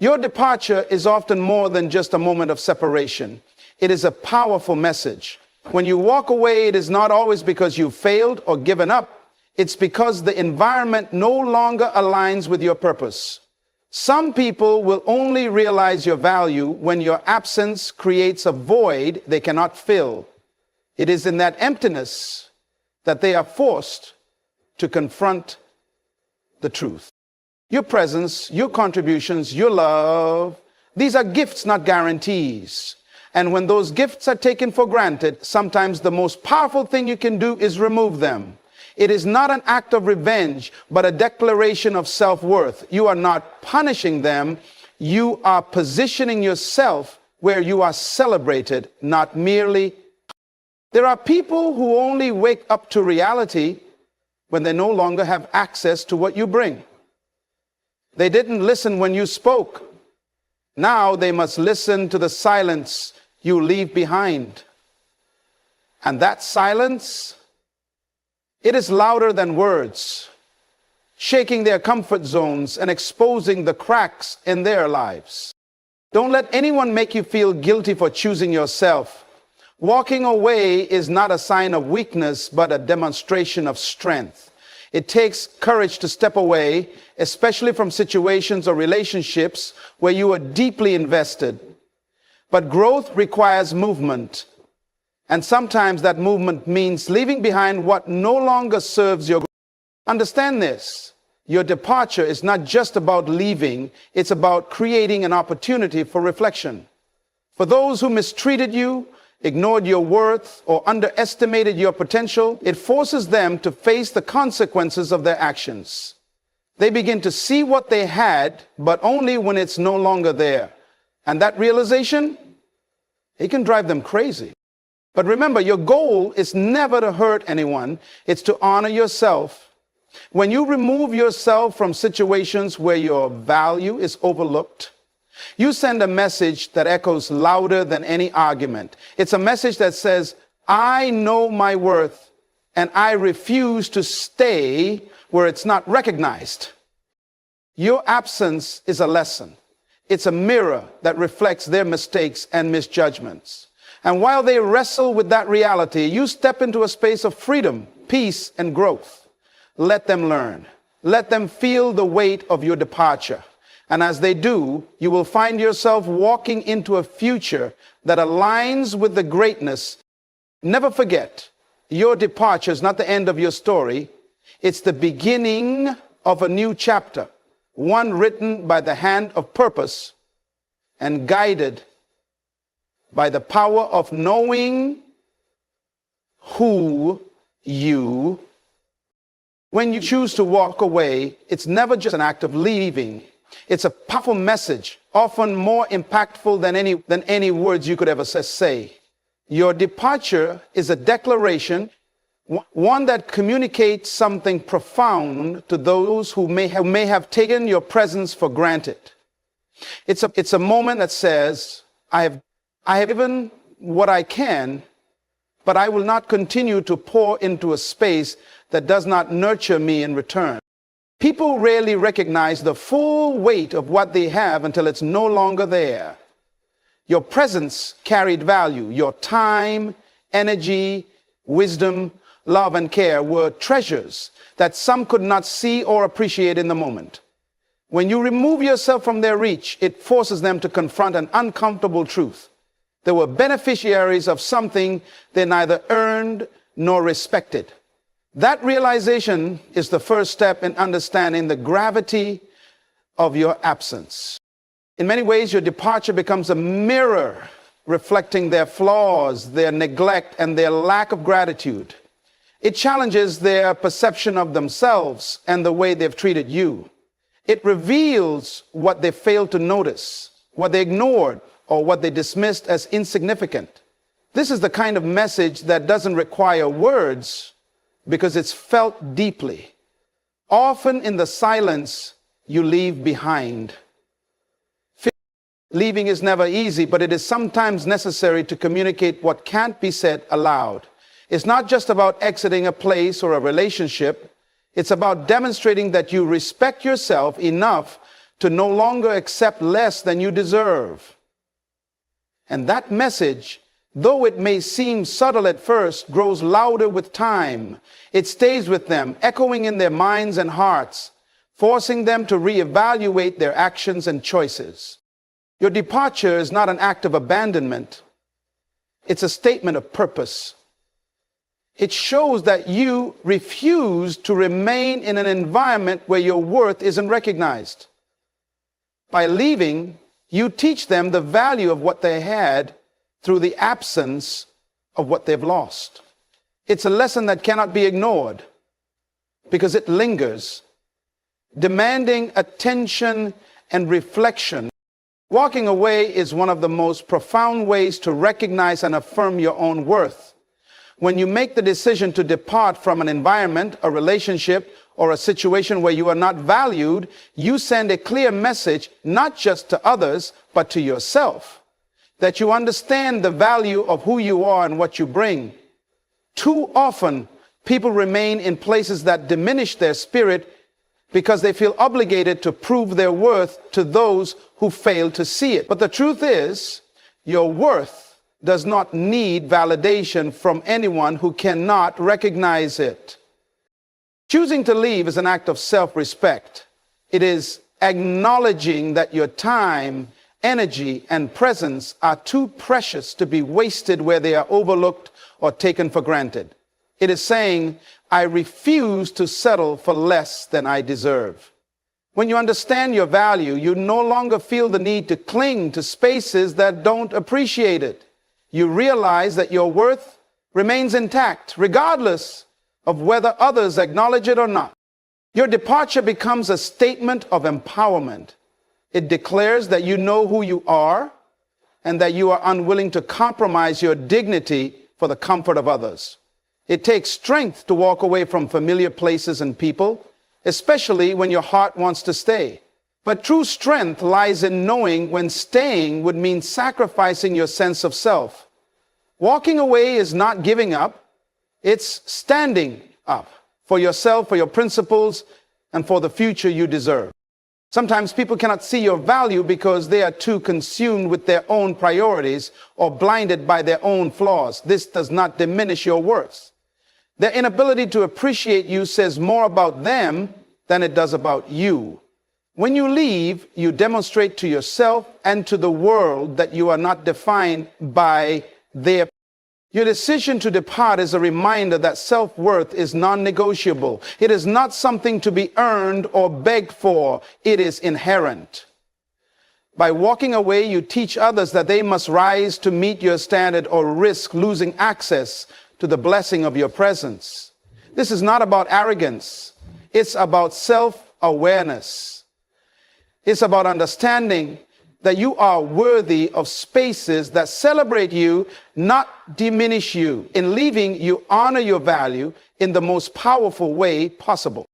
Your departure is often more than just a moment of separation. It is a powerful message. When you walk away, it is not always because you failed or given up. It's because the environment no longer aligns with your purpose. Some people will only realize your value when your absence creates a void they cannot fill. It is in that emptiness that they are forced to confront the truth. Your presence, your contributions, your love, these are gifts, not guarantees. And when those gifts are taken for granted, sometimes the most powerful thing you can do is remove them. It is not an act of revenge, but a declaration of self-worth. You are not punishing them. You are positioning yourself where you are celebrated, not merely. There are people who only wake up to reality when they no longer have access to what you bring. They didn't listen when you spoke. Now they must listen to the silence you leave behind. And that silence, it is louder than words, shaking their comfort zones and exposing the cracks in their lives. Don't let anyone make you feel guilty for choosing yourself. Walking away is not a sign of weakness, but a demonstration of strength. It takes courage to step away, especially from situations or relationships where you are deeply invested. But growth requires movement. And sometimes that movement means leaving behind what no longer serves your goals. Understand this. Your departure is not just about leaving. It's about creating an opportunity for reflection. For those who mistreated you, ignored your worth, or underestimated your potential, it forces them to face the consequences of their actions. They begin to see what they had, but only when it's no longer there. And that realization, it can drive them crazy. But remember, your goal is never to hurt anyone. It's to honor yourself. When you remove yourself from situations where your value is overlooked, you send a message that echoes louder than any argument. It's a message that says, I know my worth, and I refuse to stay where it's not recognized. Your absence is a lesson. It's a mirror that reflects their mistakes and misjudgments. And while they wrestle with that reality, you step into a space of freedom, peace, and growth. Let them learn. Let them feel the weight of your departure. And as they do, you will find yourself walking into a future that aligns with the greatness. Never forget, your departure is not the end of your story. It's the beginning of a new chapter, one written by the hand of purpose and guided by the power of knowing who you. When you choose to walk away, it's never just an act of leaving. It's a powerful message, often more impactful than any words you could ever say. Your departure is a declaration, one that communicates something profound to those who may have taken your presence for granted. It's a moment that says, I have given what I can, but I will not continue to pour into a space that does not nurture me in return. People rarely recognize the full weight of what they have until it's no longer there. Your presence carried value. Your time, energy, wisdom, love, and care were treasures that some could not see or appreciate in the moment. When you remove yourself from their reach, it forces them to confront an uncomfortable truth. They were beneficiaries of something they neither earned nor respected. That realization is the first step in understanding the gravity of your absence. In many ways, your departure becomes a mirror reflecting their flaws, their neglect, and their lack of gratitude. It challenges their perception of themselves and the way they've treated you. It reveals what they failed to notice, what they ignored, or what they dismissed as insignificant. This is the kind of message that doesn't require words because it's felt deeply, often in the silence you leave behind. Leaving is never easy, but it is sometimes necessary to communicate what can't be said aloud. It's not just about exiting a place or a relationship. It's about demonstrating that you respect yourself enough to no longer accept less than you deserve. And that message, though it may seem subtle at first, grows louder with time. It stays with them, echoing in their minds and hearts, forcing them to reevaluate their actions and choices. Your departure is not an act of abandonment. It's a statement of purpose. It shows that you refuse to remain in an environment where your worth isn't recognized. By leaving, you teach them the value of what they had through the absence of what they've lost. It's a lesson that cannot be ignored because it lingers, demanding attention and reflection. Walking away is one of the most profound ways to recognize and affirm your own worth. When you make the decision to depart from an environment, a relationship, or a situation where you are not valued, you send a clear message, not just to others, but to yourself, that you understand the value of who you are and what you bring. Too often, people remain in places that diminish their spirit because they feel obligated to prove their worth to those who fail to see it. But the truth is, your worth does not need validation from anyone who cannot recognize it. Choosing to leave is an act of self-respect. It is acknowledging that your time, energy, and presence are too precious to be wasted where they are overlooked or taken for granted. It is saying, I refuse to settle for less than I deserve. When you understand your value, you no longer feel the need to cling to spaces that don't appreciate it. You realize that your worth remains intact, regardless of whether others acknowledge it or not. Your departure becomes a statement of empowerment. It declares that you know who you are and that you are unwilling to compromise your dignity for the comfort of others. It takes strength to walk away from familiar places and people, especially when your heart wants to stay. But true strength lies in knowing when staying would mean sacrificing your sense of self. Walking away is not giving up. It's standing up for yourself, for your principles, and for the future you deserve. Sometimes people cannot see your value because they are too consumed with their own priorities or blinded by their own flaws. This does not diminish your worth. Their inability to appreciate you says more about them than it does about you. When you leave, you demonstrate to yourself and to the world that you are not defined by their. Your decision to depart is a reminder that self-worth is non-negotiable. It is not something to be earned or begged for. It is inherent. By walking away, you teach others that they must rise to meet your standard or risk losing access to the blessing of your presence. This is not about arrogance. It's about self-awareness. It's about understanding that you are worthy of spaces that celebrate you, not diminish you. In leaving, you honor your value in the most powerful way possible.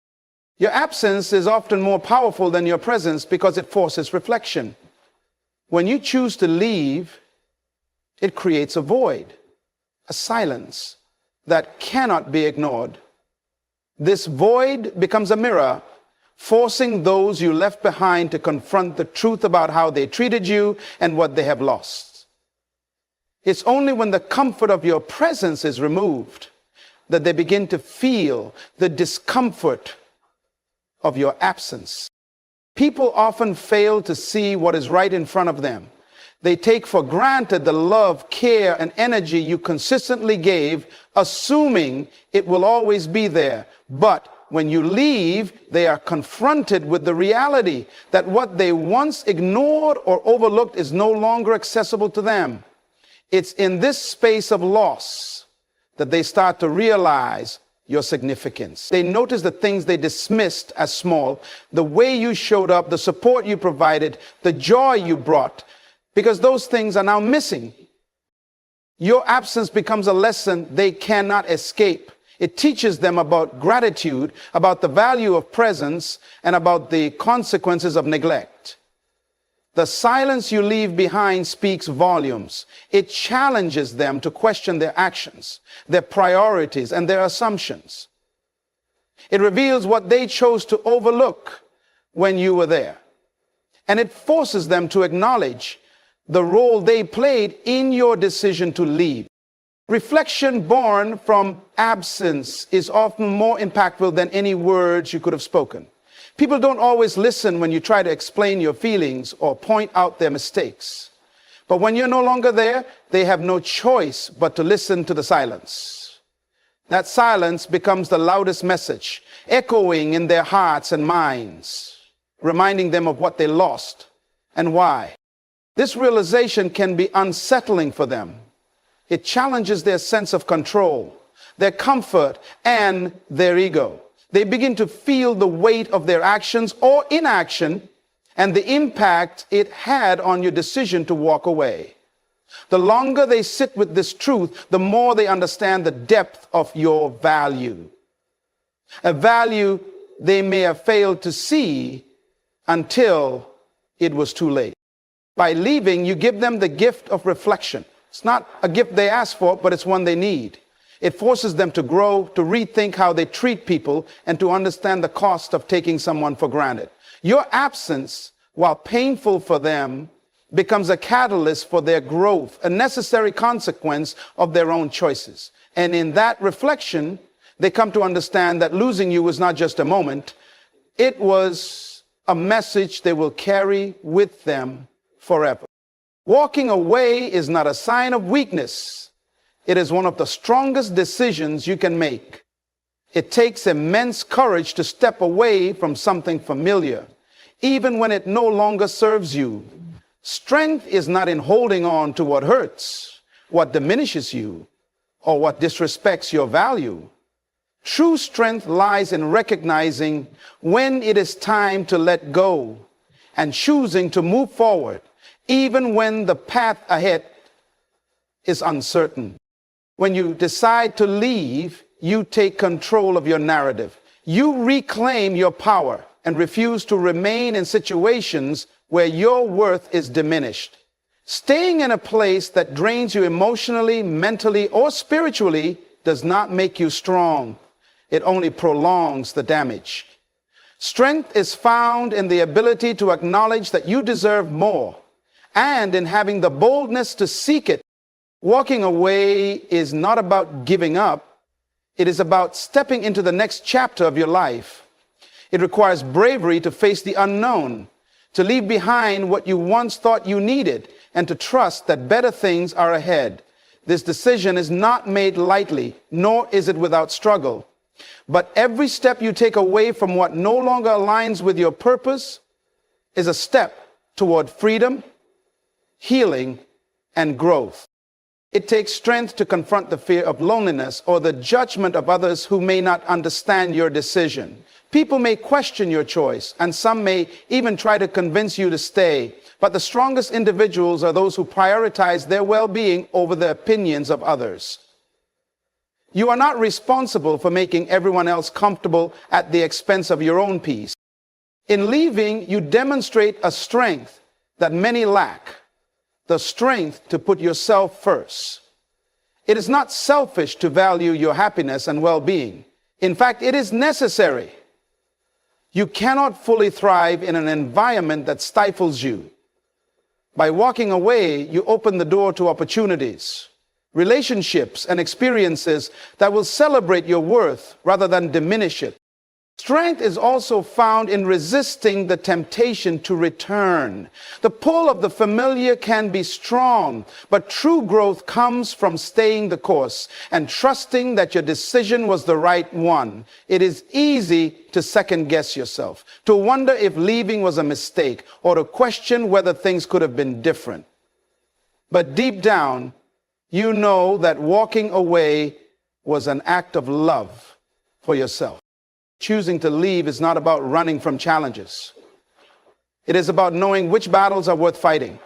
Your absence is often more powerful than your presence because it forces reflection. When you choose to leave, it creates a void, a silence that cannot be ignored. This void becomes a mirror, forcing those you left behind to confront the truth about how they treated you and what they have lost. It's only when the comfort of your presence is removed that they begin to feel the discomfort of your absence. People often fail to see what is right in front of them. They take for granted the love, care, and energy you consistently gave, assuming it will always be there. But when you leave, they are confronted with the reality that what they once ignored or overlooked is no longer accessible to them. It's in this space of loss that they start to realize your significance. They notice the things they dismissed as small, the way you showed up, the support you provided, the joy you brought, because those things are now missing. Your absence becomes a lesson they cannot escape. It teaches them about gratitude, about the value of presence, and about the consequences of neglect. The silence you leave behind speaks volumes. It challenges them to question their actions, their priorities, and their assumptions. It reveals what they chose to overlook when you were there. And it forces them to acknowledge the role they played in your decision to leave. Reflection born from absence is often more impactful than any words you could have spoken. People don't always listen when you try to explain your feelings or point out their mistakes. But when you're no longer there, they have no choice but to listen to the silence. That silence becomes the loudest message, echoing in their hearts and minds, reminding them of what they lost and why. This realization can be unsettling for them. It challenges their sense of control, their comfort, and their ego. They begin to feel the weight of their actions or inaction and the impact it had on your decision to walk away. The longer they sit with this truth, the more they understand the depth of your value. A value they may have failed to see until it was too late. By leaving, you give them the gift of reflection. It's not a gift they ask for, but it's one they need. It forces them to grow, to rethink how they treat people, and to understand the cost of taking someone for granted. Your absence, while painful for them, becomes a catalyst for their growth, a necessary consequence of their own choices. And in that reflection, they come to understand that losing you was not just a moment. It was a message they will carry with them forever. Walking away is not a sign of weakness. It is one of the strongest decisions you can make. It takes immense courage to step away from something familiar, even when it no longer serves you. Strength is not in holding on to what hurts, what diminishes you, or what disrespects your value. True strength lies in recognizing when it is time to let go and choosing to move forward, even when the path ahead is uncertain. When you decide to leave, you take control of your narrative. You reclaim your power and refuse to remain in situations where your worth is diminished. Staying in a place that drains you emotionally, mentally, or spiritually does not make you strong. It only prolongs the damage. Strength is found in the ability to acknowledge that you deserve more, and in having the boldness to seek it. Walking away is not about giving up. It is about stepping into the next chapter of your life. It requires bravery to face the unknown, to leave behind what you once thought you needed, and to trust that better things are ahead. This decision is not made lightly, nor is it without struggle. But every step you take away from what no longer aligns with your purpose is a step toward freedom, healing, and growth. It takes strength to confront the fear of loneliness or the judgment of others who may not understand your decision. People may question your choice, and some may even try to convince you to stay. But the strongest individuals are those who prioritize their well-being over the opinions of others. You are not responsible for making everyone else comfortable at the expense of your own peace. In leaving, you demonstrate a strength that many lack. The strength to put yourself first. It is not selfish to value your happiness and well-being. In fact, it is necessary. You cannot fully thrive in an environment that stifles you. By walking away, you open the door to opportunities, relationships, and experiences that will celebrate your worth rather than diminish it. Strength is also found in resisting the temptation to return. The pull of the familiar can be strong, but true growth comes from staying the course and trusting that your decision was the right one. It is easy to second guess yourself, to wonder if leaving was a mistake, or to question whether things could have been different. But deep down, you know that walking away was an act of love for yourself. Choosing to leave is not about running from challenges. It is about knowing which battles are worth fighting.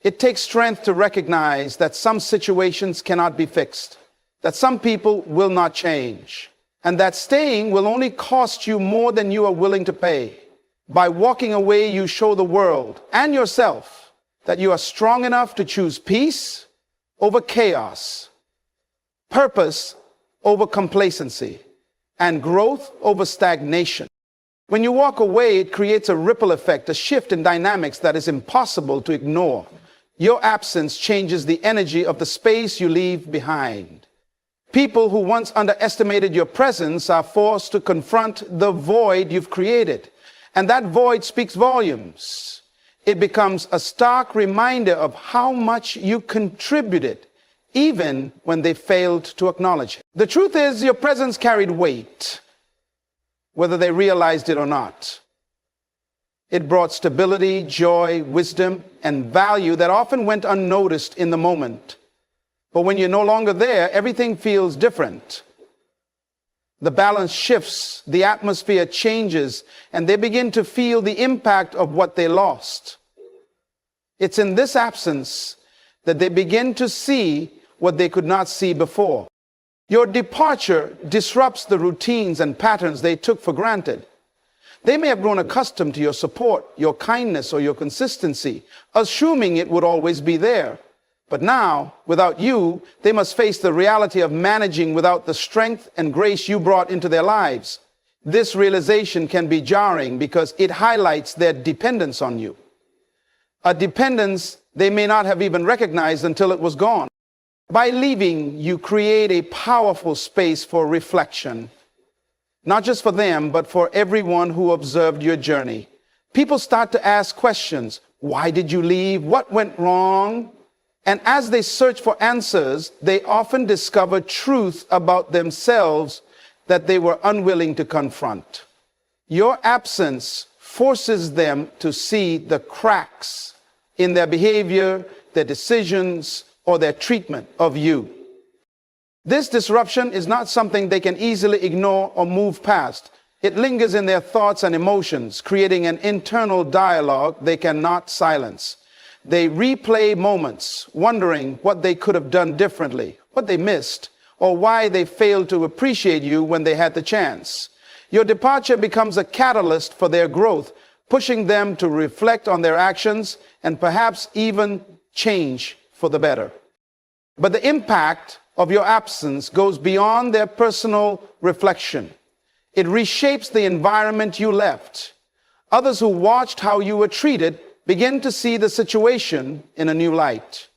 It takes strength to recognize that some situations cannot be fixed, that some people will not change, and that staying will only cost you more than you are willing to pay. By walking away, you show the world and yourself that you are strong enough to choose peace over chaos, purpose over complacency, and growth over stagnation. When you walk away, it creates a ripple effect, a shift in dynamics that is impossible to ignore. Your absence changes the energy of the space you leave behind. People who once underestimated your presence are forced to confront the void you've created. And that void speaks volumes. It becomes a stark reminder of how much you contributed, even when they failed to acknowledge it. The truth is, your presence carried weight, whether they realized it or not. It brought stability, joy, wisdom, and value that often went unnoticed in the moment. But when you're no longer there, everything feels different. The balance shifts, the atmosphere changes, and they begin to feel the impact of what they lost. It's in this absence that they begin to see what they could not see before. Your departure disrupts the routines and patterns they took for granted. They may have grown accustomed to your support, your kindness, or your consistency, assuming it would always be there. But now, without you, they must face the reality of managing without the strength and grace you brought into their lives. This realization can be jarring because it highlights their dependence on you. A dependence they may not have even recognized until it was gone. By leaving, you create a powerful space for reflection, not just for them, but for everyone who observed your journey. People start to ask questions. Why did you leave? What went wrong? And as they search for answers, they often discover truth about themselves that they were unwilling to confront. Your absence forces them to see the cracks in their behavior, their decisions, or their treatment of you. This disruption is not something they can easily ignore or move past. It lingers in their thoughts and emotions, creating an internal dialogue they cannot silence. They replay moments, wondering what they could have done differently, what they missed, or why they failed to appreciate you when they had the chance. Your departure becomes a catalyst for their growth, pushing them to reflect on their actions and perhaps even change for the better. But the impact of your absence goes beyond their personal reflection. It reshapes the environment you left. Others who watched how you were treated begin to see the situation in a new light.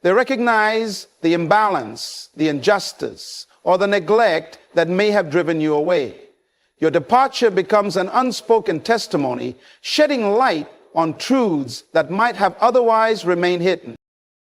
They recognize the imbalance, the injustice, or the neglect that may have driven you away. Your departure becomes an unspoken testimony, shedding light on truths that might have otherwise remained hidden.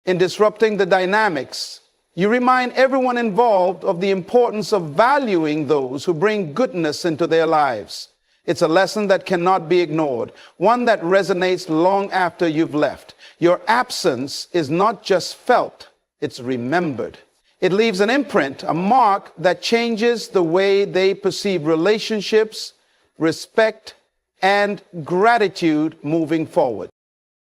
In disrupting the dynamics, you remind everyone involved of the importance of valuing those who bring goodness into their lives. It's a lesson that cannot be ignored, one that resonates long after you've left. Your absence is not just felt, it's remembered. It leaves an imprint, a mark that changes the way they perceive relationships, respect, and gratitude moving forward.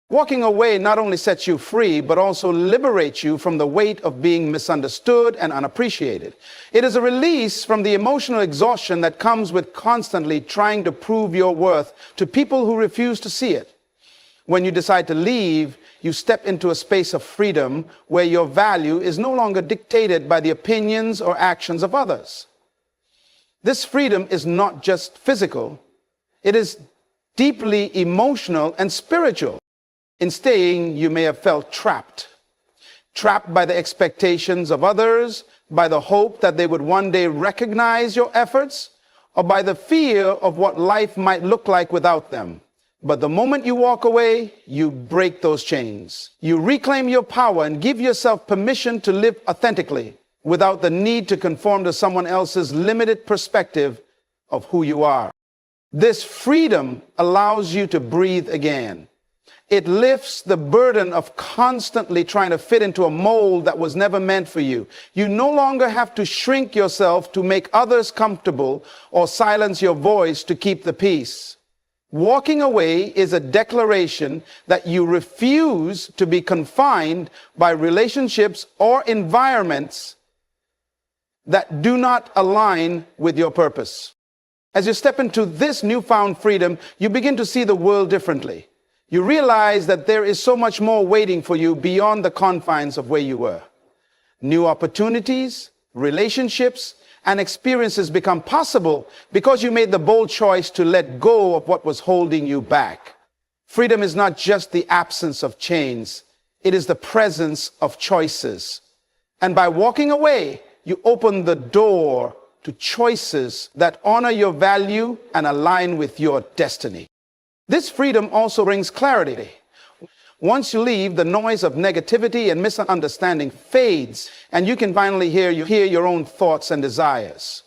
Walking away not only sets you free, but also liberates you from the weight of being misunderstood and unappreciated. It is a release from the emotional exhaustion that comes with constantly trying to prove your worth to people who refuse to see it. When you decide to leave, you step into a space of freedom where your value is no longer dictated by the opinions or actions of others. This freedom is not just physical, it is deeply emotional and spiritual. In staying, you may have felt trapped by the expectations of others, by the hope that they would one day recognize your efforts, or by the fear of what life might look like without them. But the moment you walk away, you break those chains. You reclaim your power and give yourself permission to live authentically without the need to conform to someone else's limited perspective of who you are. This freedom allows you to breathe again. It lifts the burden of constantly trying to fit into a mold that was never meant for you. You no longer have to shrink yourself to make others comfortable or silence your voice to keep the peace. Walking away is a declaration that you refuse to be confined by relationships or environments that do not align with your purpose. As you step into this newfound freedom, you begin to see the world differently. You realize that there is so much more waiting for you beyond the confines of where you were. New opportunities, relationships, and experiences become possible because you made the bold choice to let go of what was holding you back. Freedom is not just the absence of chains, it is the presence of choices. And by walking away, you open the door to choices that honor your value and align with your destiny. This freedom also brings clarity. Once you leave, the noise of negativity and misunderstanding fades, and you can finally hear your own thoughts and desires.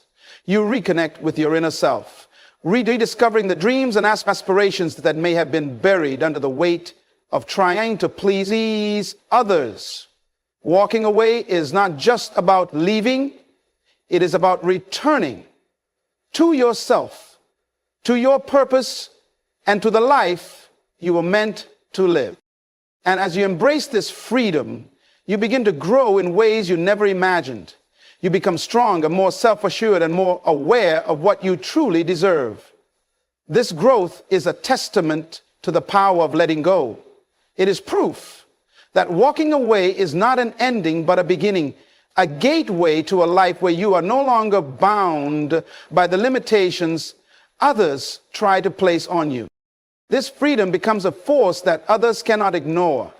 You reconnect with your inner self, rediscovering the dreams and aspirations that may have been buried under the weight of trying to please others. Walking away is not just about leaving, it is about returning to yourself, to your purpose, and to the life you were meant to live. And as you embrace this freedom, you begin to grow in ways you never imagined. You become stronger, more self-assured, and more aware of what you truly deserve. This growth is a testament to the power of letting go. It is proof that walking away is not an ending, but a beginning, a gateway to a life where you are no longer bound by the limitations others try to place on you. This freedom becomes a force that others cannot ignore.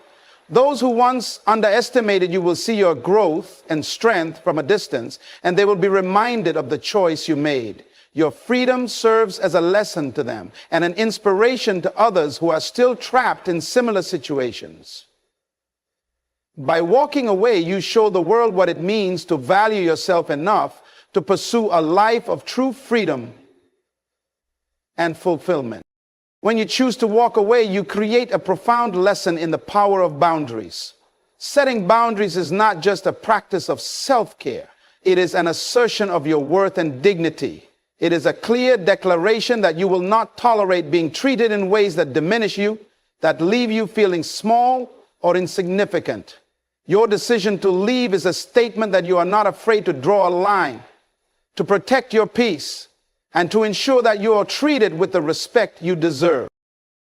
Those who once underestimated you will see your growth and strength from a distance, and they will be reminded of the choice you made. Your freedom serves as a lesson to them and an inspiration to others who are still trapped in similar situations. By walking away, you show the world what it means to value yourself enough to pursue a life of true freedom and fulfillment. When you choose to walk away, you create a profound lesson in the power of boundaries. Setting boundaries is not just a practice of self-care. It is an assertion of your worth and dignity. It is a clear declaration that you will not tolerate being treated in ways that diminish you, that leave you feeling small or insignificant. Your decision to leave is a statement that you are not afraid to draw a line, to protect your peace, and to ensure that you are treated with the respect you deserve.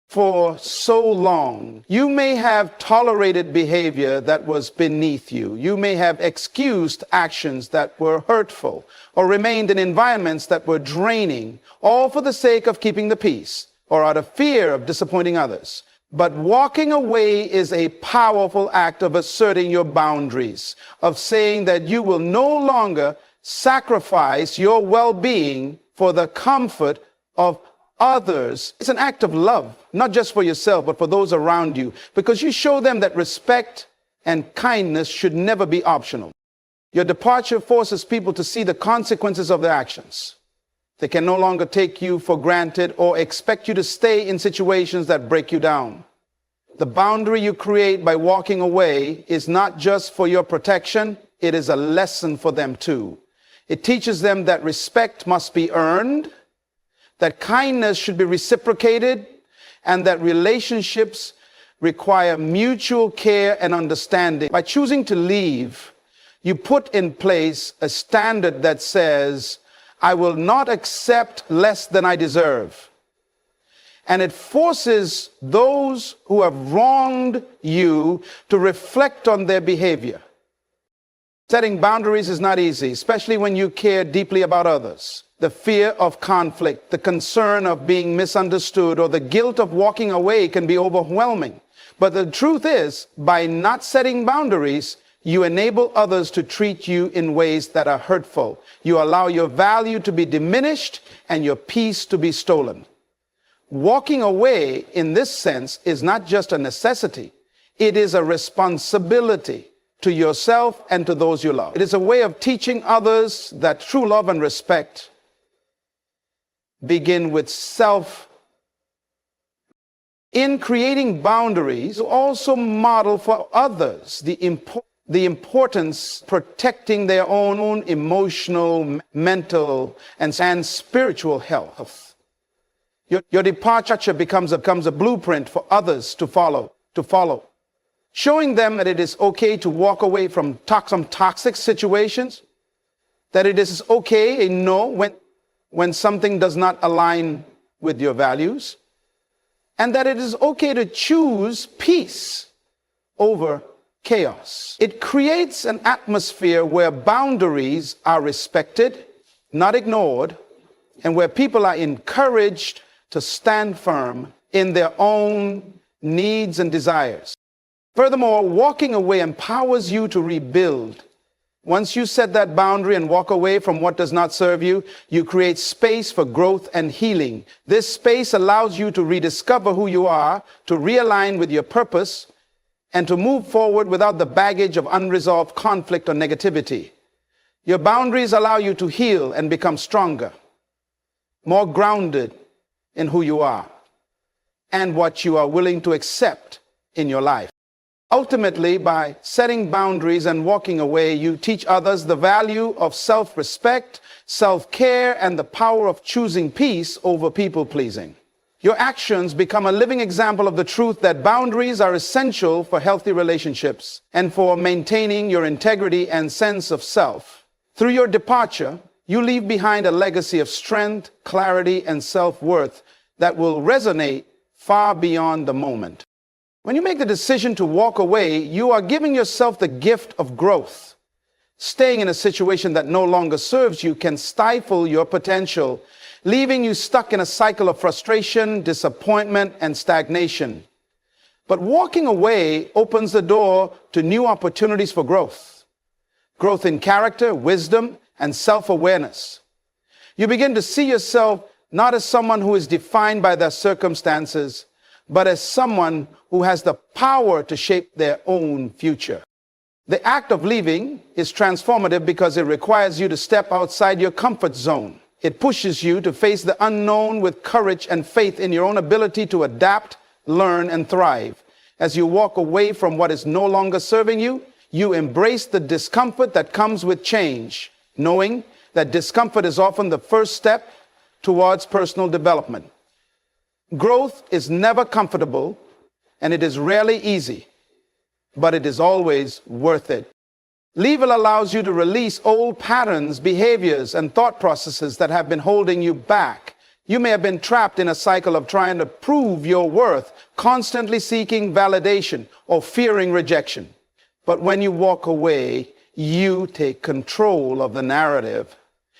For so long, you may have tolerated behavior that was beneath you. You may have excused actions that were hurtful or remained in environments that were draining, all for the sake of keeping the peace or out of fear of disappointing others. But walking away is a powerful act of asserting your boundaries, of saying that you will no longer sacrifice your well-being for the comfort of others. It's an act of love, not just for yourself, but for those around you, because you show them that respect and kindness should never be optional. Your departure forces people to see the consequences of their actions. They can no longer take you for granted or expect you to stay in situations that break you down. The boundary you create by walking away is not just for your protection, it is a lesson for them too. It teaches them that respect must be earned, that kindness should be reciprocated, and that relationships require mutual care and understanding. By choosing to leave, you put in place a standard that says, I will not accept less than I deserve. And it forces those who have wronged you to reflect on their behavior. Setting boundaries is not easy, especially when you care deeply about others. The fear of conflict, the concern of being misunderstood, or the guilt of walking away can be overwhelming. But the truth is, by not setting boundaries, you enable others to treat you in ways that are hurtful. You allow your value to be diminished and your peace to be stolen. Walking away in this sense is not just a necessity. It is a responsibility to yourself and to those you love. It is a way of teaching others that true love and respect begin with self. In creating boundaries, you also model for others the importance of protecting their own emotional, mental, and spiritual health. Your departure becomes a blueprint for others to follow. Showing them that it is okay to walk away from some toxic situations, that it is okay and no when something does not align with your values, and that it is okay to choose peace over chaos. It creates an atmosphere where boundaries are respected, not ignored, and where people are encouraged to stand firm in their own needs and desires. Furthermore, walking away empowers you to rebuild. Once you set that boundary and walk away from what does not serve you, you create space for growth and healing. This space allows you to rediscover who you are, to realign with your purpose, and to move forward without the baggage of unresolved conflict or negativity. Your boundaries allow you to heal and become stronger, more grounded in who you are and what you are willing to accept in your life. Ultimately, by setting boundaries and walking away, you teach others the value of self-respect, self-care, and the power of choosing peace over people-pleasing. Your actions become a living example of the truth that boundaries are essential for healthy relationships and for maintaining your integrity and sense of self. Through your departure, you leave behind a legacy of strength, clarity, and self-worth that will resonate far beyond the moment. When you make the decision to walk away, you are giving yourself the gift of growth. Staying in a situation that no longer serves you can stifle your potential, leaving you stuck in a cycle of frustration, disappointment, and stagnation. But walking away opens the door to new opportunities for growth. Growth in character, wisdom, and self-awareness. You begin to see yourself not as someone who is defined by their circumstances, but as someone who has the power to shape their own future. The act of leaving is transformative because it requires you to step outside your comfort zone. It pushes you to face the unknown with courage and faith in your own ability to adapt, learn, and thrive. As you walk away from what is no longer serving you, you embrace the discomfort that comes with change, knowing that discomfort is often the first step towards personal development. Growth is never comfortable, and it is rarely easy, but it is always worth it. Leaving allows you to release old patterns, behaviors, and thought processes that have been holding you back. You may have been trapped in a cycle of trying to prove your worth, constantly seeking validation or fearing rejection. But when you walk away, you take control of the narrative.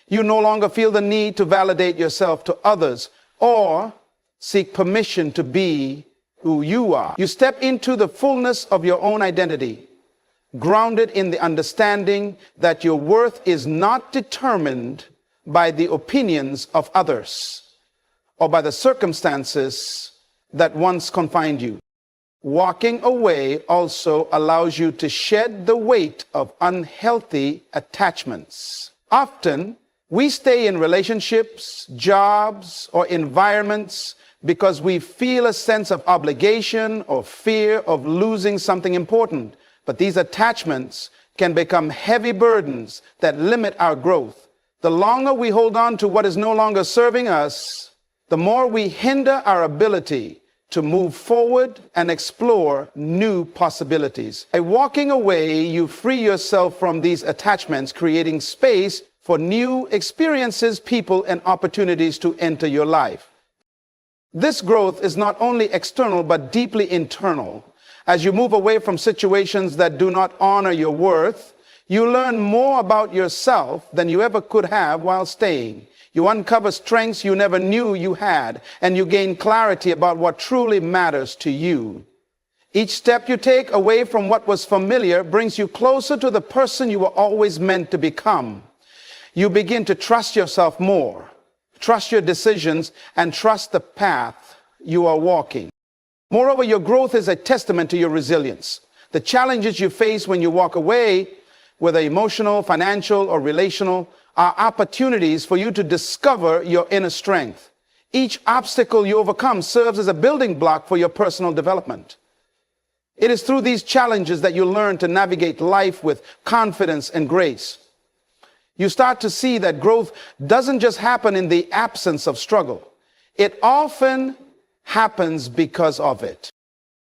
You no longer feel the need to validate yourself to others or seek permission to be who you are. You step into the fullness of your own identity, grounded in the understanding that your worth is not determined by the opinions of others or by the circumstances that once confined you. Walking away also allows you to shed the weight of unhealthy attachments. Often, we stay in relationships, jobs, or environments because we feel a sense of obligation or fear of losing something important. But these attachments can become heavy burdens that limit our growth. The longer we hold on to what is no longer serving us, the more we hinder our ability to move forward and explore new possibilities. By walking away, you free yourself from these attachments, creating space for new experiences, people, and opportunities to enter your life. This growth is not only external, but deeply internal. As you move away from situations that do not honor your worth, you learn more about yourself than you ever could have while staying. You uncover strengths you never knew you had, and you gain clarity about what truly matters to you. Each step you take away from what was familiar brings you closer to the person you were always meant to become. You begin to trust yourself more, trust your decisions, and trust the path you are walking. Moreover, your growth is a testament to your resilience. The challenges you face when you walk away, whether emotional, financial, or relational, are opportunities for you to discover your inner strength. Each obstacle you overcome serves as a building block for your personal development. It is through these challenges that you learn to navigate life with confidence and grace. You start to see that growth doesn't just happen in the absence of struggle. It often happens because of it.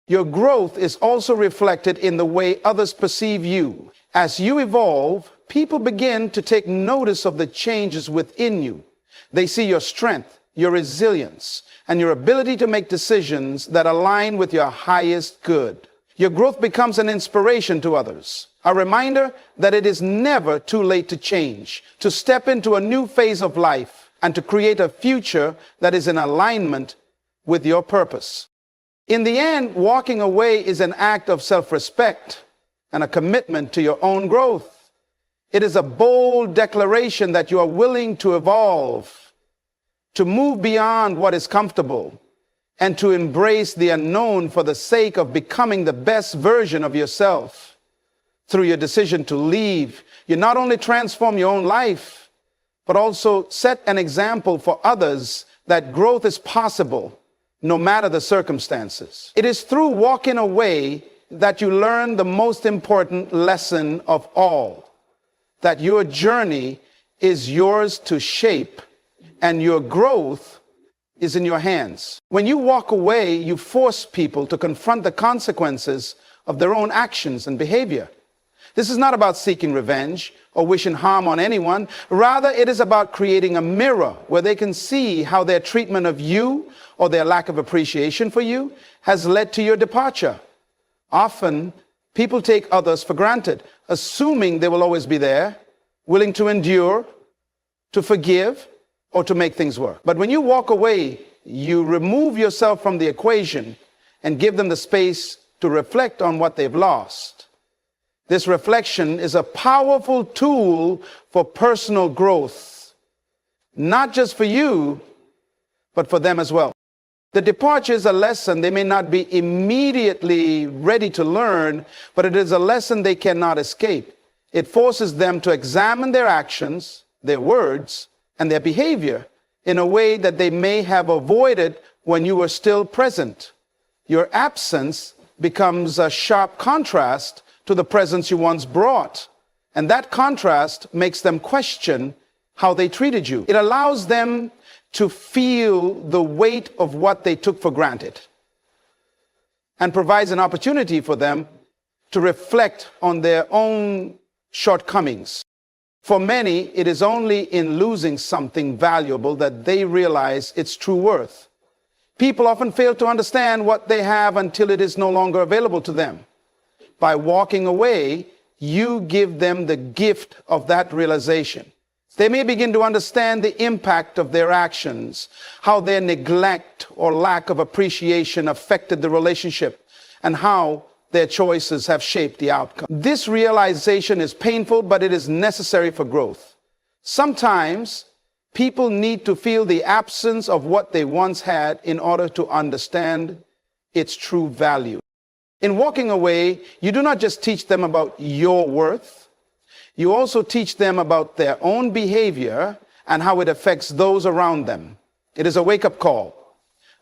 Your growth is also reflected in the way others perceive you. As you evolve, people begin to take notice of the changes within you. They see your strength, your resilience, and your ability to make decisions that align with your highest good. Your growth becomes an inspiration to others. A reminder that it is never too late to change, to step into a new phase of life, and to create a future that is in alignment with your purpose. In the end, walking away is an act of self-respect and a commitment to your own growth. It is a bold declaration that you are willing to evolve, to move beyond what is comfortable, and to embrace the unknown for the sake of becoming the best version of yourself. Through your decision to leave, you not only transform your own life, but also set an example for others that growth is possible no matter the circumstances. It is through walking away that you learn the most important lesson of all, that your journey is yours to shape and your growth is in your hands. When you walk away, you force people to confront the consequences of their own actions and behavior. This is not about seeking revenge or wishing harm on anyone. Rather, it is about creating a mirror where they can see how their treatment of you or their lack of appreciation for you has led to your departure. Often, people take others for granted, assuming they will always be there, willing to endure, to forgive, or to make things work. But when you walk away, you remove yourself from the equation and give them the space to reflect on what they've lost. This reflection is a powerful tool for personal growth, not just for you, but for them as well. The departure is a lesson they may not be immediately ready to learn, but it is a lesson they cannot escape. It forces them to examine their actions, their words, and their behavior in a way that they may have avoided when you were still present. Your absence becomes a sharp contrast to the presence you once brought. And that contrast makes them question how they treated you. It allows them to feel the weight of what they took for granted and provides an opportunity for them to reflect on their own shortcomings. For many, it is only in losing something valuable that they realize its true worth. People often fail to understand what they have until it is no longer available to them. By walking away, you give them the gift of that realization. They may begin to understand the impact of their actions, how their neglect or lack of appreciation affected the relationship, and how their choices have shaped the outcome. This realization is painful, but it is necessary for growth. Sometimes people need to feel the absence of what they once had in order to understand its true value. In walking away, you do not just teach them about your worth, you also teach them about their own behavior and how it affects those around them. It is a wake-up call,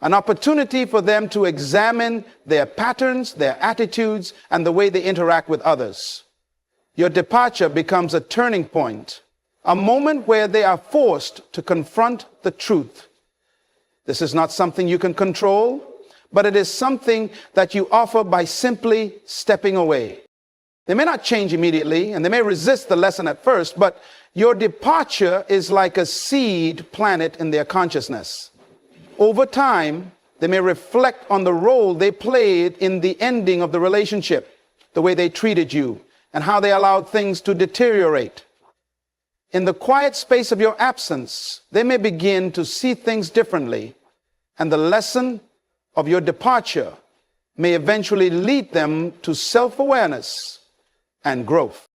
an opportunity for them to examine their patterns, their attitudes, and the way they interact with others. Your departure becomes a turning point, a moment where they are forced to confront the truth. This is not something you can control, but it is something that you offer by simply stepping away. They may not change immediately, and they may resist the lesson at first, but your departure is like a seed planted in their consciousness. Over time, they may reflect on the role they played in the ending of the relationship, the way they treated you, and how they allowed things to deteriorate. In the quiet space of your absence, they may begin to see things differently, and the lesson of your departure may eventually lead them to self-awareness and growth.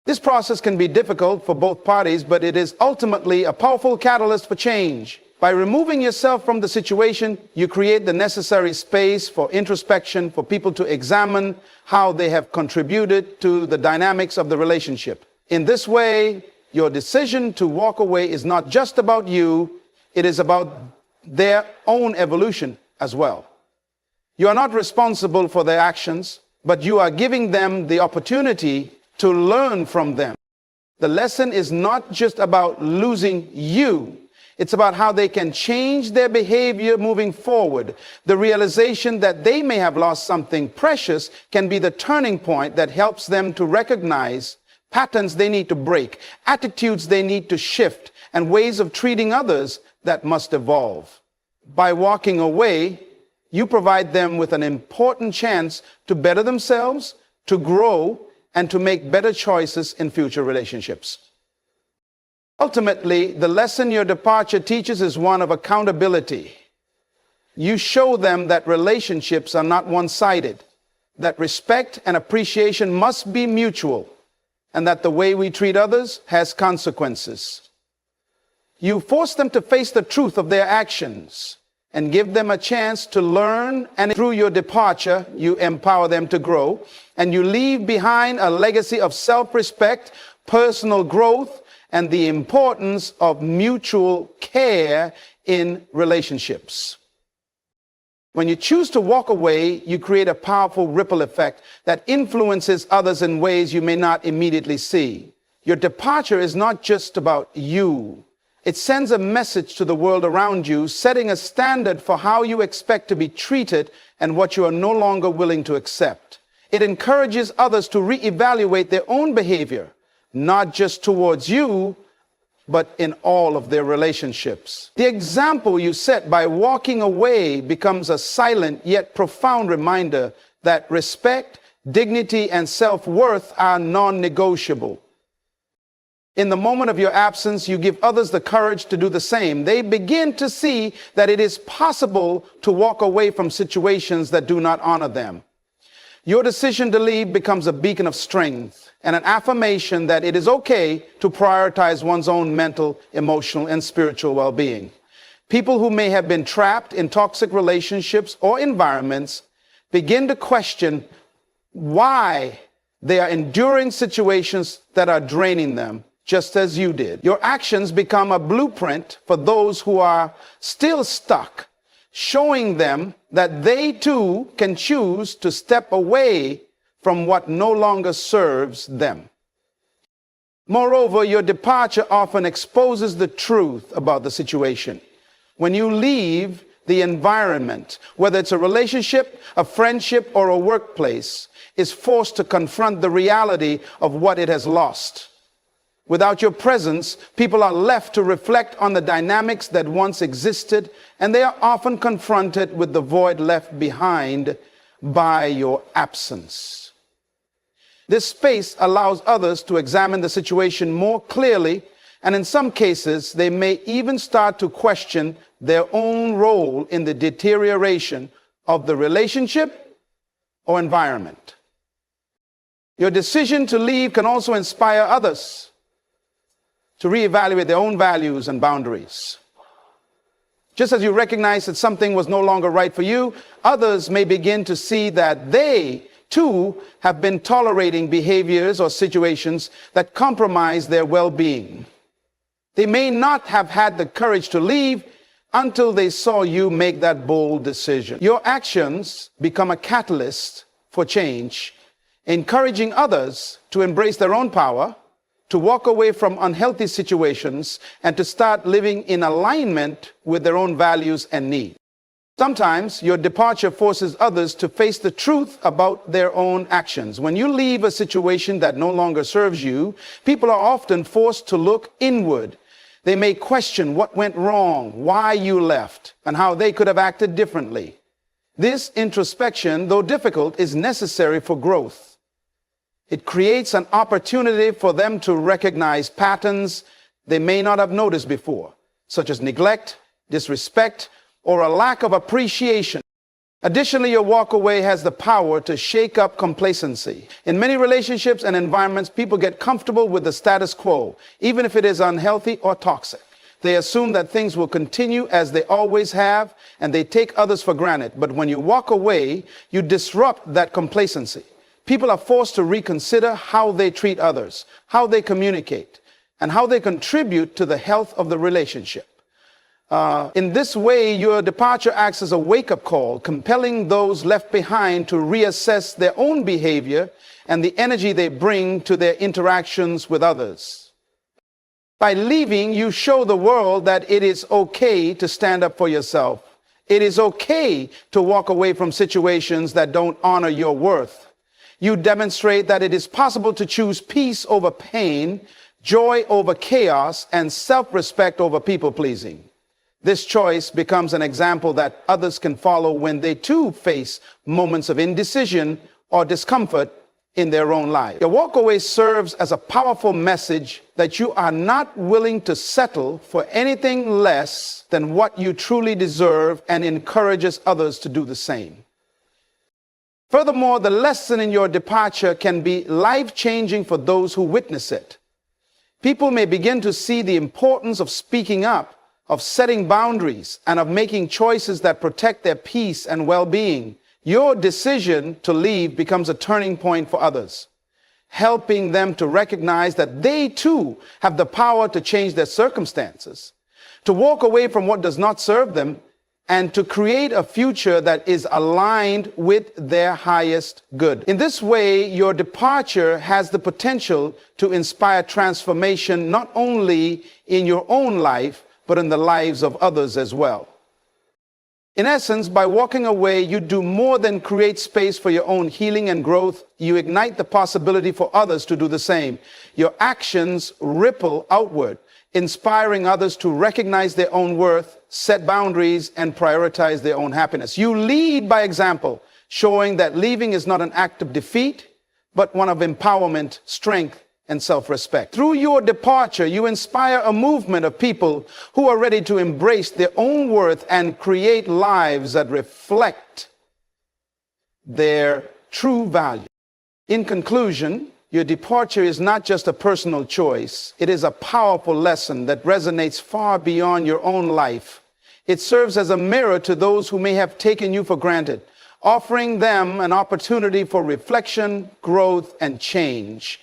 This process can be difficult for both parties, but it is ultimately a powerful catalyst for change. By removing yourself from the situation, you create the necessary space for introspection, for people to examine how they have contributed to the dynamics of the relationship. In this way, your decision to walk away is not just about you, it is about their own evolution as well. You are not responsible for their actions, but you are giving them the opportunity to learn from them. The lesson is not just about losing you. It's about how they can change their behavior moving forward. The realization that they may have lost something precious can be the turning point that helps them to recognize patterns they need to break, attitudes they need to shift, and ways of treating others that must evolve. By walking away, you provide them with an important chance to better themselves, to grow, and to make better choices in future relationships. Ultimately, the lesson your departure teaches is one of accountability. You show them that relationships are not one-sided, that respect and appreciation must be mutual, and that the way we treat others has consequences. You force them to face the truth of their actions and give them a chance to learn, and through your departure, you empower them to grow, and you leave behind a legacy of self-respect, personal growth, and the importance of mutual care in relationships. When you choose to walk away, you create a powerful ripple effect that influences others in ways you may not immediately see. Your departure is not just about you. It sends a message to the world around you, setting a standard for how you expect to be treated and what you are no longer willing to accept. It encourages others to reevaluate their own behavior, not just towards you, but in all of their relationships. The example you set by walking away becomes a silent yet profound reminder that respect, dignity, and self-worth are non-negotiable. In the moment of your absence, you give others the courage to do the same. They begin to see that it is possible to walk away from situations that do not honor them. Your decision to leave becomes a beacon of strength and an affirmation that it is okay to prioritize one's own mental, emotional, and spiritual well-being. People who may have been trapped in toxic relationships or environments begin to question why they are enduring situations that are draining them, just as you did. Your actions become a blueprint for those who are still stuck, showing them that they too can choose to step away from what no longer serves them. Moreover, your departure often exposes the truth about the situation. When you leave the environment, whether it's a relationship, a friendship, or a workplace, is forced to confront the reality of what it has lost. Without your presence, people are left to reflect on the dynamics that once existed, and they are often confronted with the void left behind by your absence. This space allows others to examine the situation more clearly, and in some cases, they may even start to question their own role in the deterioration of the relationship or environment. Your decision to leave can also inspire others to reevaluate their own values and boundaries. Just as you recognize that something was no longer right for you, others may begin to see that they, too, have been tolerating behaviors or situations that compromise their well-being. They may not have had the courage to leave until they saw you make that bold decision. Your actions become a catalyst for change, encouraging others to embrace their own power, to walk away from unhealthy situations, and to start living in alignment with their own values and needs. Sometimes your departure forces others to face the truth about their own actions. When you leave a situation that no longer serves you, people are often forced to look inward. They may question what went wrong, why you left, and how they could have acted differently. This introspection, though difficult, is necessary for growth. It creates an opportunity for them to recognize patterns they may not have noticed before, such as neglect, disrespect, or a lack of appreciation. Additionally, your walk away has the power to shake up complacency. In many relationships and environments, people get comfortable with the status quo, even if it is unhealthy or toxic. They assume that things will continue as they always have, and they take others for granted. But when you walk away, you disrupt that complacency. People are forced to reconsider how they treat others, how they communicate, and how they contribute to the health of the relationship. In this way, your departure acts as a wake-up call, compelling those left behind to reassess their own behavior and the energy they bring to their interactions with others. By leaving, you show the world that it is okay to stand up for yourself. It is okay to walk away from situations that don't honor your worth. You demonstrate that it is possible to choose peace over pain, joy over chaos, and self-respect over people-pleasing. This choice becomes an example that others can follow when they too face moments of indecision or discomfort in their own life. Your walkaway serves as a powerful message that you are not willing to settle for anything less than what you truly deserve, and encourages others to do the same. Furthermore, the lesson in your departure can be life-changing for those who witness it. People may begin to see the importance of speaking up, of setting boundaries, and of making choices that protect their peace and well-being. Your decision to leave becomes a turning point for others, helping them to recognize that they too have the power to change their circumstances, to walk away from what does not serve them, and to create a future that is aligned with their highest good. In this way, your departure has the potential to inspire transformation not only in your own life, but in the lives of others as well. In essence, by walking away, you do more than create space for your own healing and growth. You ignite the possibility for others to do the same. Your actions ripple outward, inspiring others to recognize their own worth, set boundaries, and prioritize their own happiness. You lead by example, showing that leaving is not an act of defeat, but one of empowerment, strength, and self-respect. Through your departure, you inspire a movement of people who are ready to embrace their own worth and create lives that reflect their true value. In conclusion, your departure is not just a personal choice. It is a powerful lesson that resonates far beyond your own life. It serves as a mirror to those who may have taken you for granted, offering them an opportunity for reflection, growth, and change.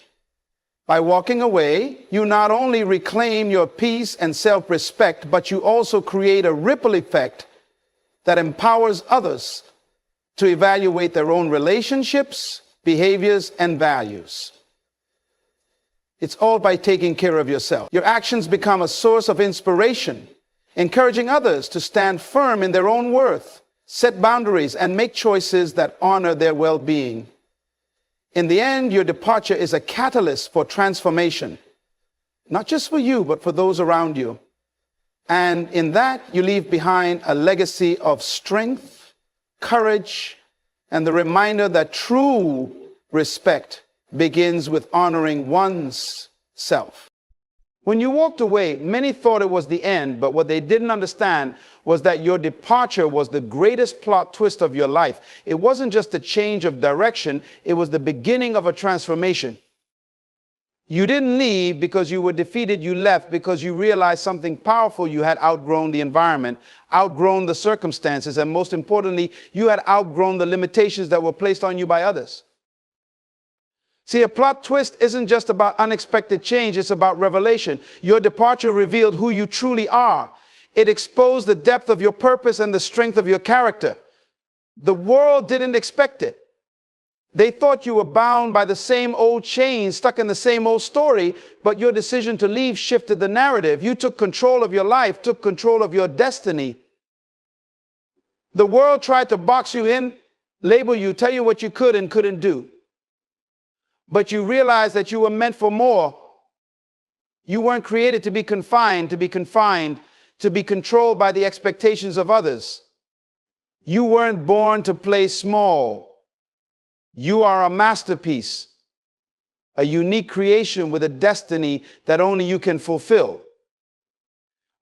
By walking away, you not only reclaim your peace and self-respect, but you also create a ripple effect that empowers others to evaluate their own relationships, behaviors, and values. It's all by taking care of yourself. Your actions become a source of inspiration, encouraging others to stand firm in their own worth, set boundaries, and make choices that honor their well-being. In the end, your departure is a catalyst for transformation, not just for you, but for those around you. And in that, you leave behind a legacy of strength, courage, and the reminder that true respect begins with honoring one's self. When you walked away, many thought it was the end, but what they didn't understand was that your departure was the greatest plot twist of your life. It wasn't just a change of direction, it was the beginning of a transformation. You didn't leave because you were defeated, you left because you realized something powerful. You had outgrown the environment, outgrown the circumstances, and most importantly, you had outgrown the limitations that were placed on you by others. See, a plot twist isn't just about unexpected change, it's about revelation. Your departure revealed who you truly are. It exposed the depth of your purpose and the strength of your character. The world didn't expect it. They thought you were bound by the same old chains, stuck in the same old story, but your decision to leave shifted the narrative. You took control of your life, took control of your destiny. The world tried to box you in, label you, tell you what you could and couldn't do. But you realized that you were meant for more. You weren't created to be confined, to be controlled by the expectations of others. You weren't born to play small. You are a masterpiece, a unique creation with a destiny that only you can fulfill.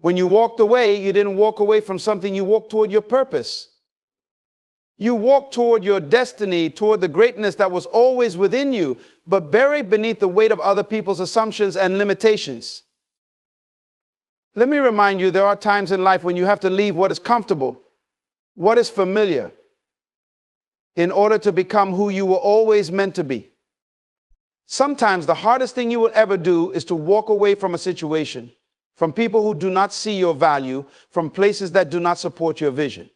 When you walked away, you didn't walk away from something, you walked toward your purpose. You walked toward your destiny, toward the greatness that was always within you, but buried beneath the weight of other people's assumptions and limitations. Let me remind you, there are times in life when you have to leave what is comfortable, what is familiar, in order to become who you were always meant to be. Sometimes the hardest thing you will ever do is to walk away from a situation, from people who do not see your value, from places that do not support your vision.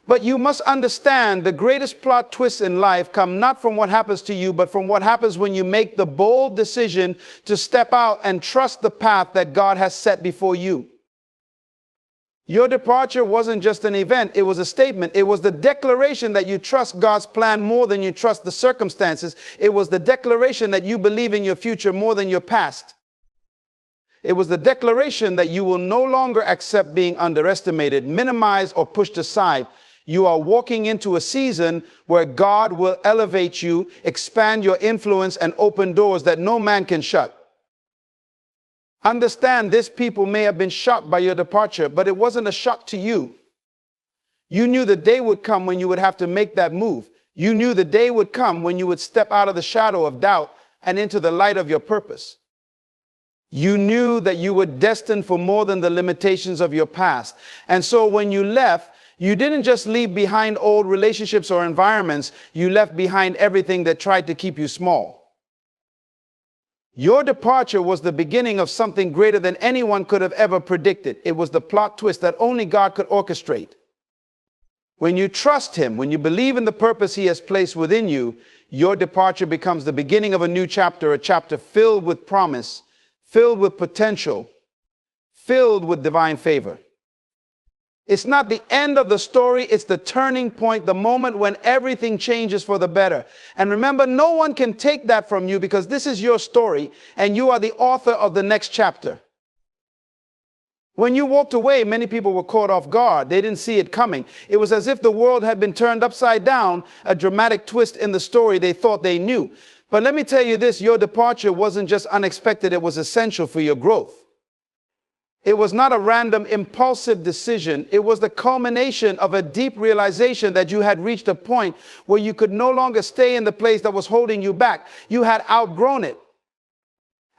But you must understand the greatest plot twists in life come not from what happens to you, but from what happens when you make the bold decision to step out and trust the path that God has set before you. Your departure wasn't just an event, it was a statement. It was the declaration that you trust God's plan more than you trust the circumstances. It was the declaration that you believe in your future more than your past. It was the declaration that you will no longer accept being underestimated, minimized, or pushed aside. You are walking into a season where God will elevate you, expand your influence, and open doors that no man can shut. Understand, this people may have been shocked by your departure, but it wasn't a shock to you. You knew the day would come when you would have to make that move. You knew the day would come when you would step out of the shadow of doubt and into the light of your purpose. You knew that you were destined for more than the limitations of your past. And so when you left, you didn't just leave behind old relationships or environments. You left behind everything that tried to keep you small. Your departure was the beginning of something greater than anyone could have ever predicted. It was the plot twist that only God could orchestrate. When you trust Him, when you believe in the purpose He has placed within you, your departure becomes the beginning of a new chapter, a chapter filled with promise, filled with potential, filled with divine favor. It's not the end of the story, it's the turning point, the moment when everything changes for the better. And remember, no one can take that from you because this is your story and you are the author of the next chapter. When you walked away, many people were caught off guard. They didn't see it coming. It was as if the world had been turned upside down, a dramatic twist in the story they thought they knew. But let me tell you this, your departure wasn't just unexpected, it was essential for your growth. It was not a random, impulsive decision. It was the culmination of a deep realization that you had reached a point where you could no longer stay in the place that was holding you back. You had outgrown it.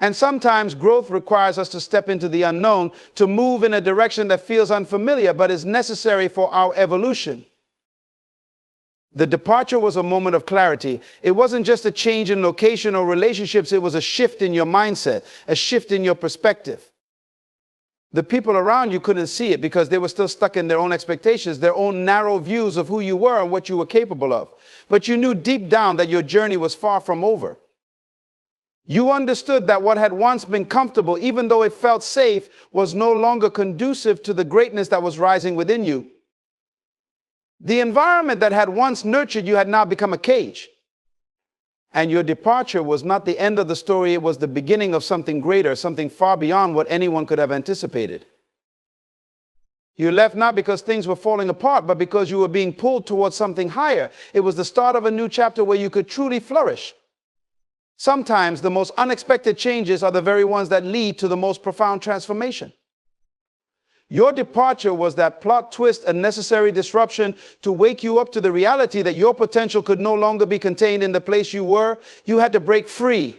And sometimes growth requires us to step into the unknown, to move in a direction that feels unfamiliar, but is necessary for our evolution. The departure was a moment of clarity. It wasn't just a change in location or relationships. It was a shift in your mindset, a shift in your perspective. The people around you couldn't see it because they were still stuck in their own expectations, their own narrow views of who you were and what you were capable of. But you knew deep down that your journey was far from over. You understood that what had once been comfortable, even though it felt safe, was no longer conducive to the greatness that was rising within you. The environment that had once nurtured you had now become a cage. And your departure was not the end of the story, it was the beginning of something greater, something far beyond what anyone could have anticipated. You left not because things were falling apart, but because you were being pulled towards something higher. It was the start of a new chapter where you could truly flourish. Sometimes the most unexpected changes are the very ones that lead to the most profound transformation. Your departure was that plot twist, a necessary disruption to wake you up to the reality that your potential could no longer be contained in the place you were. You had to break free.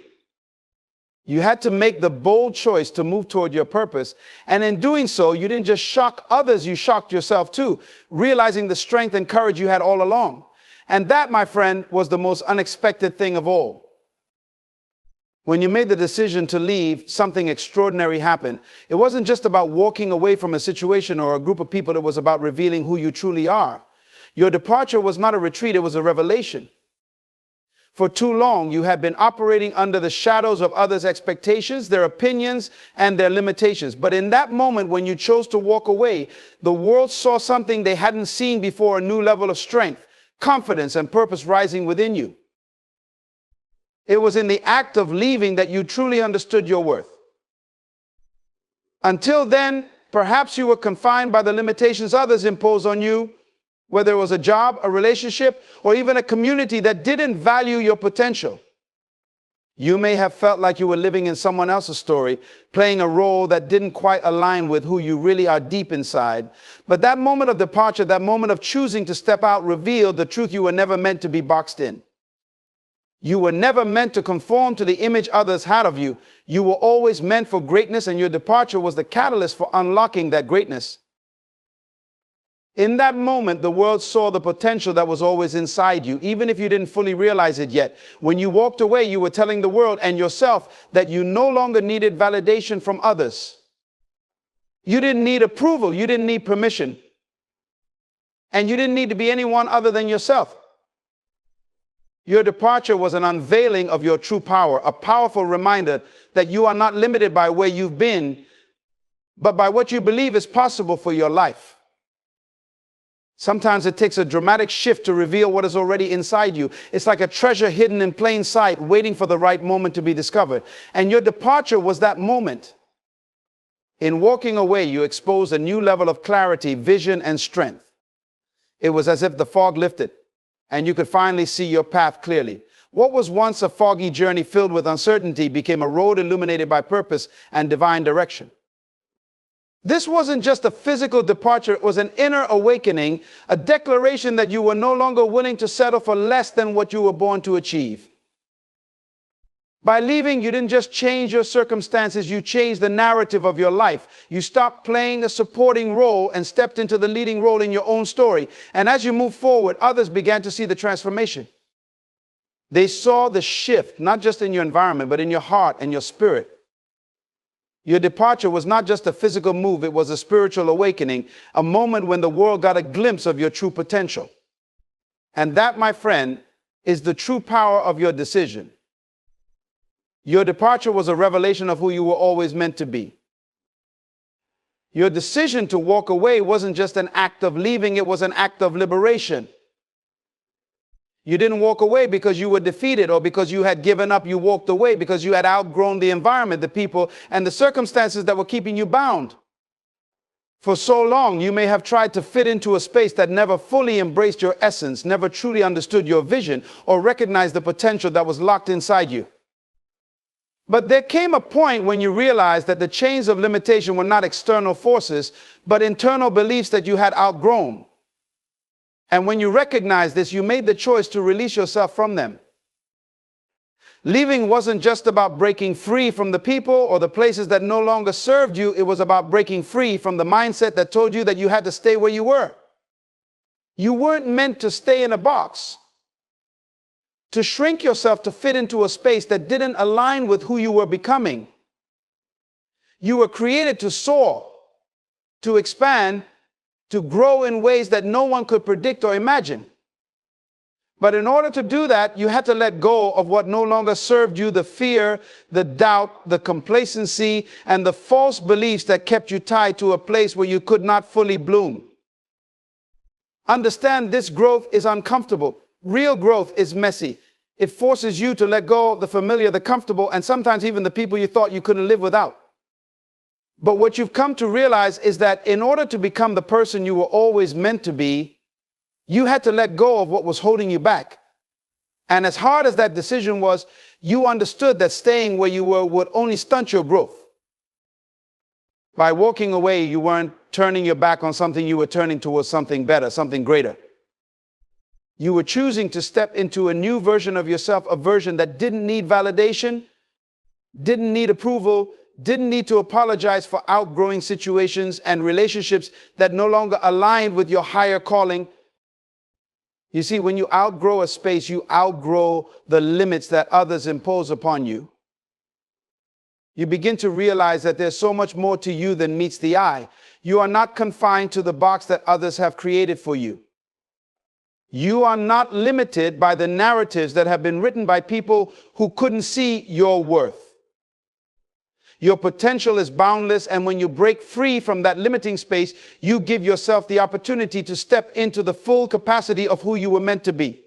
You had to make the bold choice to move toward your purpose. And in doing so, you didn't just shock others, you shocked yourself too, realizing the strength and courage you had all along. And that, my friend, was the most unexpected thing of all. When you made the decision to leave, something extraordinary happened. It wasn't just about walking away from a situation or a group of people. It was about revealing who you truly are. Your departure was not a retreat. It was a revelation. For too long, you had been operating under the shadows of others' expectations, their opinions, and their limitations. But in that moment, when you chose to walk away, the world saw something they hadn't seen before, a new level of strength, confidence, and purpose rising within you. It was in the act of leaving that you truly understood your worth. Until then, perhaps you were confined by the limitations others imposed on you, whether it was a job, a relationship, or even a community that didn't value your potential. You may have felt like you were living in someone else's story, playing a role that didn't quite align with who you really are deep inside. But that moment of departure, that moment of choosing to step out, revealed the truth you were never meant to be boxed in. You were never meant to conform to the image others had of you. You were always meant for greatness, and your departure was the catalyst for unlocking that greatness. In that moment, the world saw the potential that was always inside you, even if you didn't fully realize it yet. When you walked away, you were telling the world and yourself that you no longer needed validation from others. You didn't need approval. You didn't need permission. And you didn't need to be anyone other than yourself. Your departure was an unveiling of your true power, a powerful reminder that you are not limited by where you've been, but by what you believe is possible for your life. Sometimes it takes a dramatic shift to reveal what is already inside you. It's like a treasure hidden in plain sight, waiting for the right moment to be discovered. And your departure was that moment. In walking away, you exposed a new level of clarity, vision, and strength. It was as if the fog lifted and you could finally see your path clearly. What was once a foggy journey filled with uncertainty became a road illuminated by purpose and divine direction. This wasn't just a physical departure, it was an inner awakening, a declaration that you were no longer willing to settle for less than what you were born to achieve. By leaving, you didn't just change your circumstances, you changed the narrative of your life. You stopped playing a supporting role and stepped into the leading role in your own story. And as you moved forward, others began to see the transformation. They saw the shift, not just in your environment, but in your heart and your spirit. Your departure was not just a physical move, it was a spiritual awakening, a moment when the world got a glimpse of your true potential. And that, my friend, is the true power of your decision. Your departure was a revelation of who you were always meant to be. Your decision to walk away wasn't just an act of leaving, it was an act of liberation. You didn't walk away because you were defeated or because you had given up. You walked away because you had outgrown the environment, the people, and the circumstances that were keeping you bound. For so long, you may have tried to fit into a space that never fully embraced your essence, never truly understood your vision, or recognized the potential that was locked inside you. But there came a point when you realized that the chains of limitation were not external forces, but internal beliefs that you had outgrown. And when you recognized this, you made the choice to release yourself from them. Leaving wasn't just about breaking free from the people or the places that no longer served you. It was about breaking free from the mindset that told you that you had to stay where you were. You weren't meant to stay in a box, to shrink yourself to fit into a space that didn't align with who you were becoming. You were created to soar, to expand, to grow in ways that no one could predict or imagine. But in order to do that, you had to let go of what no longer served you, the fear, the doubt, the complacency, and the false beliefs that kept you tied to a place where you could not fully bloom. Understand, this growth is uncomfortable. Real growth is messy. It forces you to let go of the familiar, the comfortable, and sometimes even the people you thought you couldn't live without. But what you've come to realize is that in order to become the person you were always meant to be, you had to let go of what was holding you back. And as hard as that decision was, you understood that staying where you were would only stunt your growth. By walking away, you weren't turning your back on something, you were turning towards something better, something greater. You were choosing to step into a new version of yourself, a version that didn't need validation, didn't need approval, didn't need to apologize for outgrowing situations and relationships that no longer aligned with your higher calling. You see, when you outgrow a space, you outgrow the limits that others impose upon you. You begin to realize that there's so much more to you than meets the eye. You are not confined to the box that others have created for you. You are not limited by the narratives that have been written by people who couldn't see your worth. Your potential is boundless, and when you break free from that limiting space, you give yourself the opportunity to step into the full capacity of who you were meant to be.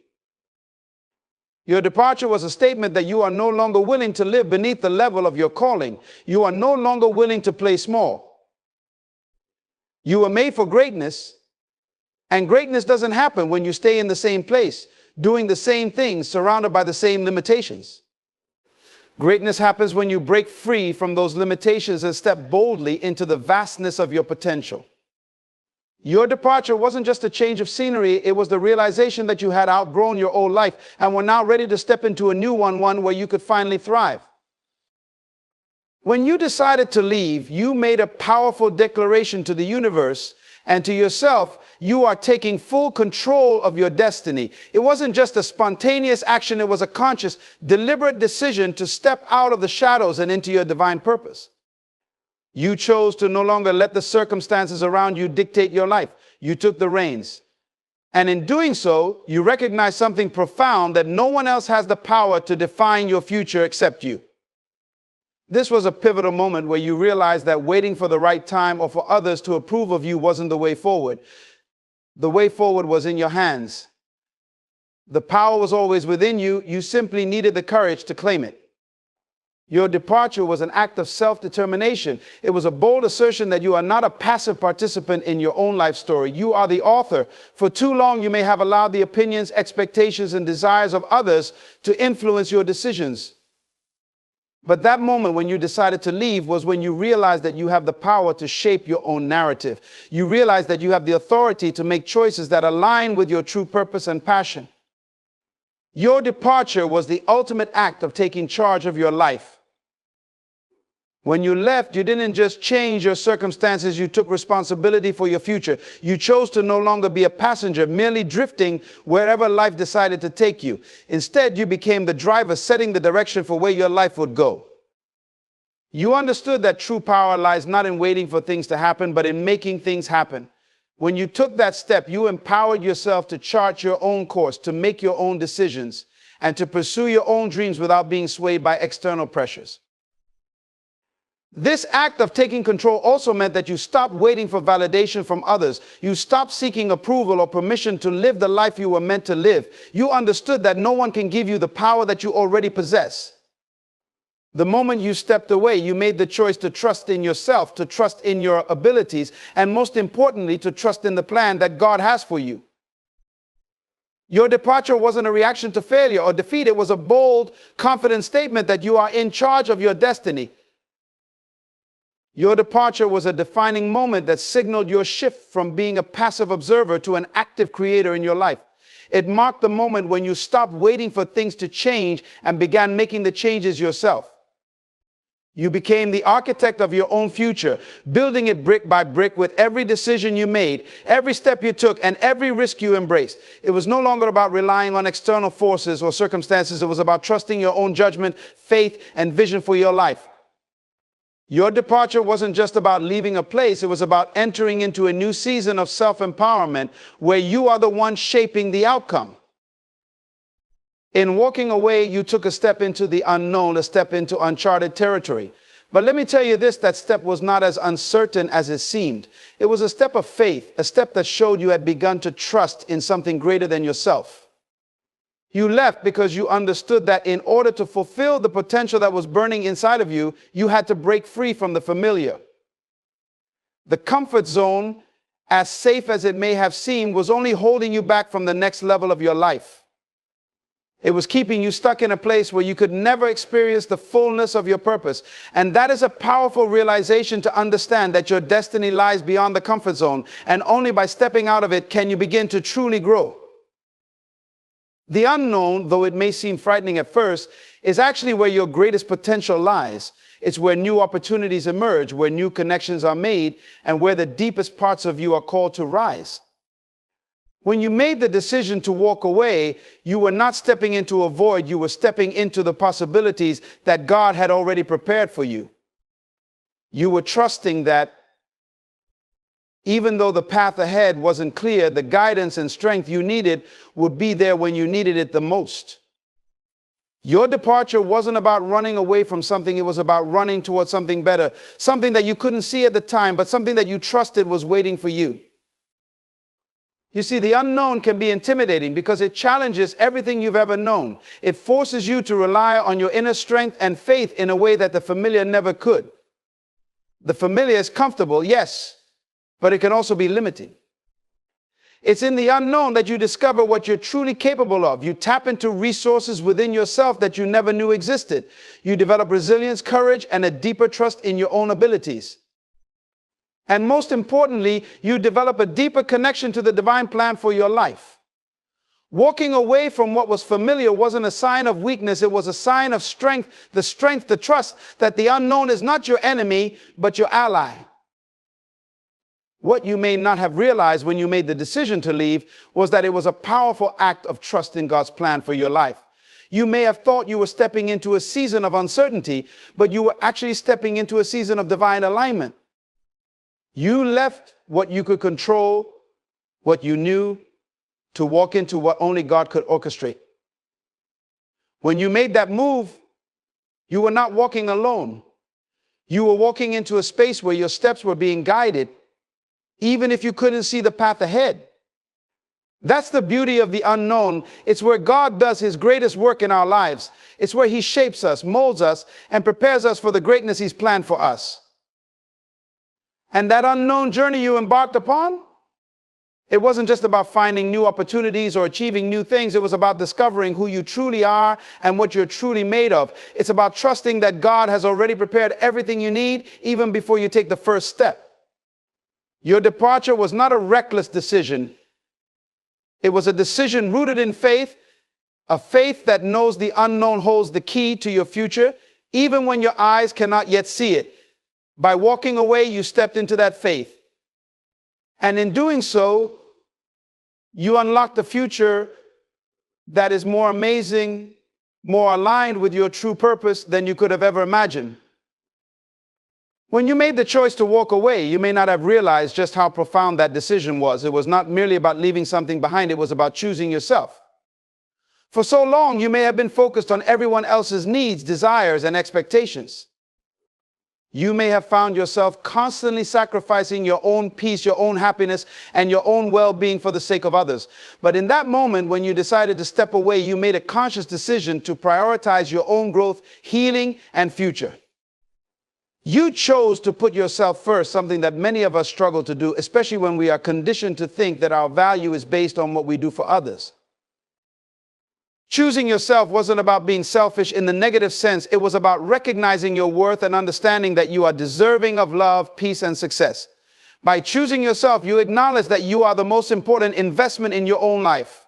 Your departure was a statement that you are no longer willing to live beneath the level of your calling. You are no longer willing to play small. You were made for greatness, and greatness doesn't happen when you stay in the same place, doing the same things, surrounded by the same limitations. Greatness happens when you break free from those limitations and step boldly into the vastness of your potential. Your departure wasn't just a change of scenery, it was the realization that you had outgrown your old life and were now ready to step into a new one where you could finally thrive. When you decided to leave, you made a powerful declaration to the universe and to yourself. You are taking full control of your destiny. It wasn't just a spontaneous action, it was a conscious, deliberate decision to step out of the shadows and into your divine purpose. You chose to no longer let the circumstances around you dictate your life. You took the reins. And in doing so, you recognize something profound, that no one else has the power to define your future except you. This was a pivotal moment where you realized that waiting for the right time or for others to approve of you wasn't the way forward. The way forward was in your hands. The power was always within you. You simply needed the courage to claim it. Your departure was an act of self-determination. It was a bold assertion that you are not a passive participant in your own life story. You are the author. For too long, you may have allowed the opinions, expectations, and desires of others to influence your decisions. But that moment when you decided to leave was when you realized that you have the power to shape your own narrative. You realized that you have the authority to make choices that align with your true purpose and passion. Your departure was the ultimate act of taking charge of your life. When you left, you didn't just change your circumstances, you took responsibility for your future. You chose to no longer be a passenger, merely drifting wherever life decided to take you. Instead, you became the driver, setting the direction for where your life would go. You understood that true power lies not in waiting for things to happen, but in making things happen. When you took that step, you empowered yourself to chart your own course, to make your own decisions, and to pursue your own dreams without being swayed by external pressures. This act of taking control also meant that you stopped waiting for validation from others. You stopped seeking approval or permission to live the life you were meant to live. You understood that no one can give you the power that you already possess. The moment you stepped away, you made the choice to trust in yourself, to trust in your abilities, and most importantly, to trust in the plan that God has for you. Your departure wasn't a reaction to failure or defeat. It was a bold, confident statement that you are in charge of your destiny. Your departure was a defining moment that signaled your shift from being a passive observer to an active creator in your life. It marked the moment when you stopped waiting for things to change and began making the changes yourself. You became the architect of your own future, building it brick by brick with every decision you made, every step you took, and every risk you embraced. It was no longer about relying on external forces or circumstances. It was about trusting your own judgment, faith, and vision for your life. Your departure wasn't just about leaving a place. It was about entering into a new season of self-empowerment where you are the one shaping the outcome. In walking away, you took a step into the unknown, a step into uncharted territory. But let me tell you this, that step was not as uncertain as it seemed. It was a step of faith, a step that showed you had begun to trust in something greater than yourself. You left because you understood that in order to fulfill the potential that was burning inside of you, you had to break free from the familiar. The comfort zone, as safe as it may have seemed, was only holding you back from the next level of your life. It was keeping you stuck in a place where you could never experience the fullness of your purpose. And that is a powerful realization to understand that your destiny lies beyond the comfort zone. And only by stepping out of it can you begin to truly grow. The unknown, though it may seem frightening at first, is actually where your greatest potential lies. It's where new opportunities emerge, where new connections are made, and where the deepest parts of you are called to rise. When you made the decision to walk away, you were not stepping into a void, you were stepping into the possibilities that God had already prepared for you. You were trusting that even though the path ahead wasn't clear, the guidance and strength you needed would be there when you needed it the most. Your departure wasn't about running away from something, it was about running towards something better, something that you couldn't see at the time, but something that you trusted was waiting for you. You see, the unknown can be intimidating because it challenges everything you've ever known. It forces you to rely on your inner strength and faith in a way that the familiar never could. The familiar is comfortable, yes, but it can also be limiting. It's in the unknown that you discover what you're truly capable of. You tap into resources within yourself that you never knew existed. You develop resilience, courage, and a deeper trust in your own abilities. And most importantly, you develop a deeper connection to the divine plan for your life. Walking away from what was familiar wasn't a sign of weakness. It was a sign of strength, the trust that the unknown is not your enemy, but your ally. What you may not have realized when you made the decision to leave was that it was a powerful act of trust in God's plan for your life. You may have thought you were stepping into a season of uncertainty, but you were actually stepping into a season of divine alignment. You left what you could control, what you knew, to walk into what only God could orchestrate. When you made that move, you were not walking alone. You were walking into a space where your steps were being guided, even if you couldn't see the path ahead. That's the beauty of the unknown. It's where God does his greatest work in our lives. It's where he shapes us, molds us, and prepares us for the greatness he's planned for us. And that unknown journey you embarked upon, it wasn't just about finding new opportunities or achieving new things. It was about discovering who you truly are and what you're truly made of. It's about trusting that God has already prepared everything you need even before you take the first step. Your departure was not a reckless decision. It was a decision rooted in faith, a faith that knows the unknown holds the key to your future, even when your eyes cannot yet see it. By walking away, you stepped into that faith. And in doing so, you unlocked a future that is more amazing, more aligned with your true purpose than you could have ever imagined. When you made the choice to walk away, you may not have realized just how profound that decision was. It was not merely about leaving something behind, it was about choosing yourself. For so long, you may have been focused on everyone else's needs, desires, and expectations. You may have found yourself constantly sacrificing your own peace, your own happiness, and your own well-being for the sake of others. But in that moment, when you decided to step away, you made a conscious decision to prioritize your own growth, healing, and future. You chose to put yourself first, something that many of us struggle to do, especially when we are conditioned to think that our value is based on what we do for others. Choosing yourself wasn't about being selfish in the negative sense. It was about recognizing your worth and understanding that you are deserving of love, peace, and success. By choosing yourself, you acknowledge that you are the most important investment in your own life.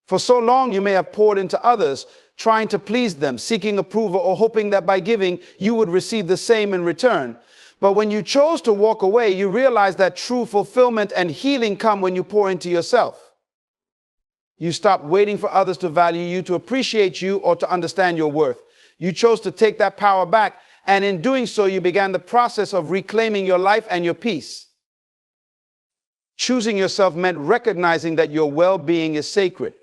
For so long, you may have poured into others, trying to please them, seeking approval, or hoping that by giving, you would receive the same in return. But when you chose to walk away, you realized that true fulfillment and healing come when you pour into yourself. You stopped waiting for others to value you, to appreciate you, or to understand your worth. You chose to take that power back, and in doing so, you began the process of reclaiming your life and your peace. Choosing yourself meant recognizing that your well-being is sacred.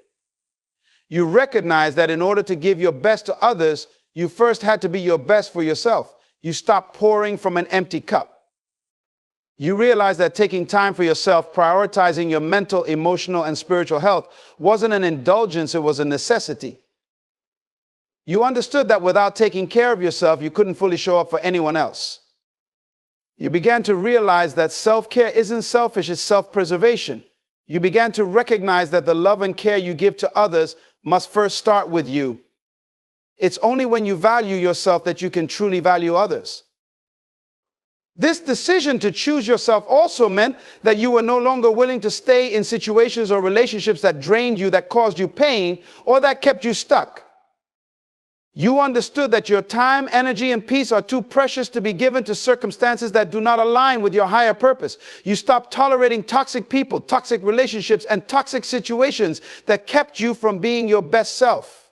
You recognize that in order to give your best to others, you first had to be your best for yourself. You stopped pouring from an empty cup. You realize that taking time for yourself, prioritizing your mental, emotional, and spiritual health wasn't an indulgence, it was a necessity. You understood that without taking care of yourself, you couldn't fully show up for anyone else. You began to realize that self-care isn't selfish, it's self-preservation. You began to recognize that the love and care you give to others must first start with you. It's only when you value yourself that you can truly value others. This decision to choose yourself also meant that you were no longer willing to stay in situations or relationships that drained you, that caused you pain, or that kept you stuck. You understood that your time, energy, and peace are too precious to be given to circumstances that do not align with your higher purpose. You stopped tolerating toxic people, toxic relationships, and toxic situations that kept you from being your best self.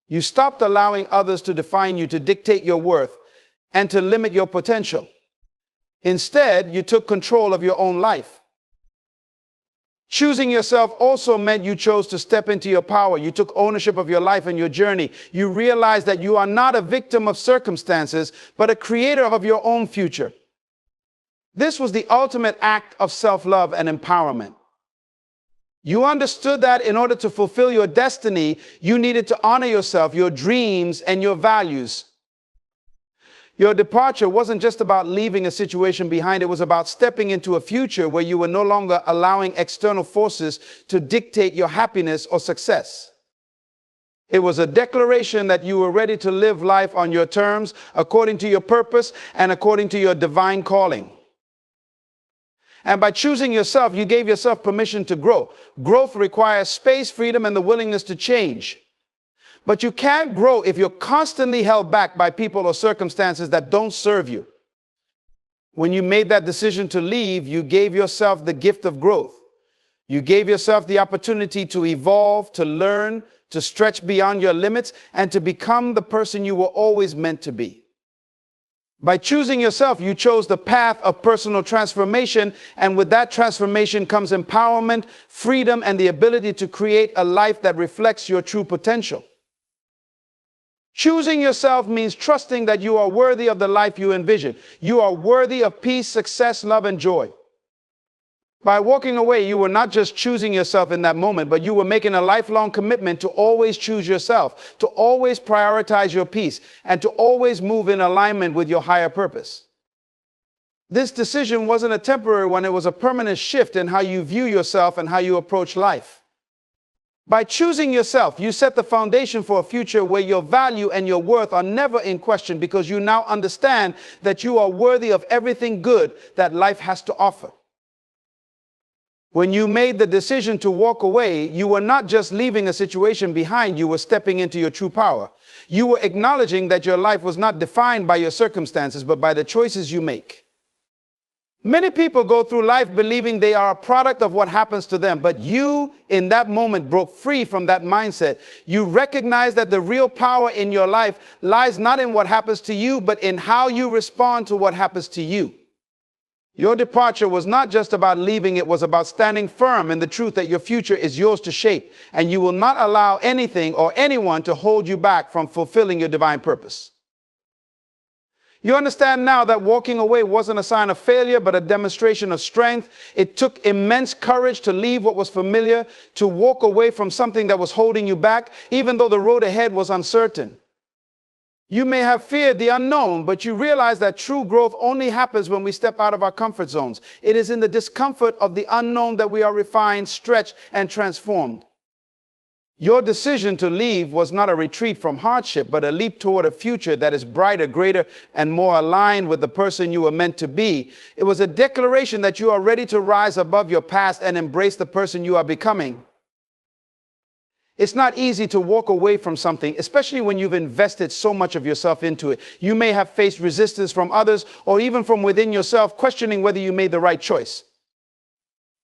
You stopped allowing others to define you, to dictate your worth, and to limit your potential. Instead, you took control of your own life. Choosing yourself also meant you chose to step into your power. You took ownership of your life and your journey. You realized that you are not a victim of circumstances, but a creator of your own future. This was the ultimate act of self-love and empowerment. You understood that in order to fulfill your destiny, you needed to honor yourself, your dreams, and your values. Your departure wasn't just about leaving a situation behind. It was about stepping into a future where you were no longer allowing external forces to dictate your happiness or success. It was a declaration that you were ready to live life on your terms, according to your purpose and according to your divine calling. And by choosing yourself, you gave yourself permission to grow. Growth requires space, freedom, and the willingness to change. But you can't grow if you're constantly held back by people or circumstances that don't serve you. When you made that decision to leave, you gave yourself the gift of growth. You gave yourself the opportunity to evolve, to learn, to stretch beyond your limits, and to become the person you were always meant to be. By choosing yourself, you chose the path of personal transformation, and with that transformation comes empowerment, freedom, and the ability to create a life that reflects your true potential. Choosing yourself means trusting that you are worthy of the life you envision. You are worthy of peace, success, love, and joy. By walking away, you were not just choosing yourself in that moment, but you were making a lifelong commitment to always choose yourself, to always prioritize your peace, and to always move in alignment with your higher purpose. This decision wasn't a temporary one, it was a permanent shift in how you view yourself and how you approach life. By choosing yourself, you set the foundation for a future where your value and your worth are never in question, because you now understand that you are worthy of everything good that life has to offer. When you made the decision to walk away, you were not just leaving a situation behind, you were stepping into your true power. You were acknowledging that your life was not defined by your circumstances, but by the choices you make. Many people go through life believing they are a product of what happens to them, but you, in that moment, broke free from that mindset. You recognize that the real power in your life lies not in what happens to you, but in how you respond to what happens to you. Your departure was not just about leaving, it was about standing firm in the truth that your future is yours to shape, and you will not allow anything or anyone to hold you back from fulfilling your divine purpose. You understand now that walking away wasn't a sign of failure, but a demonstration of strength. It took immense courage to leave what was familiar, to walk away from something that was holding you back, even though the road ahead was uncertain. You may have feared the unknown, but you realize that true growth only happens when we step out of our comfort zones. It is in the discomfort of the unknown that we are refined, stretched, and transformed. Your decision to leave was not a retreat from hardship, but a leap toward a future that is brighter, greater, and more aligned with the person you were meant to be. It was a declaration that you are ready to rise above your past and embrace the person you are becoming. It's not easy to walk away from something, especially when you've invested so much of yourself into it. You may have faced resistance from others or even from within yourself, questioning whether you made the right choice.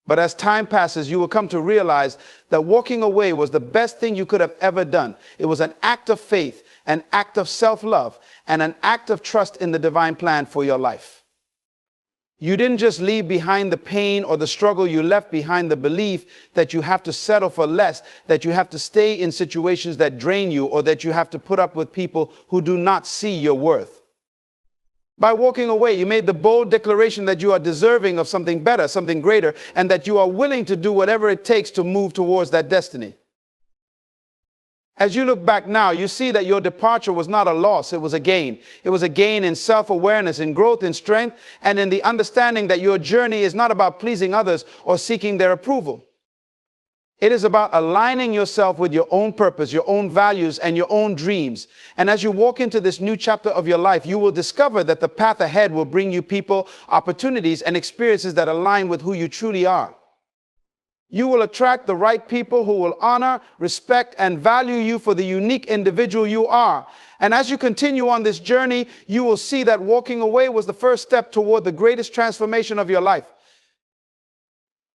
But as time passes, you will come to realize that walking away was the best thing you could have ever done. It was an act of faith, an act of self-love, and an act of trust in the divine plan for your life. You didn't just leave behind the pain or the struggle, you left behind the belief that you have to settle for less, that you have to stay in situations that drain you, or that you have to put up with people who do not see your worth. By walking away, you made the bold declaration that you are deserving of something better, something greater, and that you are willing to do whatever it takes to move towards that destiny. As you look back now, you see that your departure was not a loss, it was a gain. It was a gain in self-awareness, in growth, in strength, and in the understanding that your journey is not about pleasing others or seeking their approval. It is about aligning yourself with your own purpose, your own values, and your own dreams. And as you walk into this new chapter of your life, you will discover that the path ahead will bring you people, opportunities, and experiences that align with who you truly are. You will attract the right people who will honor, respect, and value you for the unique individual you are. And as you continue on this journey, you will see that walking away was the first step toward the greatest transformation of your life.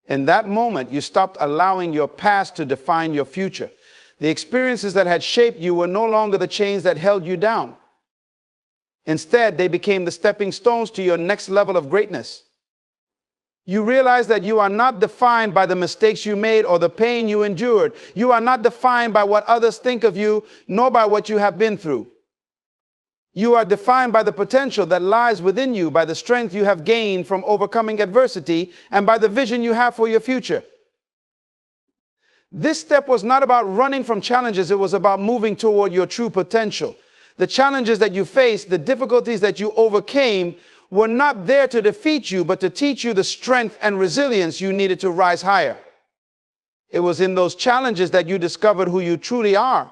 In that moment, you stopped allowing your past to define your future. The experiences that had shaped you were no longer the chains that held you down. Instead, they became the stepping stones to your next level of greatness. You realize that you are not defined by the mistakes you made or the pain you endured. You are not defined by what others think of you, nor by what you have been through. You are defined by the potential that lies within you, by the strength you have gained from overcoming adversity, and by the vision you have for your future. This step was not about running from challenges, it was about moving toward your true potential. The challenges that you faced, the difficulties that you overcame, were not there to defeat you, but to teach you the strength and resilience you needed to rise higher. It was in those challenges that you discovered who you truly are.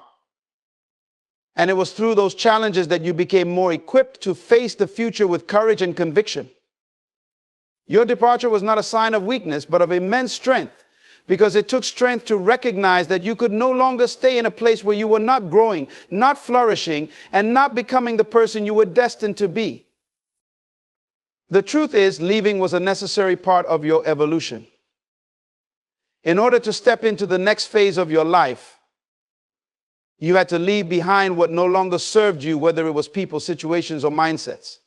And it was through those challenges that you became more equipped to face the future with courage and conviction. Your departure was not a sign of weakness, but of immense strength, because it took strength to recognize that you could no longer stay in a place where you were not growing, not flourishing, and not becoming the person you were destined to be. The truth is, leaving was a necessary part of your evolution. In order to step into the next phase of your life, you had to leave behind what no longer served you, whether it was people, situations, or mindsets.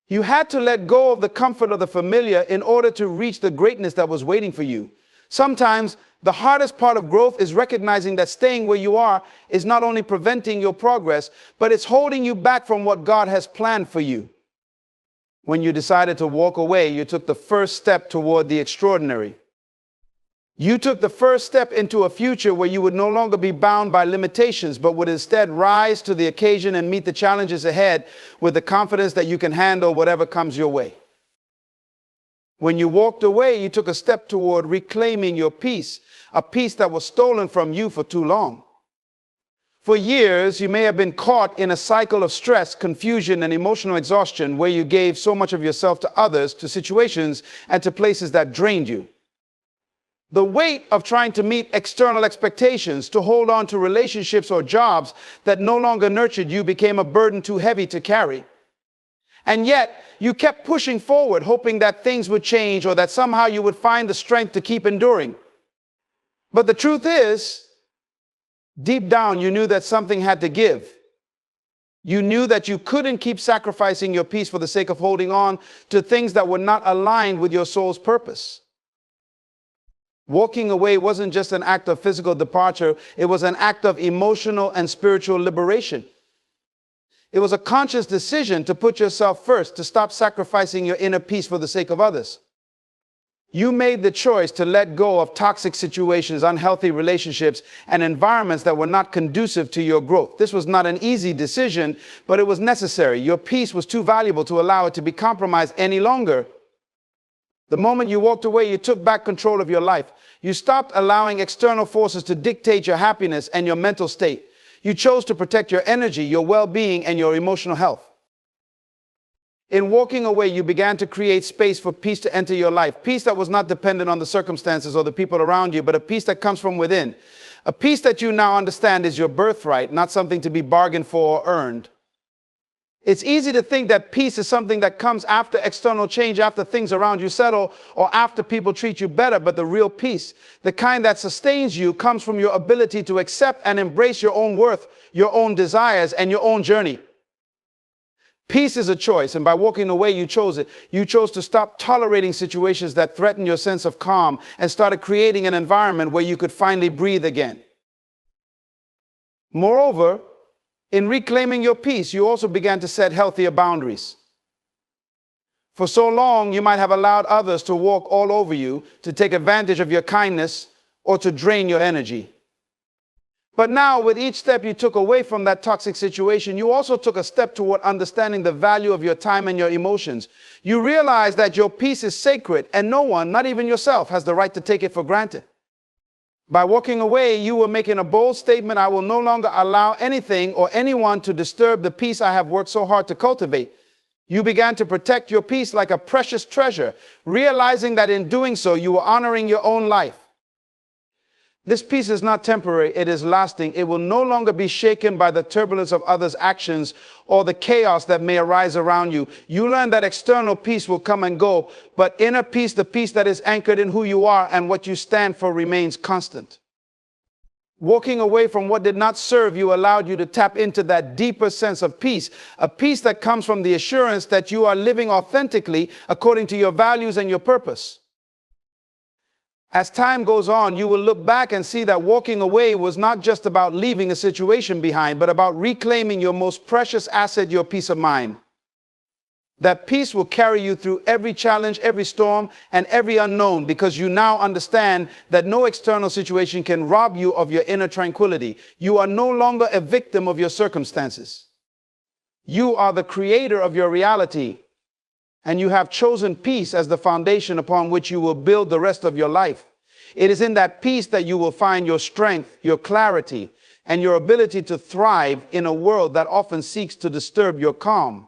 You had to let go of the comfort of the familiar in order to reach the greatness that was waiting for you. Sometimes the hardest part of growth is recognizing that staying where you are is not only preventing your progress, but it's holding you back from what God has planned for you. When you decided to walk away, you took the first step toward the extraordinary. You took the first step into a future where you would no longer be bound by limitations, but would instead rise to the occasion and meet the challenges ahead with the confidence that you can handle whatever comes your way. When you walked away, you took a step toward reclaiming your peace, a peace that was stolen from you for too long. For years, you may have been caught in a cycle of stress, confusion, and emotional exhaustion where you gave so much of yourself to others, to situations, and to places that drained you. The weight of trying to meet external expectations, to hold on to relationships or jobs that no longer nurtured you, became a burden too heavy to carry. And yet, you kept pushing forward, hoping that things would change or that somehow you would find the strength to keep enduring. But the truth is, deep down, you knew that something had to give. You knew that you couldn't keep sacrificing your peace for the sake of holding on to things that were not aligned with your soul's purpose. Walking away wasn't just an act of physical departure, it was an act of emotional and spiritual liberation. It was a conscious decision to put yourself first, to stop sacrificing your inner peace for the sake of others. You made the choice to let go of toxic situations, unhealthy relationships, and environments that were not conducive to your growth. This was not an easy decision, but it was necessary. Your peace was too valuable to allow it to be compromised any longer. The moment you walked away, you took back control of your life. You stopped allowing external forces to dictate your happiness and your mental state. You chose to protect your energy, your well-being, and your emotional health. In walking away, you began to create space for peace to enter your life. Peace that was not dependent on the circumstances or the people around you, but a peace that comes from within. A peace that you now understand is your birthright, not something to be bargained for or earned. It's easy to think that peace is something that comes after external change, after things around you settle, or after people treat you better. But the real peace, the kind that sustains you, comes from your ability to accept and embrace your own worth, your own desires, and your own journey. Peace is a choice, and by walking away, you chose it. You chose to stop tolerating situations that threaten your sense of calm and started creating an environment where you could finally breathe again. Moreover, in reclaiming your peace, you also began to set healthier boundaries. For so long, you might have allowed others to walk all over you, to take advantage of your kindness, or to drain your energy. But now, with each step you took away from that toxic situation, you also took a step toward understanding the value of your time and your emotions. You realize that your peace is sacred, and no one, not even yourself, has the right to take it for granted. By walking away, you were making a bold statement: I will no longer allow anything or anyone to disturb the peace I have worked so hard to cultivate. You began to protect your peace like a precious treasure, realizing that in doing so, you were honoring your own life. This peace is not temporary, it is lasting. It will no longer be shaken by the turbulence of others' actions or the chaos that may arise around you. You learn that external peace will come and go, but inner peace, the peace that is anchored in who you are and what you stand for, remains constant. Walking away from what did not serve you allowed you to tap into that deeper sense of peace, a peace that comes from the assurance that you are living authentically according to your values and your purpose. As time goes on, you will look back and see that walking away was not just about leaving a situation behind, but about reclaiming your most precious asset, your peace of mind. That peace will carry you through every challenge, every storm, and every unknown, because you now understand that no external situation can rob you of your inner tranquility. You are no longer a victim of your circumstances. You are the creator of your reality. And you have chosen peace as the foundation upon which you will build the rest of your life. It is in that peace that you will find your strength, your clarity, and your ability to thrive in a world that often seeks to disturb your calm.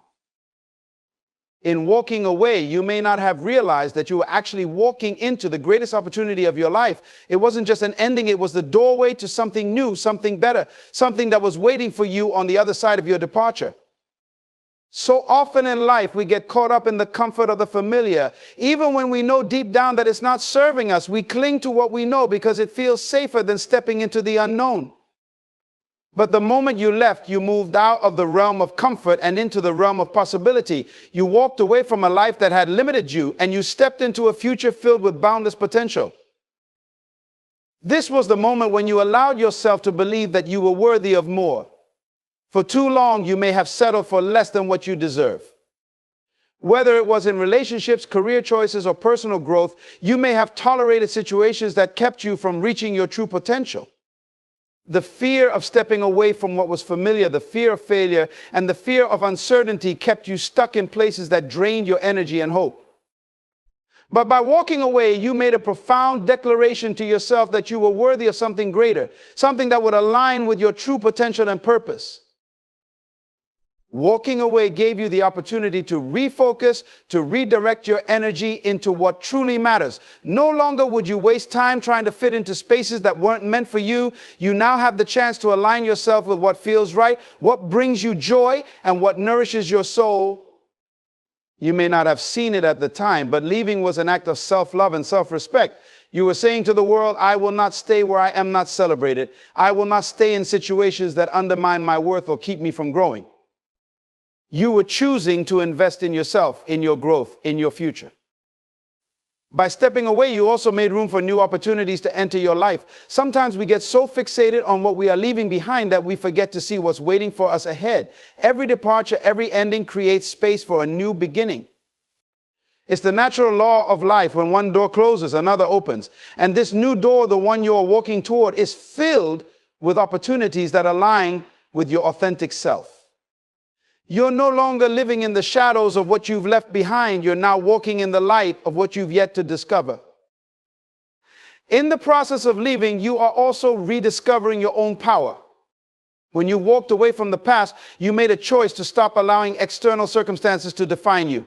In walking away, you may not have realized that you were actually walking into the greatest opportunity of your life. It wasn't just an ending, it was the doorway to something new, something better, something that was waiting for you on the other side of your departure. So often in life, we get caught up in the comfort of the familiar. Even when we know deep down that it's not serving us, we cling to what we know because it feels safer than stepping into the unknown. But the moment you left, you moved out of the realm of comfort and into the realm of possibility. You walked away from a life that had limited you, and you stepped into a future filled with boundless potential. This was the moment when you allowed yourself to believe that you were worthy of more. For too long, you may have settled for less than what you deserve. Whether it was in relationships, career choices, or personal growth, you may have tolerated situations that kept you from reaching your true potential. The fear of stepping away from what was familiar, the fear of failure, and the fear of uncertainty kept you stuck in places that drained your energy and hope. But by walking away, you made a profound declaration to yourself that you were worthy of something greater, something that would align with your true potential and purpose. Walking away gave you the opportunity to refocus, to redirect your energy into what truly matters. No longer would you waste time trying to fit into spaces that weren't meant for you. You now have the chance to align yourself with what feels right, what brings you joy, and what nourishes your soul. You may not have seen it at the time, but leaving was an act of self-love and self-respect. You were saying to the world, I will not stay where I am not celebrated. I will not stay in situations that undermine my worth or keep me from growing. You were choosing to invest in yourself, in your growth, in your future. By stepping away, you also made room for new opportunities to enter your life. Sometimes we get so fixated on what we are leaving behind that we forget to see what's waiting for us ahead. Every departure, every ending creates space for a new beginning. It's the natural law of life. When one door closes, another opens. And this new door, the one you're walking toward, is filled with opportunities that align with your authentic self. You're no longer living in the shadows of what you've left behind. You're now walking in the light of what you've yet to discover. In the process of leaving, you are also rediscovering your own power. When you walked away from the past, you made a choice to stop allowing external circumstances to define you.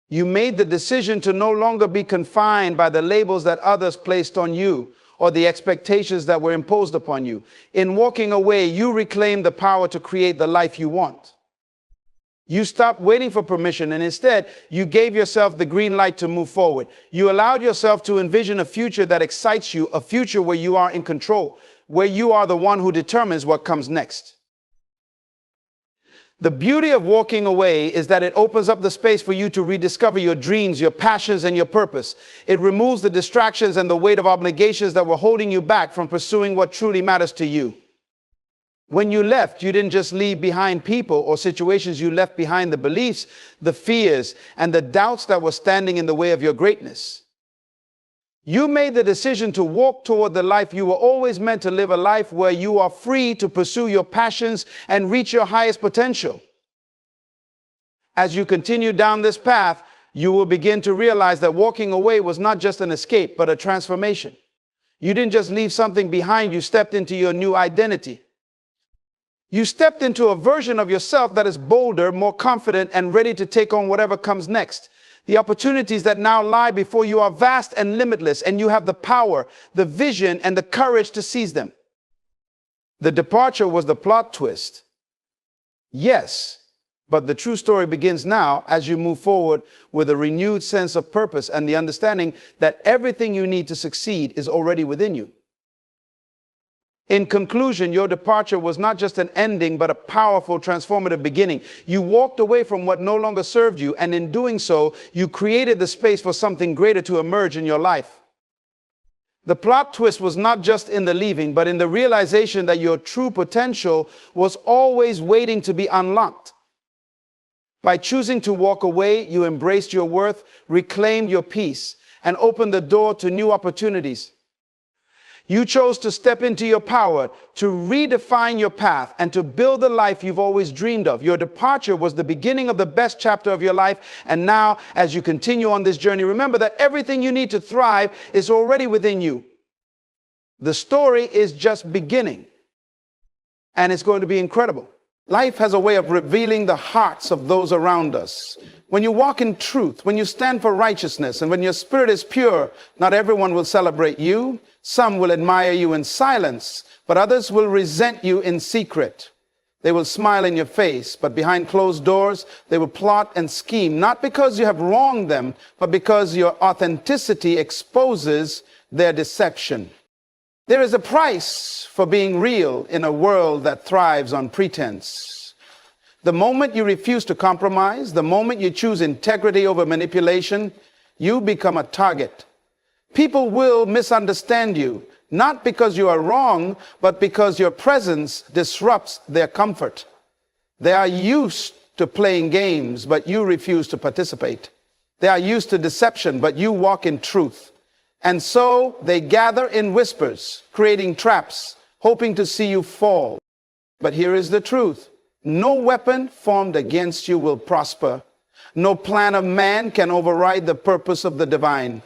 You made the decision to no longer be confined by the labels that others placed on you or the expectations that were imposed upon you. In walking away, you reclaimed the power to create the life you want. You stopped waiting for permission, and instead, you gave yourself the green light to move forward. You allowed yourself to envision a future that excites you, a future where you are in control, where you are the one who determines what comes next. The beauty of walking away is that it opens up the space for you to rediscover your dreams, your passions, and your purpose. It removes the distractions and the weight of obligations that were holding you back from pursuing what truly matters to you. When you left, you didn't just leave behind people or situations. You left behind the beliefs, the fears, and the doubts that were standing in the way of your greatness. You made the decision to walk toward the life you were always meant to live, a life where you are free to pursue your passions and reach your highest potential. As you continue down this path, you will begin to realize that walking away was not just an escape, but a transformation. You didn't just leave something behind, you stepped into your new identity. You stepped into a version of yourself that is bolder, more confident, and ready to take on whatever comes next. The opportunities that now lie before you are vast and limitless, and you have the power, the vision, and the courage to seize them. The departure was the plot twist. Yes, but the true story begins now as you move forward with a renewed sense of purpose and the understanding that everything you need to succeed is already within you. In conclusion, your departure was not just an ending, but a powerful, transformative beginning. You walked away from what no longer served you, and in doing so, you created the space for something greater to emerge in your life. The plot twist was not just in the leaving, but in the realization that your true potential was always waiting to be unlocked. By choosing to walk away, you embraced your worth, reclaimed your peace, and opened the door to new opportunities. You chose to step into your power, to redefine your path, and to build the life you've always dreamed of. Your departure was the beginning of the best chapter of your life. And now, as you continue on this journey, remember that everything you need to thrive is already within you. The story is just beginning, and it's going to be incredible. Life has a way of revealing the hearts of those around us. When you walk in truth, when you stand for righteousness, and when your spirit is pure, not everyone will celebrate you. Some will admire you in silence, but others will resent you in secret. They will smile in your face, but behind closed doors, they will plot and scheme, not because you have wronged them, but because your authenticity exposes their deception. There is a price for being real in a world that thrives on pretense. The moment you refuse to compromise, the moment you choose integrity over manipulation, you become a target. People will misunderstand you, not because you are wrong, but because your presence disrupts their comfort. They are used to playing games, but you refuse to participate. They are used to deception, but you walk in truth. And so they gather in whispers, creating traps, hoping to see you fall. But here is the truth. No weapon formed against you will prosper. No plan of man can override the purpose of the divine.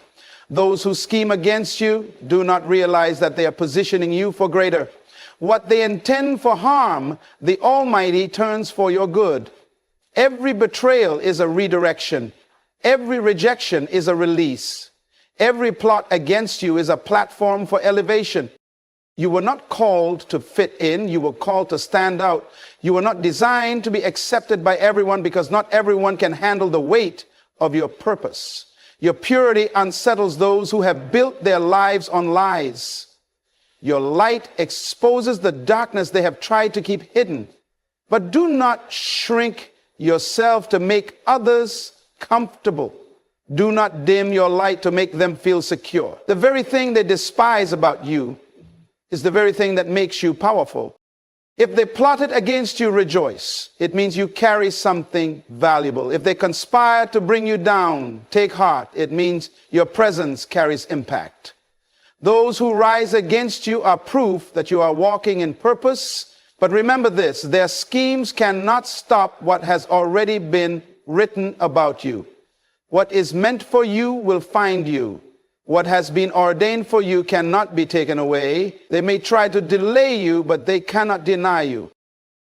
Those who scheme against you do not realize that they are positioning you for greater. What they intend for harm, the Almighty turns for your good. Every betrayal is a redirection. Every rejection is a release. Every plot against you is a platform for elevation. You were not called to fit in. You were called to stand out. You were not designed to be accepted by everyone, because not everyone can handle the weight of your purpose. Your purity unsettles those who have built their lives on lies. Your light exposes the darkness they have tried to keep hidden. But do not shrink yourself to make others comfortable. Do not dim your light to make them feel secure. The very thing they despise about you is the very thing that makes you powerful. If they plotted against you, rejoice. It means you carry something valuable. If they conspire to bring you down, take heart. It means your presence carries impact. Those who rise against you are proof that you are walking in purpose. But remember this, their schemes cannot stop what has already been written about you. What is meant for you will find you. What has been ordained for you cannot be taken away. They may try to delay you, but they cannot deny you.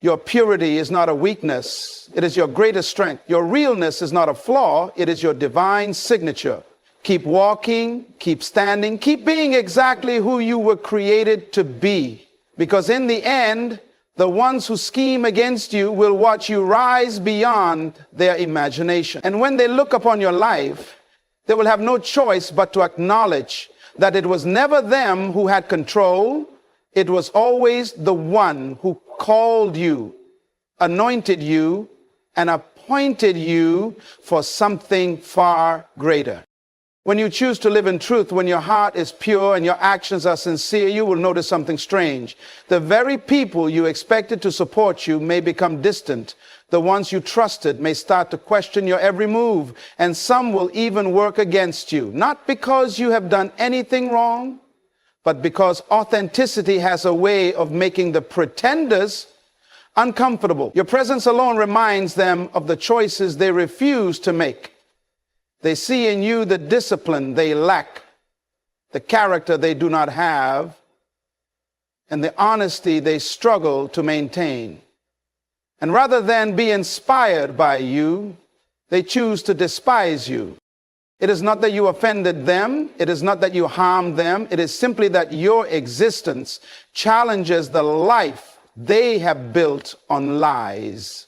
Your purity is not a weakness. It is your greatest strength. Your realness is not a flaw. It is your divine signature. Keep walking, keep standing, keep being exactly who you were created to be. Because in the end, the ones who scheme against you will watch you rise beyond their imagination. And when they look upon your life, they will have no choice but to acknowledge that it was never them who had control. It was always the one who called you, anointed you, and appointed you for something far greater. When you choose to live in truth, when your heart is pure and your actions are sincere, you will notice something strange. The very people you expected to support you may become distant. The ones you trusted may start to question your every move, and some will even work against you. Not because you have done anything wrong, but because authenticity has a way of making the pretenders uncomfortable. Your presence alone reminds them of the choices they refuse to make. They see in you the discipline they lack, the character they do not have, and the honesty they struggle to maintain. And rather than be inspired by you, they choose to despise you. It is not that you offended them. It is not that you harmed them. It is simply that your existence challenges the life they have built on lies.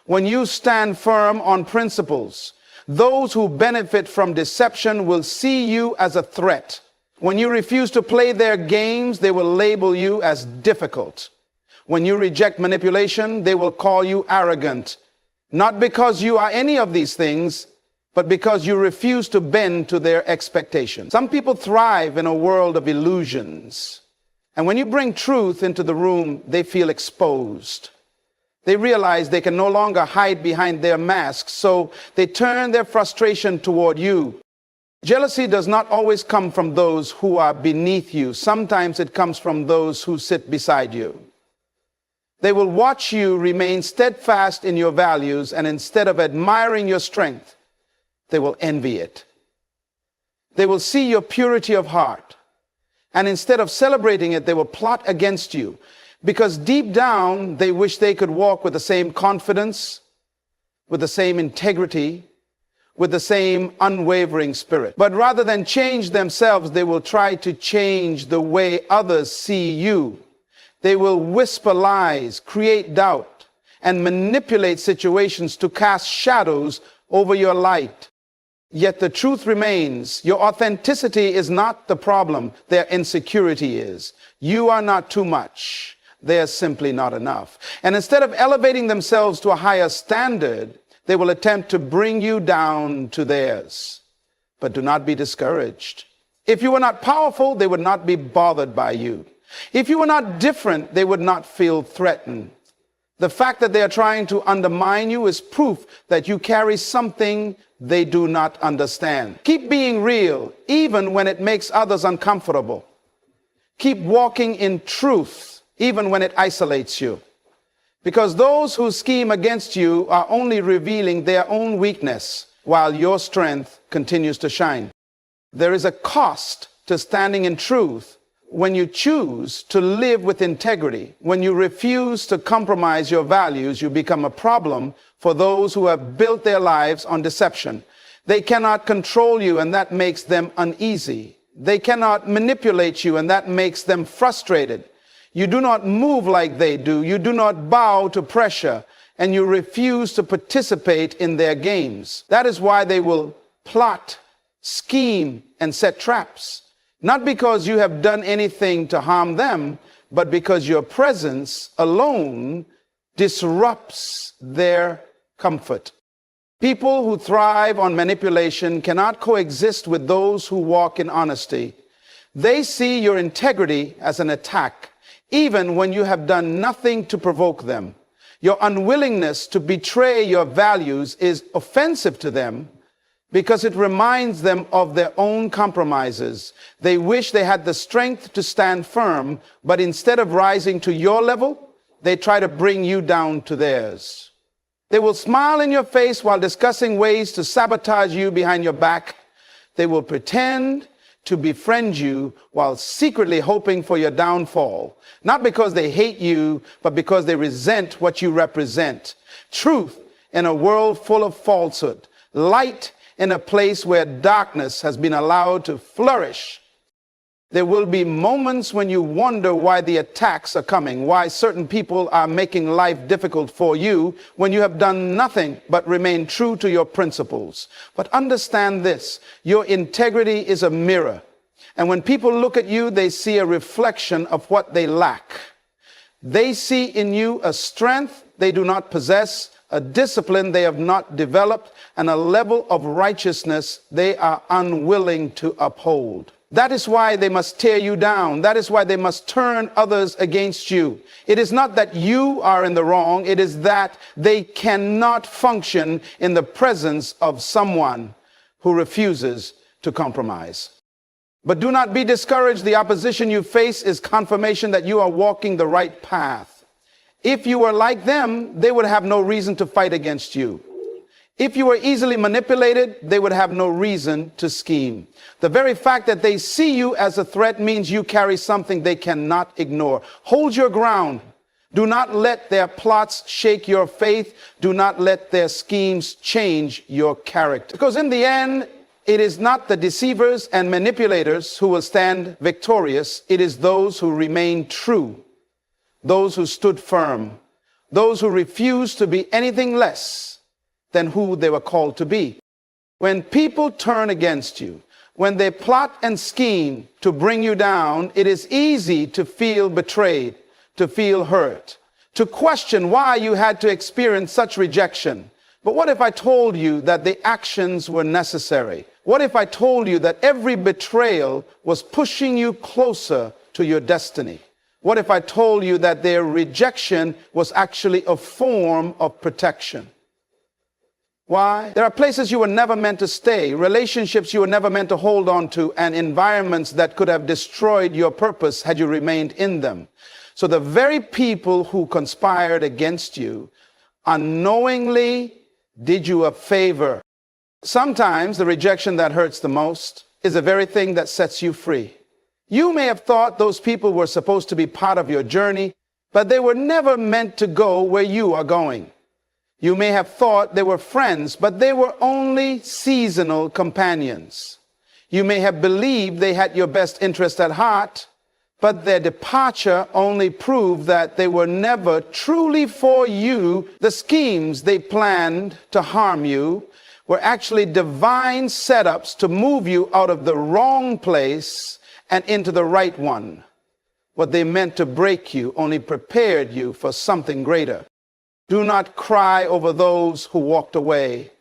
When you stand firm on principles, those who benefit from deception will see you as a threat. When you refuse to play their games, they will label you as difficult. When you reject manipulation, they will call you arrogant. Not because you are any of these things, but because you refuse to bend to their expectations. Some people thrive in a world of illusions. And when you bring truth into the room, they feel exposed. They realize they can no longer hide behind their masks, so they turn their frustration toward you. Jealousy does not always come from those who are beneath you. Sometimes it comes from those who sit beside you. They will watch you remain steadfast in your values, and instead of admiring your strength, they will envy it. They will see your purity of heart, and instead of celebrating it, they will plot against you. Because deep down, they wish they could walk with the same confidence, with the same integrity, with the same unwavering spirit. But rather than change themselves, they will try to change the way others see you. They will whisper lies, create doubt, and manipulate situations to cast shadows over your light. Yet the truth remains. Your authenticity is not the problem. Their insecurity is. You are not too much. They're simply not enough. And instead of elevating themselves to a higher standard, they will attempt to bring you down to theirs. But do not be discouraged. If you were not powerful, they would not be bothered by you. If you were not different, they would not feel threatened. The fact that they are trying to undermine you is proof that you carry something they do not understand. Keep being real, even when it makes others uncomfortable. Keep walking in truth, even when it isolates you. Because those who scheme against you are only revealing their own weakness while your strength continues to shine. There is a cost to standing in truth. When you choose to live with integrity, when you refuse to compromise your values, you become a problem for those who have built their lives on deception. They cannot control you, and that makes them uneasy. They cannot manipulate you, and that makes them frustrated. You do not move like they do. You do not bow to pressure, and you refuse to participate in their games. That is why they will plot, scheme, and set traps. Not because you have done anything to harm them, but because your presence alone disrupts their comfort. People who thrive on manipulation cannot coexist with those who walk in honesty. They see your integrity as an attack, even when you have done nothing to provoke them. Your unwillingness to betray your values is offensive to them, because it reminds them of their own compromises. They wish they had the strength to stand firm, but instead of rising to your level, they try to bring you down to theirs. They will smile in your face while discussing ways to sabotage you behind your back. They will pretend to befriend you while secretly hoping for your downfall, not because they hate you, but because they resent what you represent. Truth in a world full of falsehood. Light in a place where darkness has been allowed to flourish. There will be moments when you wonder why the attacks are coming, why certain people are making life difficult for you when you have done nothing but remain true to your principles. But understand this, your integrity is a mirror. And when people look at you, they see a reflection of what they lack. They see in you a strength they do not possess, a discipline they have not developed, and a level of righteousness they are unwilling to uphold. That is why they must tear you down. That is why they must turn others against you. It is not that you are in the wrong. It is that they cannot function in the presence of someone who refuses to compromise. But do not be discouraged. The opposition you face is confirmation that you are walking the right path. If you were like them, they would have no reason to fight against you. If you were easily manipulated, they would have no reason to scheme. The very fact that they see you as a threat means you carry something they cannot ignore. Hold your ground. Do not let their plots shake your faith. Do not let their schemes change your character. Because in the end, it is not the deceivers and manipulators who will stand victorious. It is those who remain true, those who stood firm, those who refused to be anything less than who they were called to be. When people turn against you, when they plot and scheme to bring you down, it is easy to feel betrayed, to feel hurt, to question why you had to experience such rejection. But what if I told you that the actions were necessary? What if I told you that every betrayal was pushing you closer to your destiny? What if I told you that their rejection was actually a form of protection? Why? There are places you were never meant to stay, relationships you were never meant to hold on to, and environments that could have destroyed your purpose had you remained in them. So the very people who conspired against you unknowingly did you a favor. Sometimes the rejection that hurts the most is the very thing that sets you free. You may have thought those people were supposed to be part of your journey, but they were never meant to go where you are going. You may have thought they were friends, but they were only seasonal companions. You may have believed they had your best interest at heart, but their departure only proved that they were never truly for you. The schemes they planned to harm you were actually divine setups to move you out of the wrong place and into the right one. What they meant to break you only prepared you for something greater. Do not cry over those who walked away.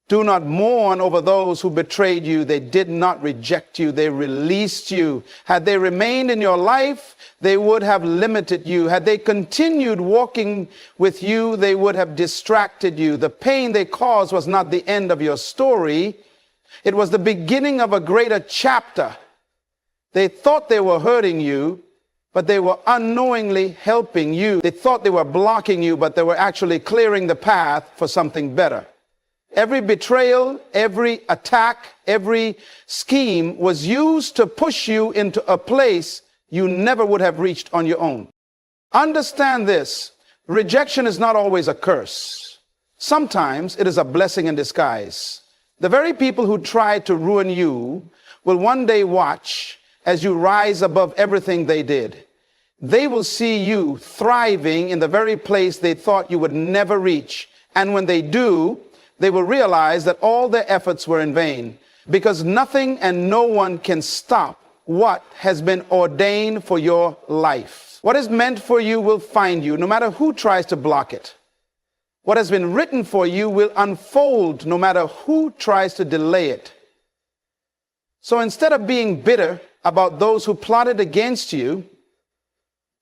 Do not mourn over those who betrayed you. They did not reject you. They released you. Had they remained in your life, they would have limited you. Had they continued walking with you, they would have distracted you. The pain they caused was not the end of your story. It was the beginning of a greater chapter. They thought they were hurting you, but they were unknowingly helping you. They thought they were blocking you, but they were actually clearing the path for something better. Every betrayal, every attack, every scheme was used to push you into a place you never would have reached on your own. Understand this: rejection is not always a curse. Sometimes it is a blessing in disguise. The very people who tried to ruin you will one day watch as you rise above everything they did. They will see you thriving in the very place they thought you would never reach. And when they do, they will realize that all their efforts were in vain, because nothing and no one can stop what has been ordained for your life. What is meant for you will find you, no matter who tries to block it. What has been written for you will unfold, no matter who tries to delay it. So instead of being bitter about those who plotted against you,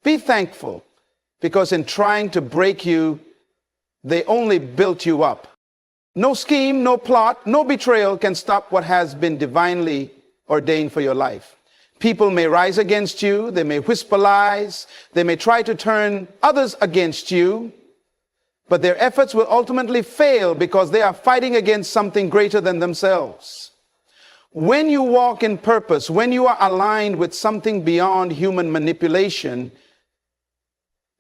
be thankful, because in trying to break you, they only built you up. No scheme, no plot, no betrayal can stop what has been divinely ordained for your life. People may rise against you, they may whisper lies, they may try to turn others against you, but their efforts will ultimately fail because they are fighting against something greater than themselves. When you walk in purpose, when you are aligned with something beyond human manipulation,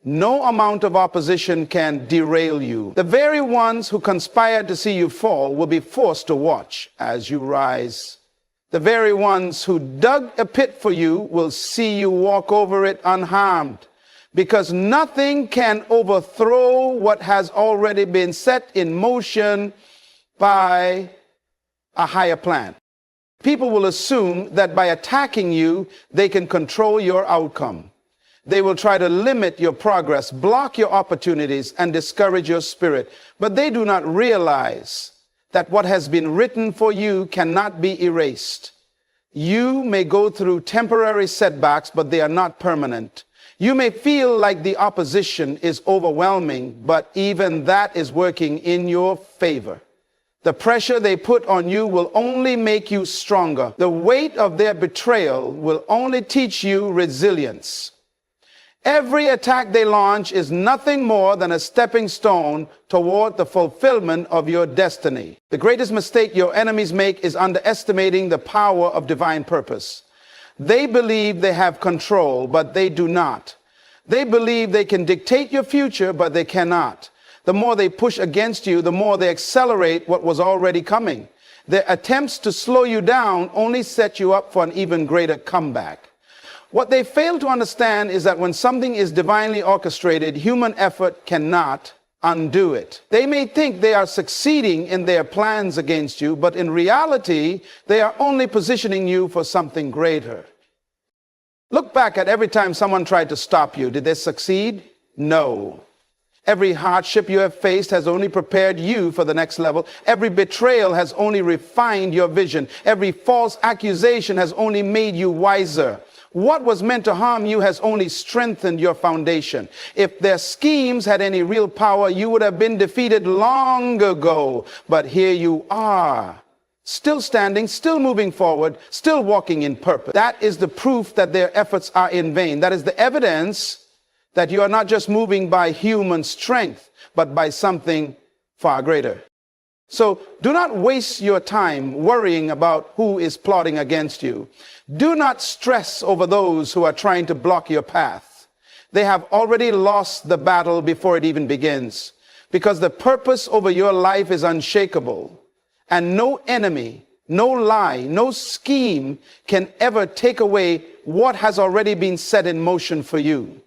no amount of opposition can derail you. The very ones who conspired to see you fall will be forced to watch as you rise. The very ones who dug a pit for you will see you walk over it unharmed, because nothing can overthrow what has already been set in motion by a higher plan. People will assume that by attacking you, they can control your outcome. They will try to limit your progress, block your opportunities, and discourage your spirit. But they do not realize that what has been written for you cannot be erased. You may go through temporary setbacks, but they are not permanent. You may feel like the opposition is overwhelming, but even that is working in your favor. The pressure they put on you will only make you stronger. The weight of their betrayal will only teach you resilience. Every attack they launch is nothing more than a stepping stone toward the fulfillment of your destiny. The greatest mistake your enemies make is underestimating the power of divine purpose. They believe they have control, but they do not. They believe they can dictate your future, but they cannot. The more they push against you, the more they accelerate what was already coming. Their attempts to slow you down only set you up for an even greater comeback. What they fail to understand is that when something is divinely orchestrated, human effort cannot undo it. They may think they are succeeding in their plans against you, but in reality, they are only positioning you for something greater. Look back at every time someone tried to stop you. Did they succeed? No. Every hardship you have faced has only prepared you for the next level. Every betrayal has only refined your vision. Every false accusation has only made you wiser. What was meant to harm you has only strengthened your foundation. If their schemes had any real power, you would have been defeated long ago. But here you are, still standing, still moving forward, still walking in purpose. That is the proof that their efforts are in vain. That is the evidence that you are not just moving by human strength, but by something far greater. So do not waste your time worrying about who is plotting against you. Do not stress over those who are trying to block your path. They have already lost the battle before it even begins, because the purpose over your life is unshakable, and no enemy, no lie, no scheme can ever take away what has already been set in motion for you.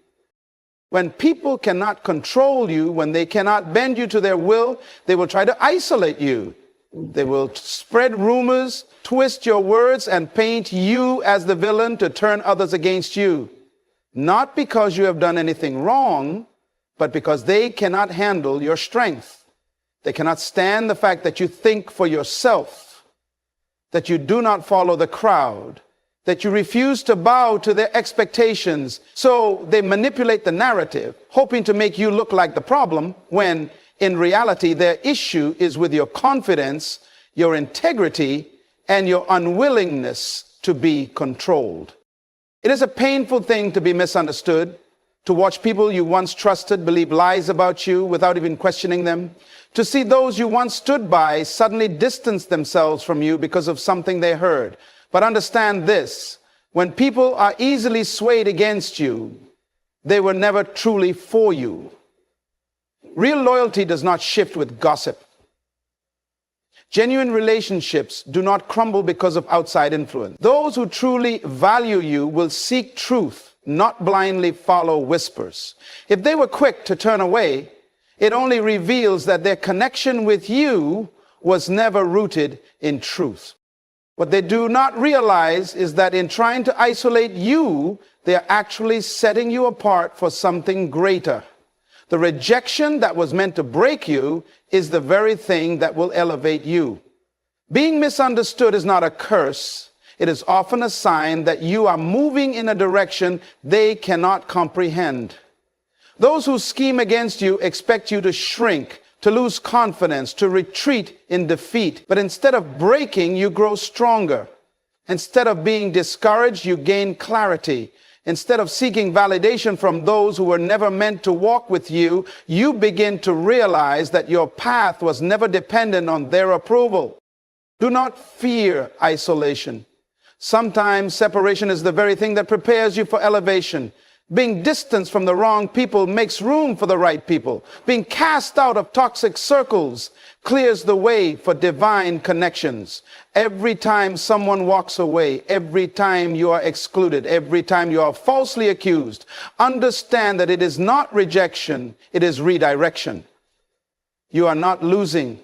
When people cannot control you, when they cannot bend you to their will, they will try to isolate you. They will spread rumors, twist your words, and paint you as the villain to turn others against you. Not because you have done anything wrong, but because they cannot handle your strength. They cannot stand the fact that you think for yourself, that you do not follow the crowd, that you refuse to bow to their expectations. So they manipulate the narrative, hoping to make you look like the problem, when in reality their issue is with your confidence, your integrity, and your unwillingness to be controlled. It is a painful thing to be misunderstood, to watch people you once trusted believe lies about you without even questioning them, to see those you once stood by suddenly distance themselves from you because of something they heard. But understand this, when people are easily swayed against you, they were never truly for you. Real loyalty does not shift with gossip. Genuine relationships do not crumble because of outside influence. Those who truly value you will seek truth, not blindly follow whispers. If they were quick to turn away, it only reveals that their connection with you was never rooted in truth. What they do not realize is that in trying to isolate you, they are actually setting you apart for something greater. The rejection that was meant to break you is the very thing that will elevate you. Being misunderstood is not a curse. It is often a sign that you are moving in a direction they cannot comprehend. Those who scheme against you expect you to shrink, to lose confidence, to retreat in defeat. But instead of breaking, you grow stronger. Instead of being discouraged, you gain clarity. Instead of seeking validation from those who were never meant to walk with you, you begin to realize that your path was never dependent on their approval. Do not fear isolation. Sometimes separation is the very thing that prepares you for elevation. Being distanced from the wrong people makes room for the right people. Being cast out of toxic circles clears the way for divine connections. Every time someone walks away, every time you are excluded, every time you are falsely accused, understand that it is not rejection, it is redirection. You are not losing.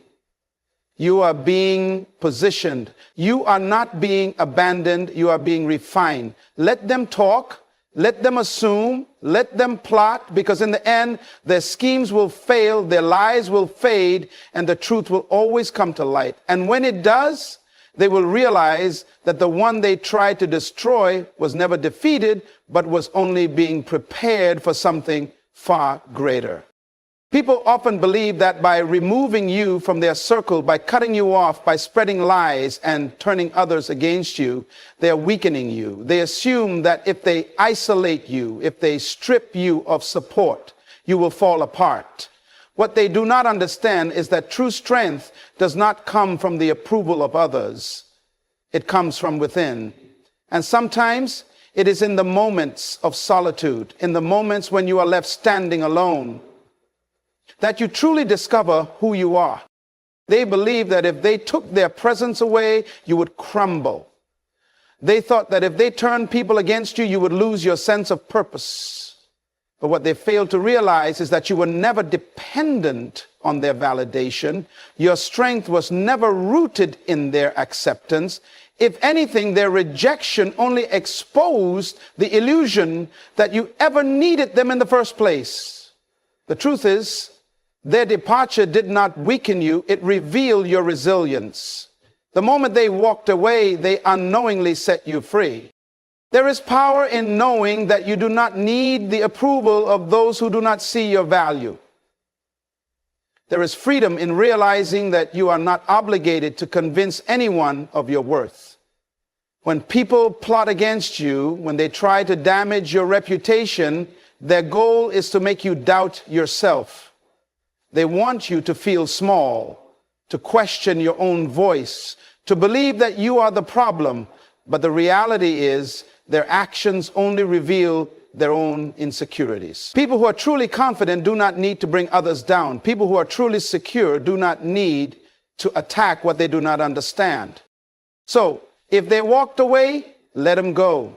You are being positioned. You are not being abandoned. You are being refined. Let them talk. Let them assume, let them plot, because in the end, their schemes will fail, their lies will fade, and the truth will always come to light. And when it does, they will realize that the one they tried to destroy was never defeated, but was only being prepared for something far greater. People often believe that by removing you from their circle, by cutting you off, by spreading lies and turning others against you, they are weakening you. They assume that if they isolate you, if they strip you of support, you will fall apart. What they do not understand is that true strength does not come from the approval of others. It comes from within. And sometimes it is in the moments of solitude, in the moments when you are left standing alone, that you truly discover who you are. They believe that if they took their presence away, you would crumble. They thought that if they turned people against you, you would lose your sense of purpose. But what they failed to realize is that you were never dependent on their validation. Your strength was never rooted in their acceptance. If anything, their rejection only exposed the illusion that you ever needed them in the first place. The truth is, their departure did not weaken you, it revealed your resilience. The moment they walked away, they unknowingly set you free. There is power in knowing that you do not need the approval of those who do not see your value. There is freedom in realizing that you are not obligated to convince anyone of your worth. When people plot against you, when they try to damage your reputation, their goal is to make you doubt yourself. They want you to feel small, to question your own voice, to believe that you are the problem. But the reality is their actions only reveal their own insecurities. People who are truly confident do not need to bring others down. People who are truly secure do not need to attack what they do not understand. So if they walked away, let them go.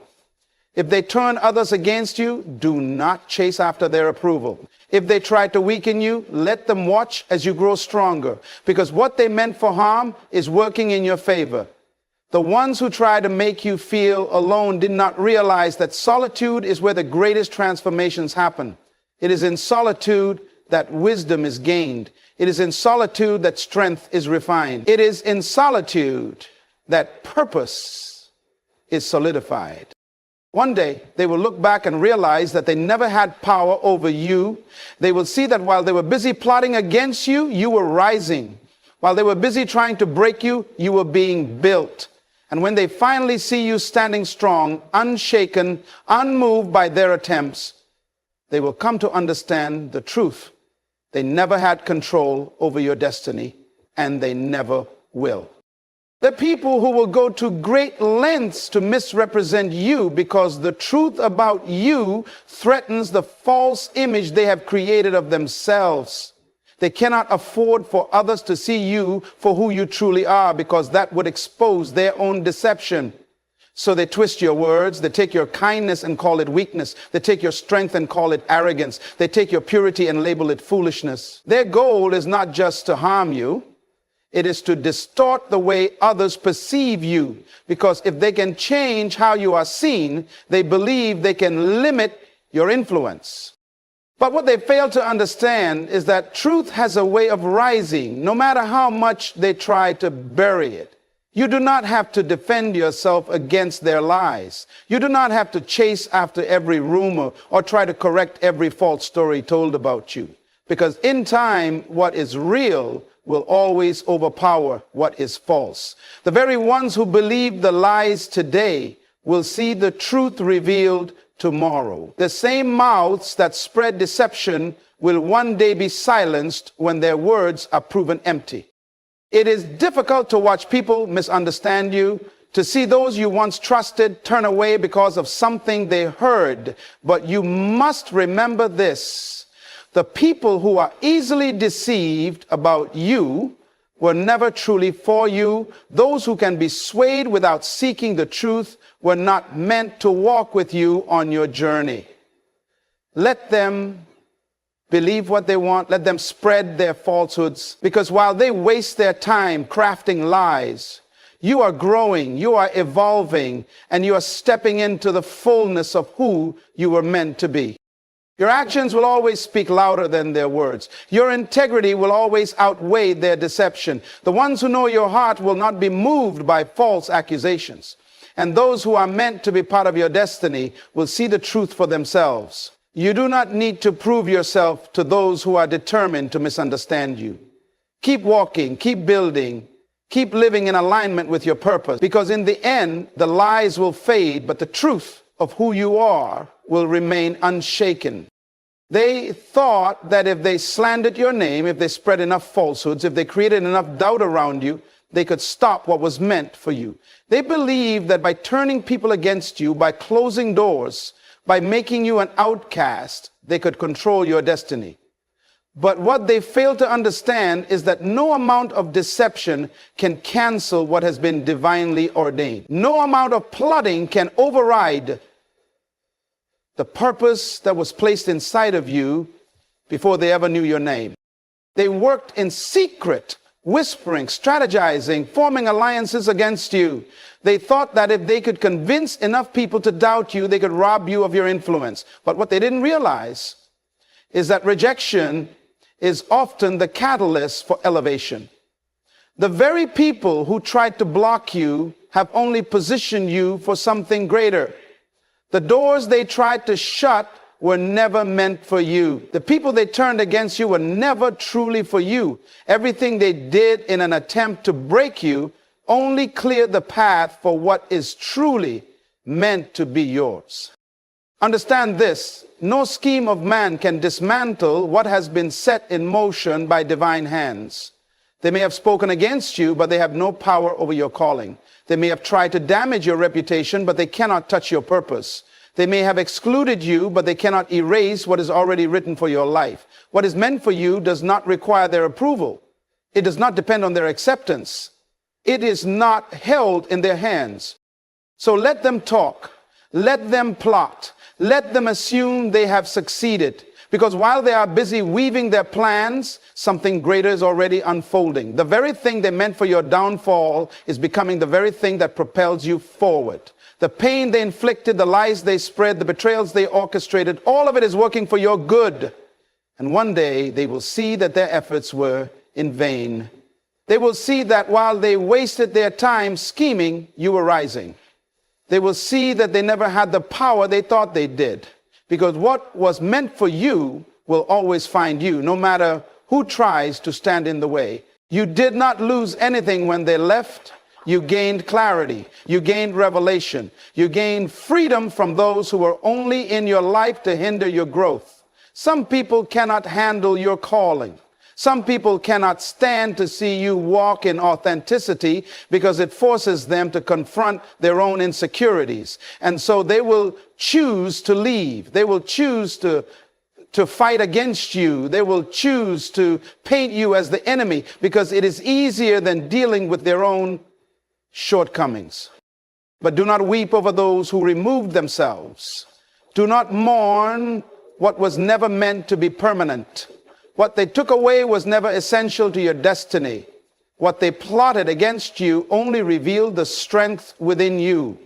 If they turn others against you, do not chase after their approval. If they try to weaken you, let them watch as you grow stronger, because what they meant for harm is working in your favor. The ones who try to make you feel alone did not realize that solitude is where the greatest transformations happen. It is in solitude that wisdom is gained. It is in solitude that strength is refined. It is in solitude that purpose is solidified. One day, they will look back and realize that they never had power over you. They will see that while they were busy plotting against you, you were rising. While they were busy trying to break you, you were being built. And when they finally see you standing strong, unshaken, unmoved by their attempts, they will come to understand the truth. They never had control over your destiny, and they never will. The people who will go to great lengths to misrepresent you because the truth about you threatens the false image they have created of themselves. They cannot afford for others to see you for who you truly are because that would expose their own deception. So they twist your words. They take your kindness and call it weakness. They take your strength and call it arrogance. They take your purity and label it foolishness. Their goal is not just to harm you. It is to distort the way others perceive you. Because if they can change how you are seen, they believe they can limit your influence. But what they fail to understand is that truth has a way of rising, no matter how much they try to bury it. You do not have to defend yourself against their lies. You do not have to chase after every rumor or try to correct every false story told about you. Because in time, what is real will always overpower what is false. The very ones who believe the lies today will see the truth revealed tomorrow. The same mouths that spread deception will one day be silenced when their words are proven empty. It is difficult to watch people misunderstand you, to see those you once trusted turn away because of something they heard. But you must remember this: the people who are easily deceived about you were never truly for you. Those who can be swayed without seeking the truth were not meant to walk with you on your journey. Let them believe what they want. Let them spread their falsehoods. Because while they waste their time crafting lies, you are growing, you are evolving, and you are stepping into the fullness of who you were meant to be. Your actions will always speak louder than their words. Your integrity will always outweigh their deception. The ones who know your heart will not be moved by false accusations. And those who are meant to be part of your destiny will see the truth for themselves. You do not need to prove yourself to those who are determined to misunderstand you. Keep walking, keep building, keep living in alignment with your purpose, because in the end, the lies will fade, but the truth of who you are will remain unshaken. They thought that if they slandered your name, if they spread enough falsehoods, if they created enough doubt around you, they could stop what was meant for you. They believed that by turning people against you, by closing doors, by making you an outcast, they could control your destiny. But what they fail to understand is that no amount of deception can cancel what has been divinely ordained. No amount of plotting can override the purpose that was placed inside of you before they ever knew your name. They worked in secret, whispering, strategizing, forming alliances against you. They thought that if they could convince enough people to doubt you, they could rob you of your influence. But what they didn't realize is that rejection is often the catalyst for elevation. The very people who tried to block you have only positioned you for something greater. The doors they tried to shut were never meant for you. The people they turned against you were never truly for you. Everything they did in an attempt to break you only cleared the path for what is truly meant to be yours. Understand this: no scheme of man can dismantle what has been set in motion by divine hands. They may have spoken against you, but they have no power over your calling. They may have tried to damage your reputation, but they cannot touch your purpose. They may have excluded you, but they cannot erase what is already written for your life. What is meant for you does not require their approval. It does not depend on their acceptance. It is not held in their hands. So let them talk. Let them plot. Let them assume they have succeeded. Because while they are busy weaving their plans, something greater is already unfolding. The very thing they meant for your downfall is becoming the very thing that propels you forward. The pain they inflicted, the lies they spread, the betrayals they orchestrated, all of it is working for your good. And one day they will see that their efforts were in vain. They will see that while they wasted their time scheming, you were rising. They will see that they never had the power they thought they did. Because what was meant for you will always find you, no matter who tries to stand in the way. You did not lose anything when they left. You gained clarity. You gained revelation. You gained freedom from those who were only in your life to hinder your growth. Some people cannot handle your calling. Some people cannot stand to see you walk in authenticity because it forces them to confront their own insecurities. And so they will choose to leave. They will choose to fight against you. They will choose to paint you as the enemy because it is easier than dealing with their own shortcomings. But do not weep over those who removed themselves. Do not mourn what was never meant to be permanent. What they took away was never essential to your destiny. What they plotted against you only revealed the strength within you.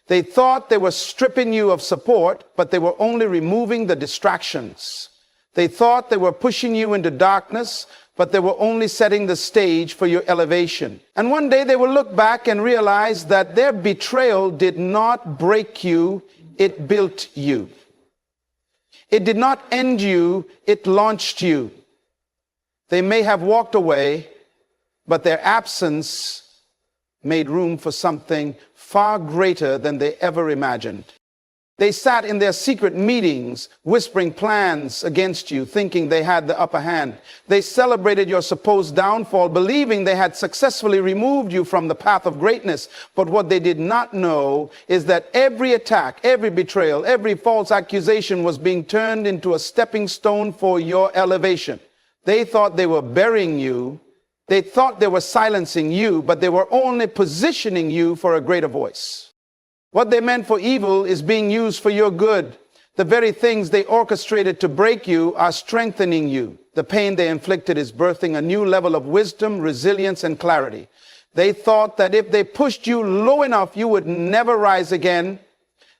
They thought they were stripping you of support, but they were only removing the distractions. They thought they were pushing you into darkness, but they were only setting the stage for your elevation. And one day they will look back and realize that their betrayal did not break you, it built you. It did not end you, it launched you. They may have walked away, but their absence made room for something far greater than they ever imagined. They sat in their secret meetings, whispering plans against you, thinking they had the upper hand. They celebrated your supposed downfall, believing they had successfully removed you from the path of greatness. But what they did not know is that every attack, every betrayal, every false accusation was being turned into a stepping stone for your elevation. They thought they were burying you. They thought they were silencing you, but they were only positioning you for a greater voice. What they meant for evil is being used for your good. The very things they orchestrated to break you are strengthening you. The pain they inflicted is birthing a new level of wisdom, resilience, and clarity. They thought that if they pushed you low enough, you would never rise again.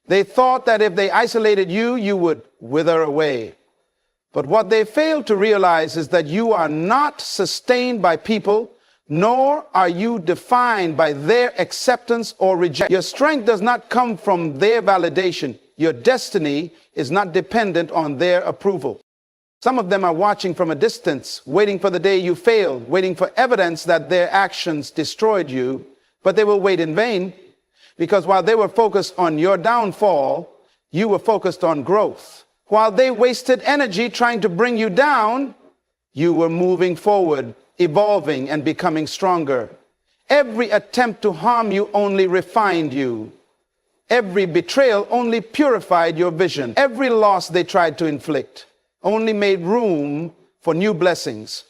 They thought that if they isolated you, you would wither away. But what they failed to realize is that you are not sustained by people, nor are you defined by their acceptance or rejection. Your strength does not come from their validation. Your destiny is not dependent on their approval. Some of them are watching from a distance, waiting for the day you failed, waiting for evidence that their actions destroyed you, but they will wait in vain because while they were focused on your downfall, you were focused on growth. While they wasted energy trying to bring you down, you were moving forward, evolving and becoming stronger. Every attempt to harm you only refined you. Every betrayal only purified your vision. Every loss they tried to inflict only made room for new blessings.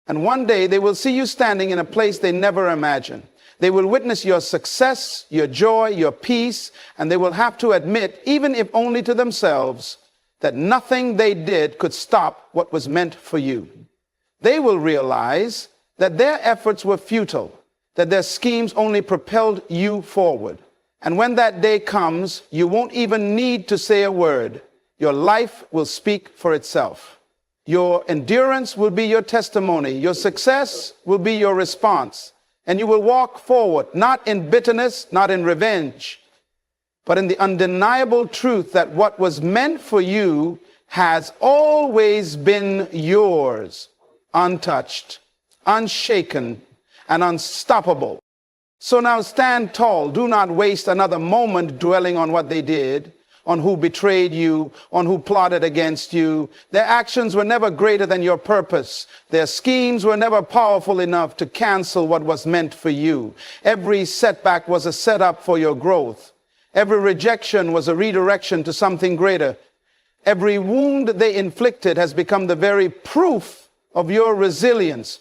And one day they will see you standing in a place they never imagined. They will witness your success, your joy, your peace, and they will have to admit, even if only to themselves, that nothing they did could stop what was meant for you. They will realize that their efforts were futile, that their schemes only propelled you forward. And when that day comes, you won't even need to say a word. Your life will speak for itself. Your endurance will be your testimony. Your success will be your response. And you will walk forward, not in bitterness, not in revenge, but in the undeniable truth that what was meant for you has always been yours, untouched, unshaken, and unstoppable. So now stand tall. Do not waste another moment dwelling on what they did, on who betrayed you, on who plotted against you. Their actions were never greater than your purpose. Their schemes were never powerful enough to cancel what was meant for you. Every setback was a setup for your growth. Every rejection was a redirection to something greater. Every wound they inflicted has become the very proof of your resilience.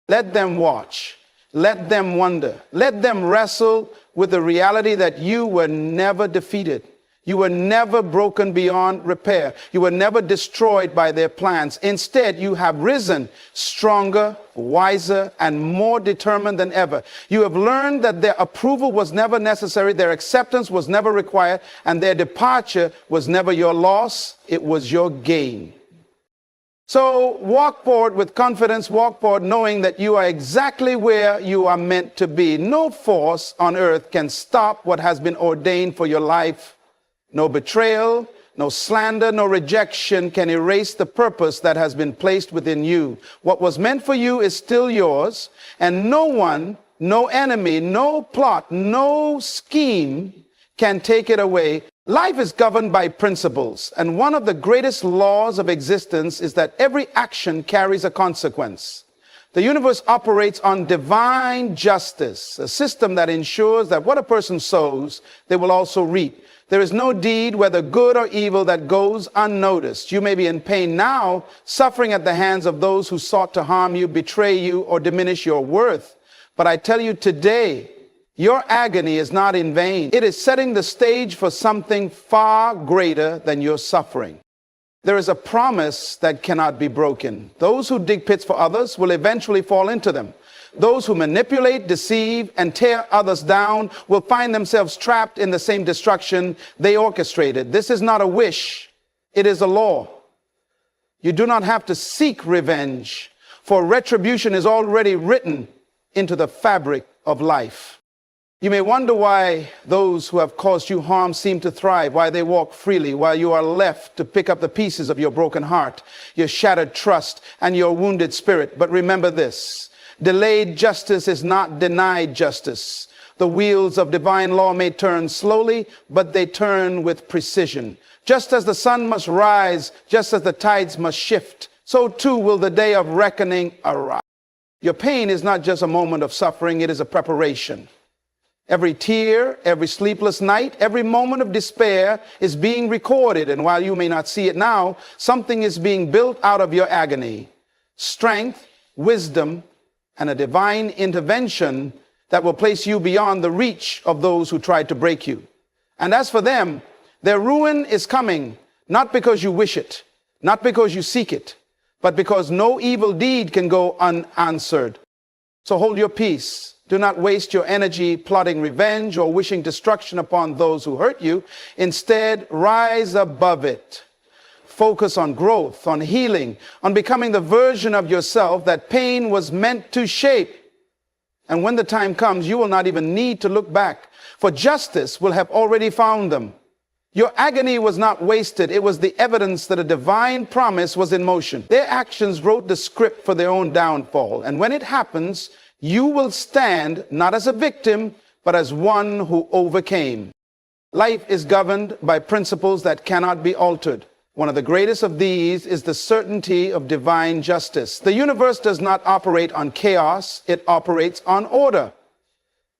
Let them watch. Let them wonder. Let them wrestle with the reality that you were never defeated. You were never broken beyond repair. You were never destroyed by their plans. Instead, you have risen stronger, wiser, and more determined than ever. You have learned that their approval was never necessary, their acceptance was never required, and their departure was never your loss, it was your gain. So walk forward with confidence, walk forward knowing that you are exactly where you are meant to be. No force on earth can stop what has been ordained for your life. No betrayal, no slander, no rejection can erase the purpose that has been placed within you. What was meant for you is still yours, and no one, no enemy, no plot, no scheme can take it away. Life is governed by principles, and one of the greatest laws of existence is that every action carries a consequence. The universe operates on divine justice, a system that ensures that what a person sows, they will also reap. There is no deed, whether good or evil, that goes unnoticed. You may be in pain now, suffering at the hands of those who sought to harm you, betray you, or diminish your worth. But I tell you today, your agony is not in vain. It is setting the stage for something far greater than your suffering. There is a promise that cannot be broken. Those who dig pits for others will eventually fall into them. Those who manipulate, deceive, and tear others down will find themselves trapped in the same destruction they orchestrated. This is not a wish. It is a law. You do not have to seek revenge, for retribution is already written into the fabric of life. You may wonder why those who have caused you harm seem to thrive, why they walk freely, while you are left to pick up the pieces of your broken heart, your shattered trust, and your wounded spirit. But remember this: delayed justice is not denied justice. The wheels of divine law may turn slowly, but they turn with precision. Just as the sun must rise, just as the tides must shift, so too will the day of reckoning arrive. Your pain is not just a moment of suffering, it is a preparation. Every tear, every sleepless night, every moment of despair is being recorded. And while you may not see it now, something is being built out of your agony. Strength, wisdom, and a divine intervention that will place you beyond the reach of those who tried to break you. And as for them, their ruin is coming, not because you wish it, not because you seek it, but because no evil deed can go unanswered. So hold your peace. Do not waste your energy plotting revenge or wishing destruction upon those who hurt you. Instead, rise above it. Focus on growth, on healing, on becoming the version of yourself that pain was meant to shape. And when the time comes, you will not even need to look back, for justice will have already found them. Your agony was not wasted. It was the evidence that a divine promise was in motion. Their actions wrote the script for their own downfall. And when it happens, you will stand not as a victim, but as one who overcame. Life is governed by principles that cannot be altered. One of the greatest of these is the certainty of divine justice. The universe does not operate on chaos, it operates on order.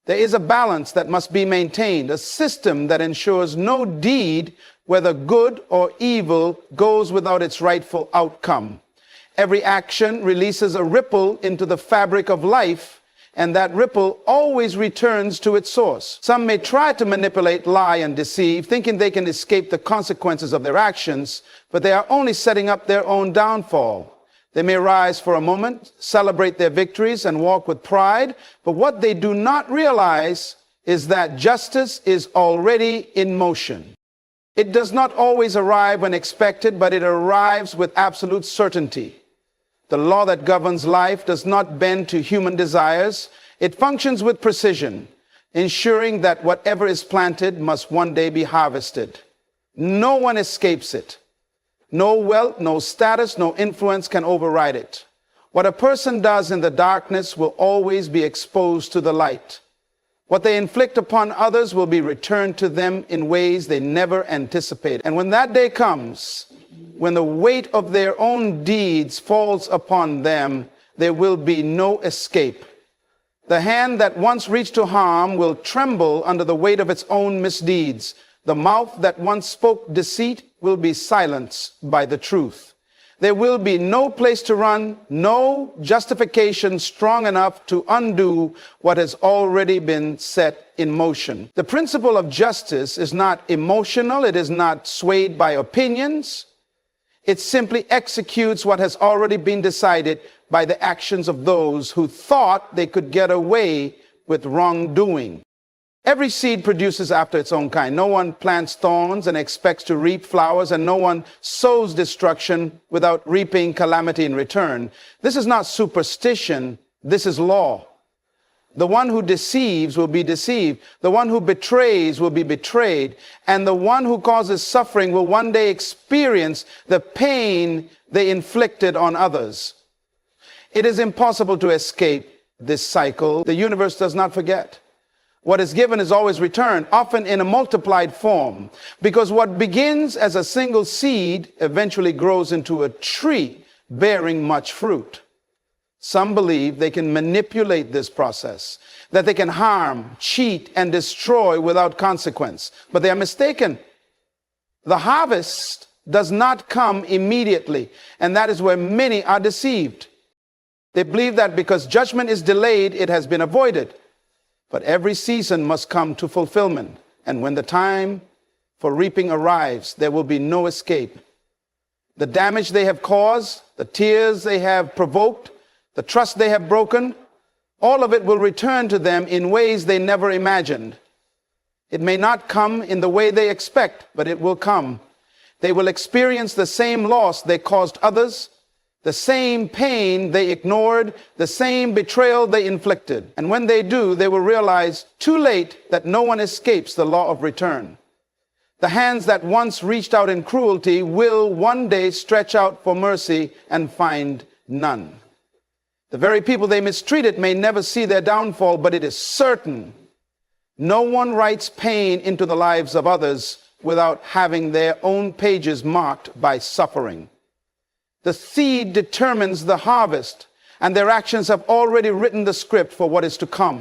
There is a balance that must be maintained, a system that ensures no deed, whether good or evil, goes without its rightful outcome. Every action releases a ripple into the fabric of life, and that ripple always returns to its source. Some may try to manipulate, lie, and deceive, thinking they can escape the consequences of their actions, but they are only setting up their own downfall. They may rise for a moment, celebrate their victories, and walk with pride, but what they do not realize is that justice is already in motion. It does not always arrive when expected, but it arrives with absolute certainty. The law that governs life does not bend to human desires. It functions with precision, ensuring that whatever is planted must one day be harvested. No one escapes it. No wealth, no status, no influence can override it. What a person does in the darkness will always be exposed to the light. What they inflict upon others will be returned to them in ways they never anticipated. And when that day comes, when the weight of their own deeds falls upon them, there will be no escape. The hand that once reached to harm will tremble under the weight of its own misdeeds. The mouth that once spoke deceit will be silenced by the truth. There will be no place to run, no justification strong enough to undo what has already been set in motion. The principle of justice is not emotional. It is not swayed by opinions. It simply executes what has already been decided by the actions of those who thought they could get away with wrongdoing. Every seed produces after its own kind. No one plants thorns and expects to reap flowers, and no one sows destruction without reaping calamity in return. This is not superstition. This is law. The one who deceives will be deceived. The one who betrays will be betrayed. And the one who causes suffering will one day experience the pain they inflicted on others. It is impossible to escape this cycle. The universe does not forget. What is given is always returned, often in a multiplied form, because what begins as a single seed eventually grows into a tree bearing much fruit. Some believe they can manipulate this process, that they can harm, cheat, and destroy without consequence. But they are mistaken. The harvest does not come immediately, and that is where many are deceived. They believe that because judgment is delayed, it has been avoided. But every season must come to fulfillment, and when the time for reaping arrives, there will be no escape. The damage they have caused, the tears they have provoked, the trust they have broken, all of it will return to them in ways they never imagined. It may not come in the way they expect, but it will come. They will experience the same loss they caused others, the same pain they ignored, the same betrayal they inflicted. And when they do, they will realize too late that no one escapes the law of return. The hands that once reached out in cruelty will one day stretch out for mercy and find none. The very people they mistreated may never see their downfall, but it is certain no one writes pain into the lives of others without having their own pages marked by suffering. The seed determines the harvest, and their actions have already written the script for what is to come.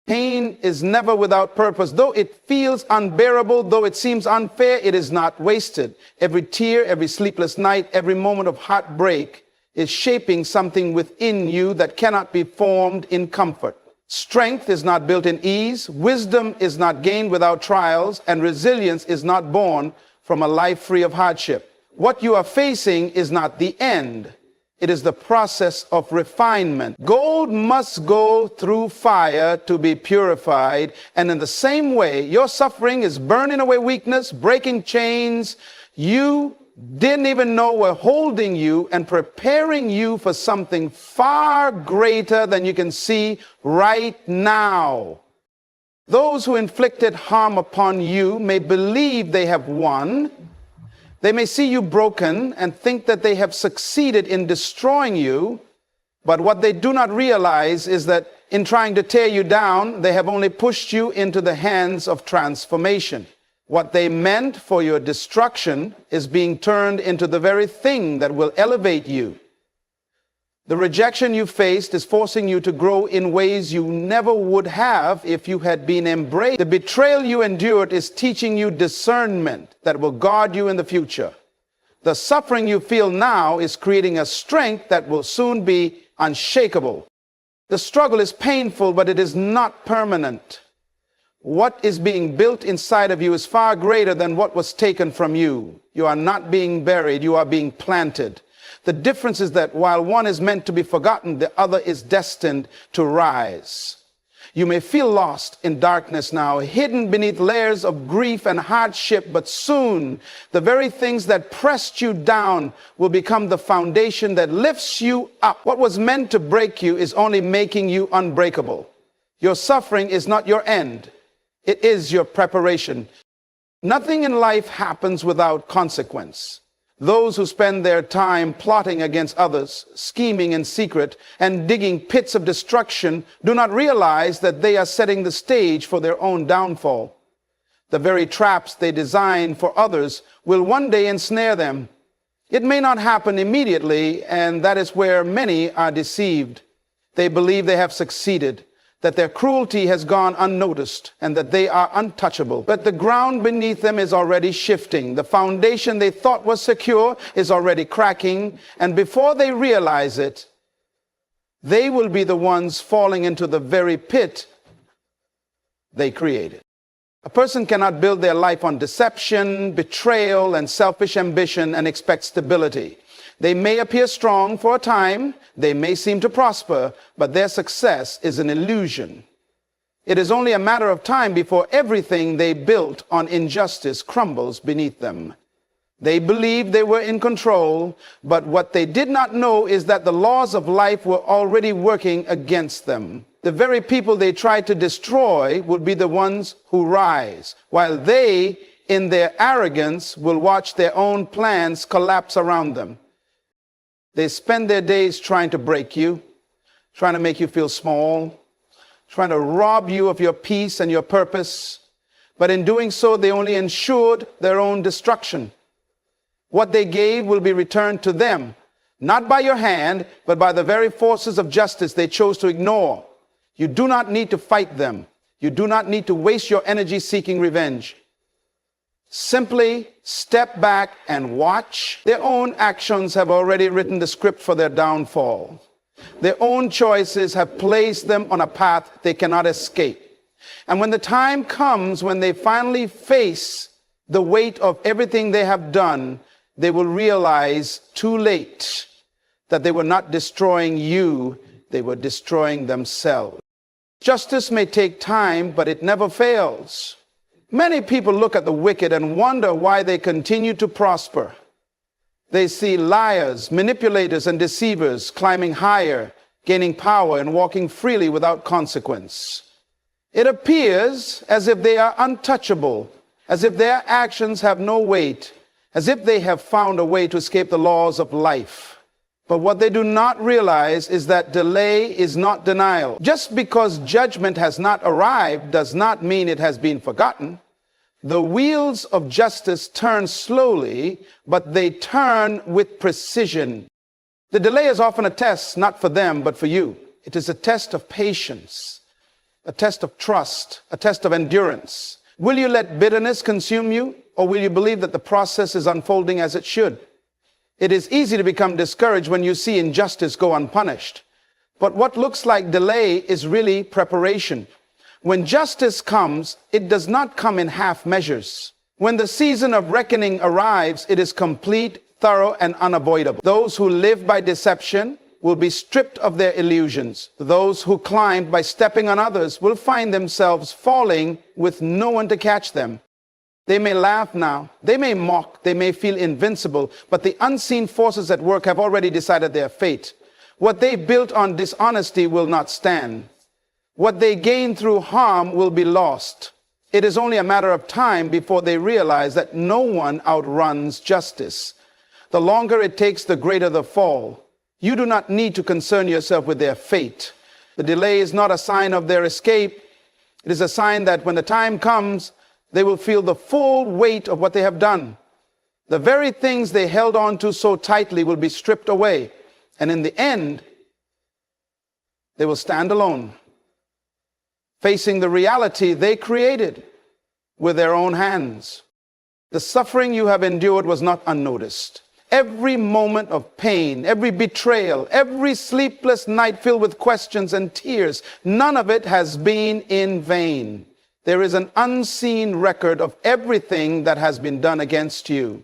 Pain is never without purpose. Though it feels unbearable, though it seems unfair, it is not wasted. Every tear, every sleepless night, every moment of heartbreak is shaping something within you that cannot be formed in comfort. Strength is not built in ease, wisdom is not gained without trials, and resilience is not born from a life free of hardship. What you are facing is not the end. It is the process of refinement. Gold must go through fire to be purified, and in the same way, your suffering is burning away weakness, breaking chains you didn't even know were holding you and preparing you for something far greater than you can see right now. Those who inflicted harm upon you may believe they have won. They may see you broken and think that they have succeeded in destroying you. But what they do not realize is that in trying to tear you down, they have only pushed you into the hands of transformation. What they meant for your destruction is being turned into the very thing that will elevate you. The rejection you faced is forcing you to grow in ways you never would have if you had been embraced. The betrayal you endured is teaching you discernment that will guard you in the future. The suffering you feel now is creating a strength that will soon be unshakable. The struggle is painful, but it is not permanent. What is being built inside of you is far greater than what was taken from you. You are not being buried, you are being planted. The difference is that while one is meant to be forgotten, the other is destined to rise. You may feel lost in darkness now, hidden beneath layers of grief and hardship, but soon the very things that pressed you down will become the foundation that lifts you up. What was meant to break you is only making you unbreakable. Your suffering is not your end. It is your preparation. Nothing in life happens without consequence. Those who spend their time plotting against others, scheming in secret, and digging pits of destruction do not realize that they are setting the stage for their own downfall. The very traps they design for others will one day ensnare them. It may not happen immediately, and that is where many are deceived. They believe they have succeeded, that their cruelty has gone unnoticed, and that they are untouchable. But the ground beneath them is already shifting. The foundation they thought was secure is already cracking, and before they realize it, they will be the ones falling into the very pit they created. A person cannot build their life on deception, betrayal, and selfish ambition and expect stability. They may appear strong for a time, they may seem to prosper, but their success is an illusion. It is only a matter of time before everything they built on injustice crumbles beneath them. They believed they were in control, but what they did not know is that the laws of life were already working against them. The very people they tried to destroy would be the ones who rise, while they, in their arrogance, will watch their own plans collapse around them. They spend their days trying to break you, trying to make you feel small, trying to rob you of your peace and your purpose. But in doing so, they only ensured their own destruction. What they gave will be returned to them, not by your hand, but by the very forces of justice they chose to ignore. You do not need to fight them. You do not need to waste your energy seeking revenge. Simply step back and watch. Their own actions have already written the script for their downfall. Their own choices have placed them on a path they cannot escape. And when the time comes when they finally face the weight of everything they have done, they will realize too late that they were not destroying you, they were destroying themselves. Justice may take time, but it never fails. Many people look at the wicked and wonder why they continue to prosper. They see liars, manipulators, and deceivers climbing higher, gaining power, and walking freely without consequence. It appears as if they are untouchable, as if their actions have no weight, as if they have found a way to escape the laws of life. But what they do not realize is that delay is not denial. Just because judgment has not arrived does not mean it has been forgotten. The wheels of justice turn slowly, but they turn with precision. The delay is often a test, not for them, but for you. It is a test of patience, a test of trust, a test of endurance. Will you let bitterness consume you, or will you believe that the process is unfolding as it should? It is easy to become discouraged when you see injustice go unpunished. But what looks like delay is really preparation. When justice comes, it does not come in half measures. When the season of reckoning arrives, it is complete, thorough, and unavoidable. Those who live by deception will be stripped of their illusions. Those who climbed by stepping on others will find themselves falling with no one to catch them. They may laugh now, they may mock, they may feel invincible, but the unseen forces at work have already decided their fate. What they built on dishonesty will not stand. What they gain through harm will be lost. It is only a matter of time before they realize that no one outruns justice. The longer it takes, the greater the fall. You do not need to concern yourself with their fate. The delay is not a sign of their escape. It is a sign that when the time comes, they will feel the full weight of what they have done. The very things they held on to so tightly will be stripped away. And in the end, they will stand alone, facing the reality they created with their own hands. The suffering you have endured was not unnoticed. Every moment of pain, every betrayal, every sleepless night filled with questions and tears, none of it has been in vain. There is an unseen record of everything that has been done against you.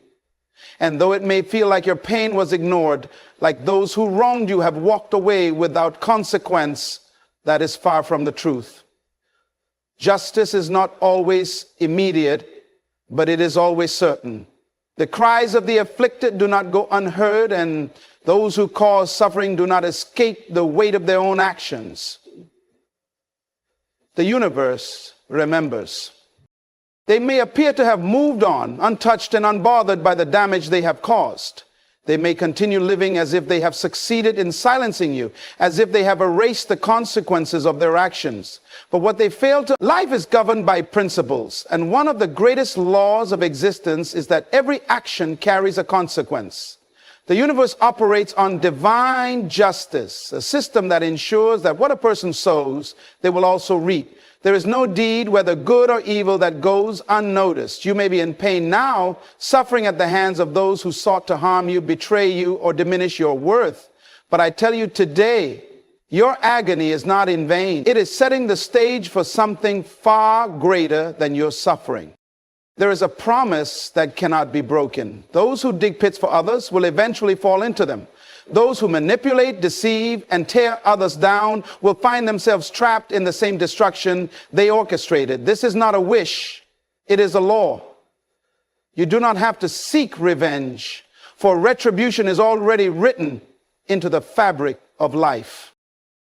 And though it may feel like your pain was ignored, like those who wronged you have walked away without consequence, that is far from the truth. Justice is not always immediate, but it is always certain. The cries of the afflicted do not go unheard, and those who cause suffering do not escape the weight of their own actions. The universe remembers. They may appear to have moved on, untouched and unbothered by the damage they have caused. They may continue living as if they have succeeded in silencing you, as if they have erased the consequences of their actions. But what they fail to, life is governed by principles, and one of the greatest laws of existence is that every action carries a consequence. The universe operates on divine justice, a system that ensures that what a person sows, they will also reap. There is no deed, whether good or evil, that goes unnoticed. You may be in pain now, suffering at the hands of those who sought to harm you, betray you, or diminish your worth. But I tell you today, your agony is not in vain. It is setting the stage for something far greater than your suffering. There is a promise that cannot be broken. Those who dig pits for others will eventually fall into them. Those who manipulate, deceive, and tear others down will find themselves trapped in the same destruction they orchestrated. This is not a wish, it is a law. You do not have to seek revenge, for retribution is already written into the fabric of life.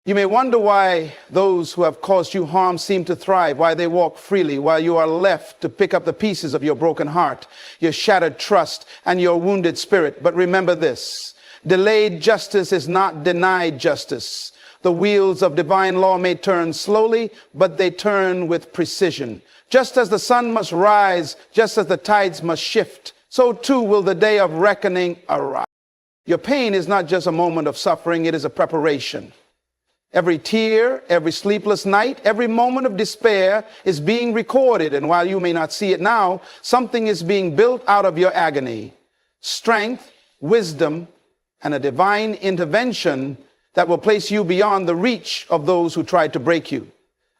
You may wonder why those who have caused you harm seem to thrive, why they walk freely, while you are left to pick up the pieces of your broken heart, your shattered trust, and your wounded spirit. But remember this: delayed justice is not denied justice. The wheels of divine law may turn slowly, but they turn with precision. Just as the sun must rise, just as the tides must shift, so too will the day of reckoning arrive. Your pain is not just a moment of suffering, it is a preparation. Every tear, every sleepless night, every moment of despair is being recorded, and while you may not see it now, something is being built out of your agony. Strength, wisdom, and a divine intervention that will place you beyond the reach of those who tried to break you.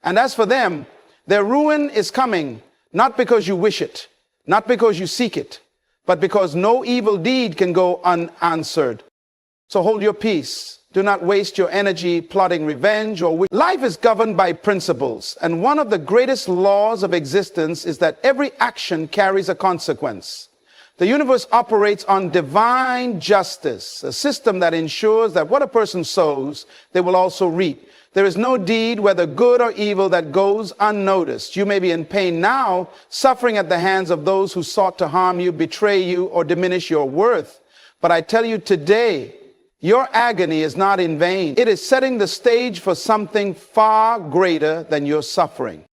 And as for them, their ruin is coming, not because you wish it, not because you seek it, but because no evil deed can go unanswered. So hold your peace. Do not waste your energy plotting revenge or life is governed by principles, and one of the greatest laws of existence is that every action carries a consequence. The universe operates on divine justice, a system that ensures that what a person sows, they will also reap. There is no deed, whether good or evil, that goes unnoticed. You may be in pain now, suffering at the hands of those who sought to harm you, betray you, or diminish your worth. But I tell you today, your agony is not in vain. It is setting the stage for something far greater than your suffering.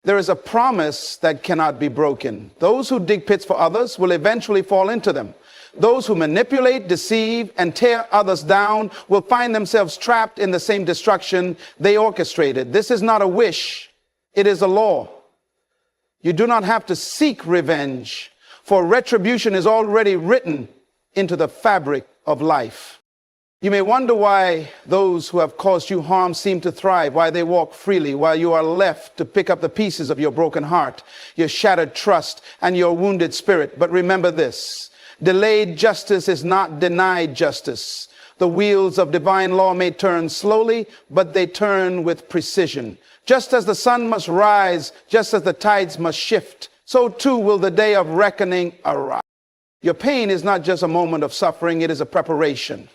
There is a promise that cannot be broken. Those who dig pits for others will eventually fall into them. Those who manipulate, deceive, and tear others down will find themselves trapped in the same destruction they orchestrated. This is not a wish, it is a law. You do not have to seek revenge, for retribution is already written into the fabric of life. You may wonder why those who have caused you harm seem to thrive, why they walk freely, while you are left to pick up the pieces of your broken heart, your shattered trust, and your wounded spirit. But remember this: delayed justice is not denied justice. The wheels of divine law may turn slowly, but they turn with precision. Just as the sun must rise, just as the tides must shift, so too will the day of reckoning arrive. Your pain is not just a moment of suffering, it is a preparation.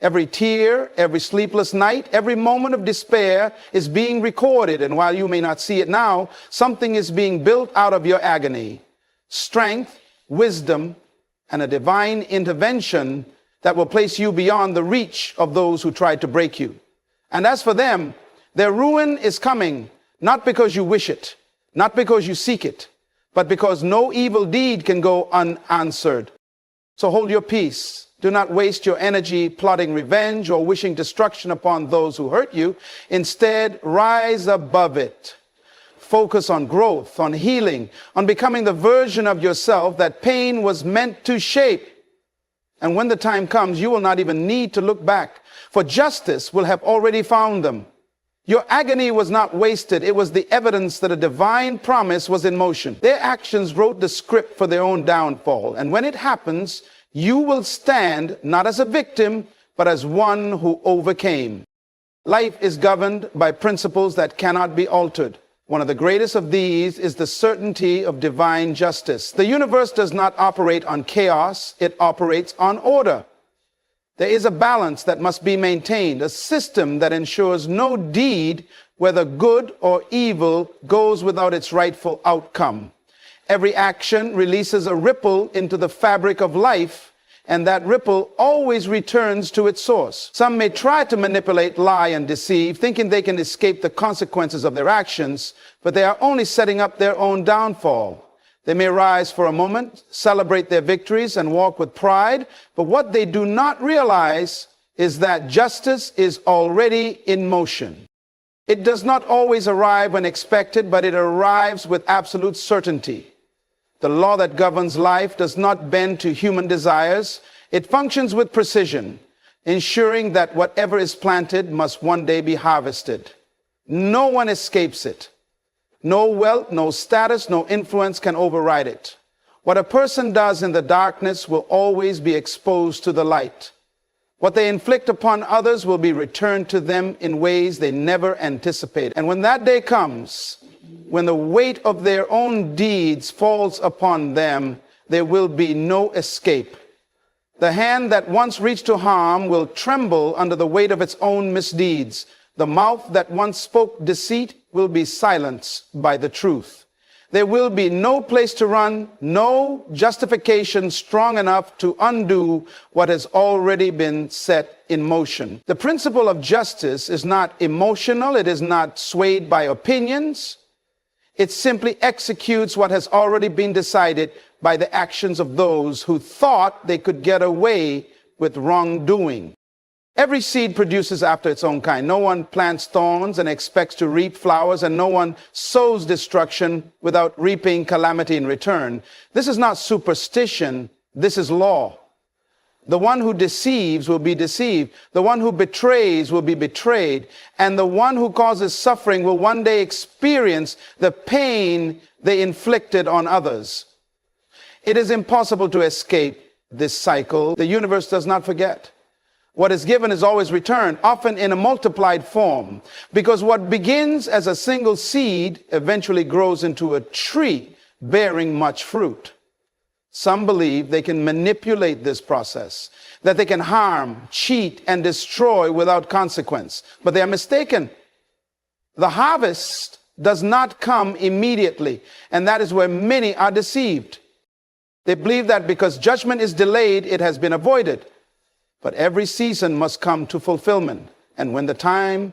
Every tear, every sleepless night, every moment of despair is being recorded, and while you may not see it now, something is being built out of your agony. Strength, wisdom, and a divine intervention that will place you beyond the reach of those who tried to break you. And as for them, their ruin is coming, not because you wish it, not because you seek it, but because no evil deed can go unanswered. So hold your peace. Do not waste your energy plotting revenge or wishing destruction upon those who hurt you. Instead, rise above it. Focus on growth, on healing, on becoming the version of yourself that pain was meant to shape. And when the time comes, you will not even need to look back, for justice will have already found them. Your agony was not wasted. It was the evidence that a divine promise was in motion. Their actions wrote the script for their own downfall. And when it happens, you will stand not as a victim, but as one who overcame. Life is governed by principles that cannot be altered. One of the greatest of these is the certainty of divine justice. The universe does not operate on chaos, it operates on order. There is a balance that must be maintained, a system that ensures no deed, whether good or evil, goes without its rightful outcome. Every action releases a ripple into the fabric of life, and that ripple always returns to its source. Some may try to manipulate, lie, and deceive, thinking they can escape the consequences of their actions, but they are only setting up their own downfall. They may rise for a moment, celebrate their victories, and walk with pride, but what they do not realize is that justice is already in motion. It does not always arrive when expected, but it arrives with absolute certainty. The law that governs life does not bend to human desires. It functions with precision, ensuring that whatever is planted must one day be harvested. No one escapes it. No wealth, no status, no influence can override it. What a person does in the darkness will always be exposed to the light. What they inflict upon others will be returned to them in ways they never anticipate. And when that day comes, when the weight of their own deeds falls upon them, there will be no escape. The hand that once reached to harm will tremble under the weight of its own misdeeds. The mouth that once spoke deceit will be silenced by the truth. There will be no place to run, no justification strong enough to undo what has already been set in motion. The principle of justice is not emotional. It is not swayed by opinions. It simply executes what has already been decided by the actions of those who thought they could get away with wrongdoing. Every seed produces after its own kind. No one plants thorns and expects to reap flowers, and no one sows destruction without reaping calamity in return. This is not superstition. This is law. The one who deceives will be deceived. The one who betrays will be betrayed. And the one who causes suffering will one day experience the pain they inflicted on others. It is impossible to escape this cycle. The universe does not forget. What is given is always returned, often in a multiplied form, because what begins as a single seed eventually grows into a tree bearing much fruit. Some believe they can manipulate this process, that they can harm, cheat, and destroy without consequence. But they are mistaken. The harvest does not come immediately, and that is where many are deceived. They believe that because judgment is delayed, it has been avoided. But every season must come to fulfillment. And when the time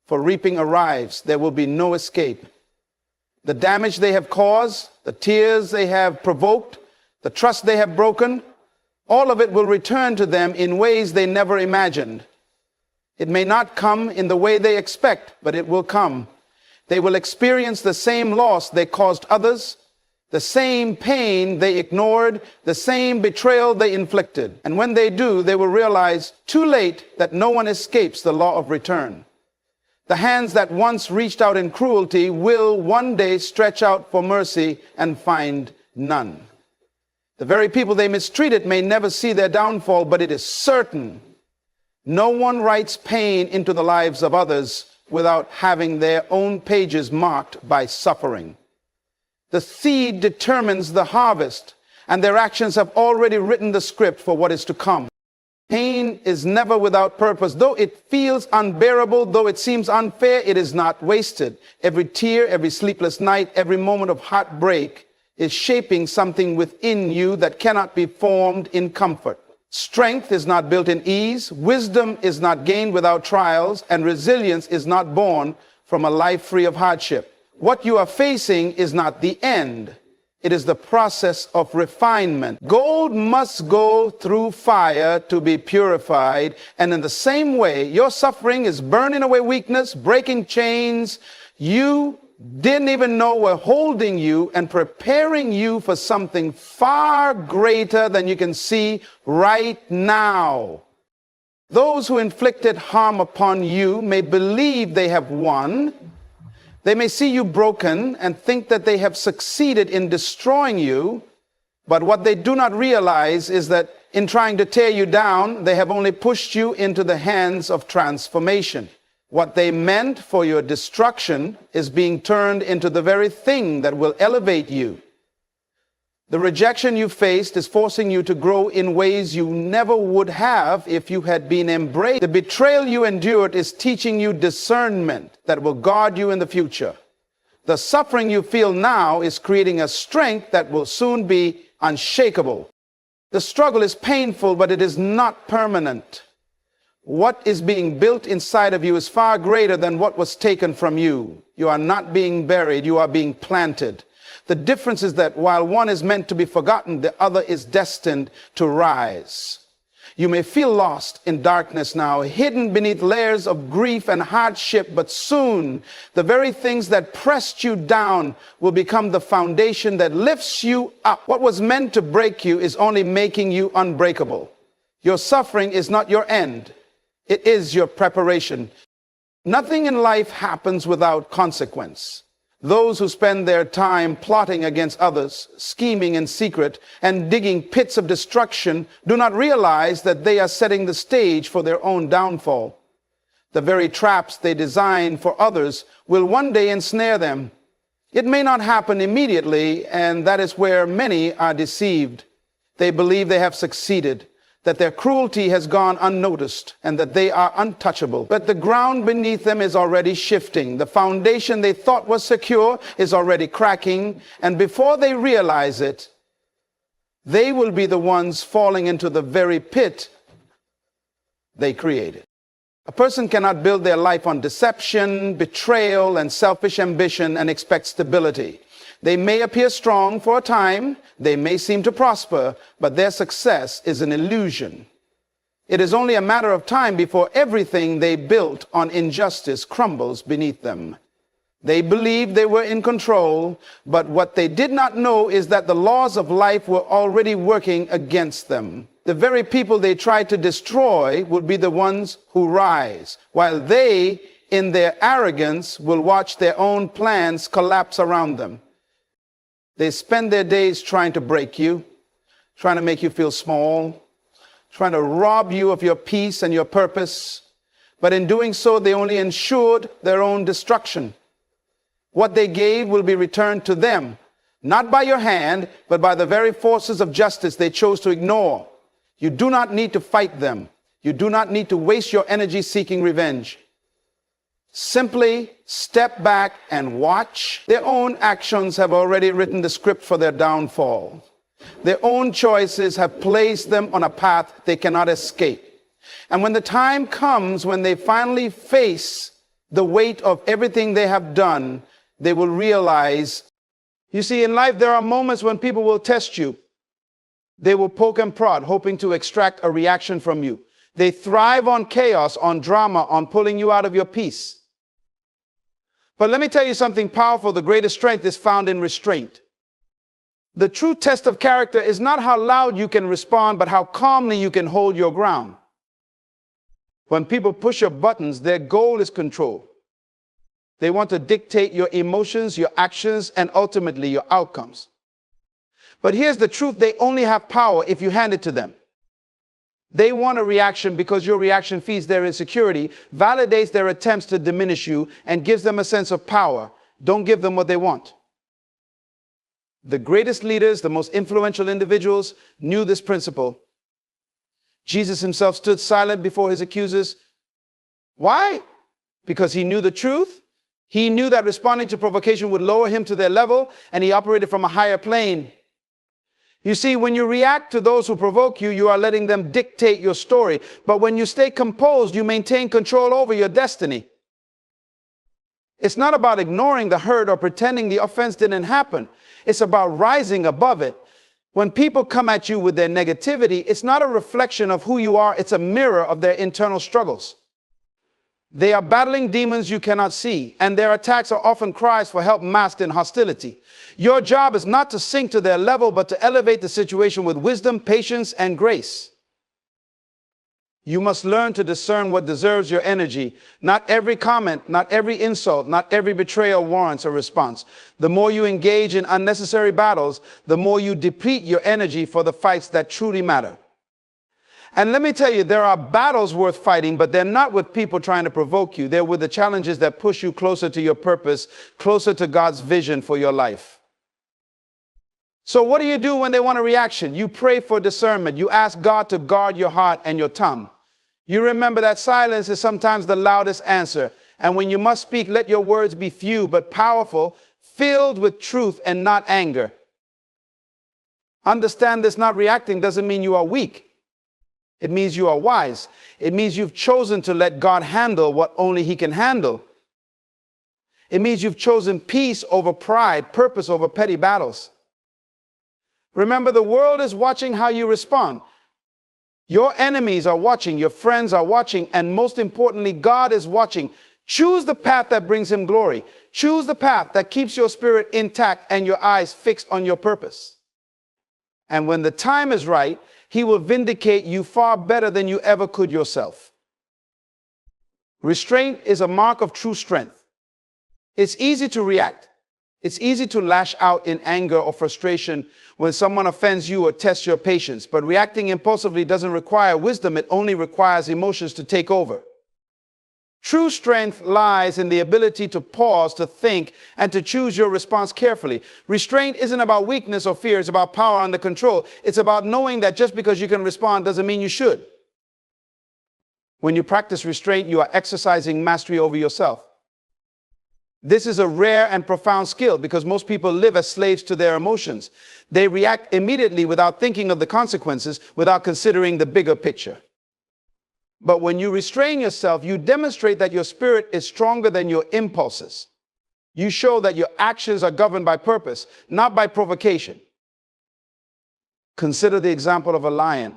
for reaping arrives, there will be no escape. The damage they have caused, the tears they have provoked, the trust they have broken, all of it will return to them in ways they never imagined. It may not come in the way they expect, but it will come. They will experience the same loss they caused others, the same pain they ignored, the same betrayal they inflicted. And when they do, they will realize too late that no one escapes the law of return. The hands that once reached out in cruelty will one day stretch out for mercy and find none. The very people they mistreated may never see their downfall, but it is certain no one writes pain into the lives of others without having their own pages marked by suffering. The seed determines the harvest, and their actions have already written the script for what is to come. Pain is never without purpose. Though it feels unbearable, though it seems unfair, it is not wasted. Every tear, every sleepless night, every moment of heartbreak is shaping something within you that cannot be formed in comfort. Strength is not built in ease, wisdom is not gained without trials, and resilience is not born from a life free of hardship. What you are facing is not the end. It is the process of refinement. Gold must go through fire to be purified. And in the same way, your suffering is burning away weakness, breaking chains you didn't even know were holding you, and preparing you for something far greater than you can see right now. Those who inflicted harm upon you may believe they have won. They may see you broken and think that they have succeeded in destroying you, but what they do not realize is that in trying to tear you down, they have only pushed you into the hands of transformation. What they meant for your destruction is being turned into the very thing that will elevate you. The rejection you faced is forcing you to grow in ways you never would have if you had been embraced. The betrayal you endured is teaching you discernment that will guard you in the future. The suffering you feel now is creating a strength that will soon be unshakable. The struggle is painful, but it is not permanent. What is being built inside of you is far greater than what was taken from you. You are not being buried, you are being planted. The difference is that while one is meant to be forgotten, the other is destined to rise. You may feel lost in darkness now, hidden beneath layers of grief and hardship, but soon the very things that pressed you down will become the foundation that lifts you up. What was meant to break you is only making you unbreakable. Your suffering is not your end. It is your preparation. Nothing in life happens without consequence. Those who spend their time plotting against others, scheming in secret, and digging pits of destruction do not realize that they are setting the stage for their own downfall. The very traps they design for others will one day ensnare them. It may not happen immediately, and that is where many are deceived. They believe they have succeeded, that their cruelty has gone unnoticed, and that they are untouchable. But the ground beneath them is already shifting. The foundation they thought was secure is already cracking, and before they realize it, they will be the ones falling into the very pit they created. A person cannot build their life on deception, betrayal, and selfish ambition and expect stability. They may appear strong for a time, they may seem to prosper, but their success is an illusion. It is only a matter of time before everything they built on injustice crumbles beneath them. They believed they were in control, but what they did not know is that the laws of life were already working against them. The very people they tried to destroy will be the ones who rise, while they, in their arrogance, will watch their own plans collapse around them. They spend their days trying to break you, trying to make you feel small, trying to rob you of your peace and your purpose. But in doing so, they only ensured their own destruction. What they gave will be returned to them, not by your hand, but by the very forces of justice they chose to ignore. You do not need to fight them. You do not need to waste your energy seeking revenge. Simply step back and watch. Their own actions have already written the script for their downfall. Their own choices have placed them on a path they cannot escape. And when the time comes when they finally face the weight of everything they have done, they will realize, you see, in life there are moments when people will test you. They will poke and prod, hoping to extract a reaction from you. They thrive on chaos, on drama, on pulling you out of your peace. But let me tell you something powerful. The greatest strength is found in restraint. The true test of character is not how loud you can respond, but how calmly you can hold your ground. When people push your buttons, their goal is control. They want to dictate your emotions, your actions, and ultimately your outcomes. But here's the truth. They only have power if you hand it to them. They want a reaction because your reaction feeds their insecurity, validates their attempts to diminish you, and gives them a sense of power. Don't give them what they want. The greatest leaders, the most influential individuals, knew this principle. Jesus himself stood silent before his accusers. Why? Because he knew the truth. He knew that responding to provocation would lower him to their level, and he operated from a higher plane. You see, when you react to those who provoke you, you are letting them dictate your story. But when you stay composed, you maintain control over your destiny. It's not about ignoring the hurt or pretending the offense didn't happen. It's about rising above it. When people come at you with their negativity, it's not a reflection of who you are. It's a mirror of their internal struggles. They are battling demons you cannot see, and their attacks are often cries for help masked in hostility. Your job is not to sink to their level, but to elevate the situation with wisdom, patience, and grace. You must learn to discern what deserves your energy. Not every comment, not every insult, not every betrayal warrants a response. The more you engage in unnecessary battles, the more you deplete your energy for the fights that truly matter. And let me tell you, there are battles worth fighting, but they're not with people trying to provoke you. They're with the challenges that push you closer to your purpose, closer to God's vision for your life. So what do you do when they want a reaction? You pray for discernment. You ask God to guard your heart and your tongue. You remember that silence is sometimes the loudest answer. And when you must speak, let your words be few but powerful, filled with truth and not anger. Understand this: not reacting doesn't mean you are weak. It means you are wise. It means you've chosen to let God handle what only he can handle. It means you've chosen peace over pride, purpose over petty battles. Remember, the world is watching how you respond. Your enemies are watching, your friends are watching, and most importantly, God is watching. Choose the path that brings him glory. Choose the path that keeps your spirit intact and your eyes fixed on your purpose. And when the time is right, he will vindicate you far better than you ever could yourself. Restraint is a mark of true strength. It's easy to react. It's easy to lash out in anger or frustration when someone offends you or tests your patience, but reacting impulsively doesn't require wisdom, it only requires emotions to take over. True strength lies in the ability to pause, to think, and to choose your response carefully. Restraint isn't about weakness or fear, it's about power under control. It's about knowing that just because you can respond doesn't mean you should. When you practice restraint, you are exercising mastery over yourself. This is a rare and profound skill because most people live as slaves to their emotions. They react immediately without thinking of the consequences, without considering the bigger picture. But when you restrain yourself, you demonstrate that your spirit is stronger than your impulses. You show that your actions are governed by purpose, not by provocation. Consider the example of a lion.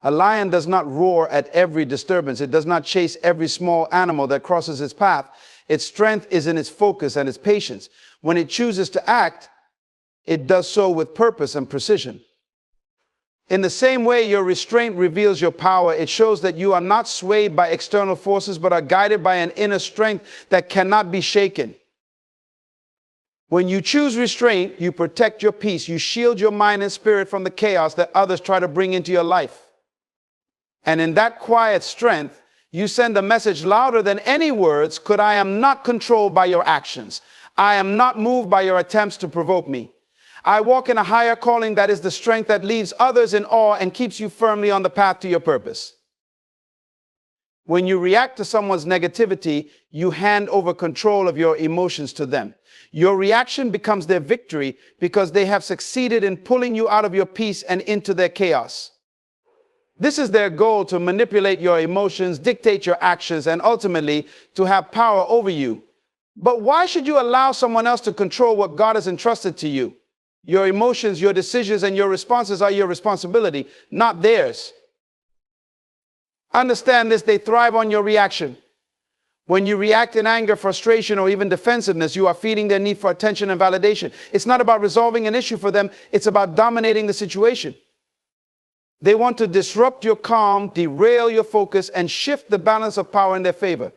A lion does not roar at every disturbance. It does not chase every small animal that crosses its path. Its strength is in its focus and its patience. When it chooses to act, it does so with purpose and precision. In the same way, your restraint reveals your power. It shows that you are not swayed by external forces, but are guided by an inner strength that cannot be shaken. When you choose restraint, you protect your peace. You shield your mind and spirit from the chaos that others try to bring into your life. And in that quiet strength, you send a message louder than any words could. I am not controlled by your actions. I am not moved by your attempts to provoke me. I walk in a higher calling that is the strength that leaves others in awe and keeps you firmly on the path to your purpose. When you react to someone's negativity, you hand over control of your emotions to them. Your reaction becomes their victory because they have succeeded in pulling you out of your peace and into their chaos. This is their goal: to manipulate your emotions, dictate your actions, and ultimately to have power over you. But why should you allow someone else to control what God has entrusted to you? Your emotions, your decisions, and your responses are your responsibility, not theirs. Understand this: they thrive on your reaction. When you react in anger, frustration, or even defensiveness, you are feeding their need for attention and validation. It's not about resolving an issue for them, it's about dominating the situation. They want to disrupt your calm, derail your focus, and shift the balance of power in their favor.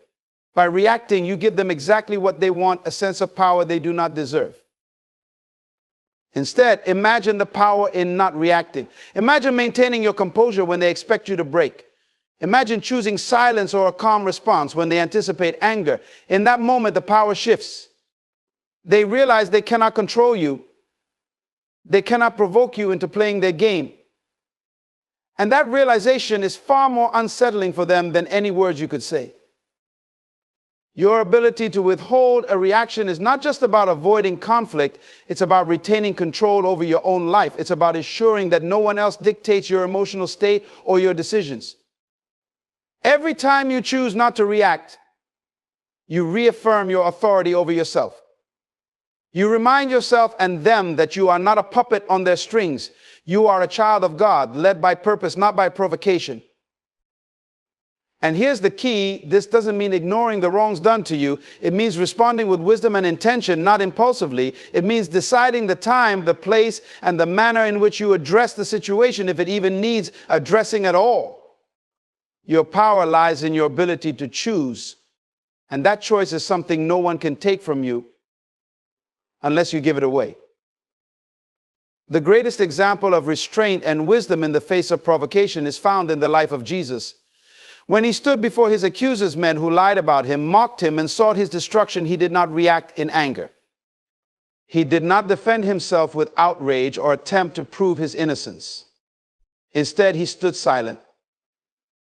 By reacting, you give them exactly what they want, a sense of power they do not deserve. Instead, imagine the power in not reacting. Imagine maintaining your composure when they expect you to break. Imagine choosing silence or a calm response when they anticipate anger. In that moment, the power shifts. They realize they cannot control you. They cannot provoke you into playing their game. And that realization is far more unsettling for them than any words you could say. Your ability to withhold a reaction is not just about avoiding conflict, it's about retaining control over your own life. It's about ensuring that no one else dictates your emotional state or your decisions. Every time you choose not to react, you reaffirm your authority over yourself. You remind yourself and them that you are not a puppet on their strings. You are a child of God, led by purpose, not by provocation. And here's the key: this doesn't mean ignoring the wrongs done to you. It means responding with wisdom and intention, not impulsively. It means deciding the time, the place, and the manner in which you address the situation, if it even needs addressing at all. Your power lies in your ability to choose. And that choice is something no one can take from you unless you give it away. The greatest example of restraint and wisdom in the face of provocation is found in the life of Jesus. When he stood before his accusers, men who lied about him, mocked him, and sought his destruction, he did not react in anger. He did not defend himself with outrage or attempt to prove his innocence. Instead, he stood silent.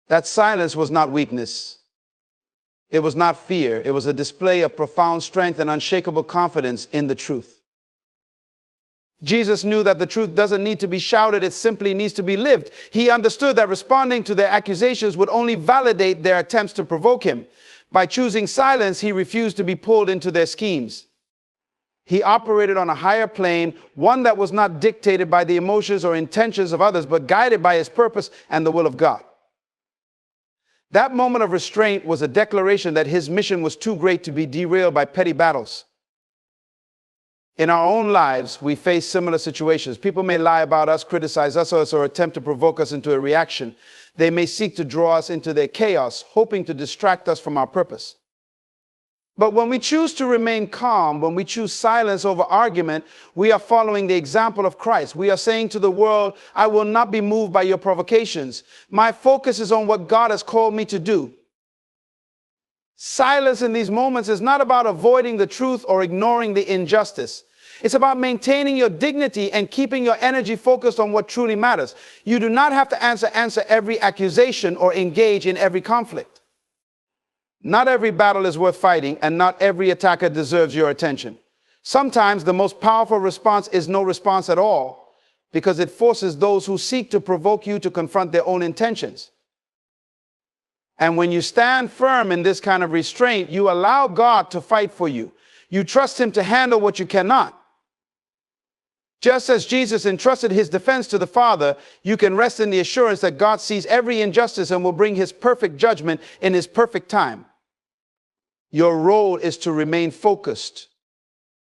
That silence was not weakness. It was not fear. It was a display of profound strength and unshakable confidence in the truth. Jesus knew that the truth doesn't need to be shouted, it simply needs to be lived. He understood that responding to their accusations would only validate their attempts to provoke him. By choosing silence, he refused to be pulled into their schemes. He operated on a higher plane, one that was not dictated by the emotions or intentions of others, but guided by his purpose and the will of God. That moment of restraint was a declaration that his mission was too great to be derailed by petty battles. In our own lives, we face similar situations. People may lie about us, criticize us, or attempt to provoke us into a reaction. They may seek to draw us into their chaos, hoping to distract us from our purpose. But when we choose to remain calm, when we choose silence over argument, we are following the example of Christ. We are saying to the world, I will not be moved by your provocations. My focus is on what God has called me to do. Silence in these moments is not about avoiding the truth or ignoring the injustice. It's about maintaining your dignity and keeping your energy focused on what truly matters. You do not have to answer every accusation or engage in every conflict. Not every battle is worth fighting, and not every attacker deserves your attention. Sometimes the most powerful response is no response at all, because it forces those who seek to provoke you to confront their own intentions. And when you stand firm in this kind of restraint, you allow God to fight for you. You trust him to handle what you cannot. Just as Jesus entrusted his defense to the Father, you can rest in the assurance that God sees every injustice and will bring his perfect judgment in his perfect time. Your role is to remain focused,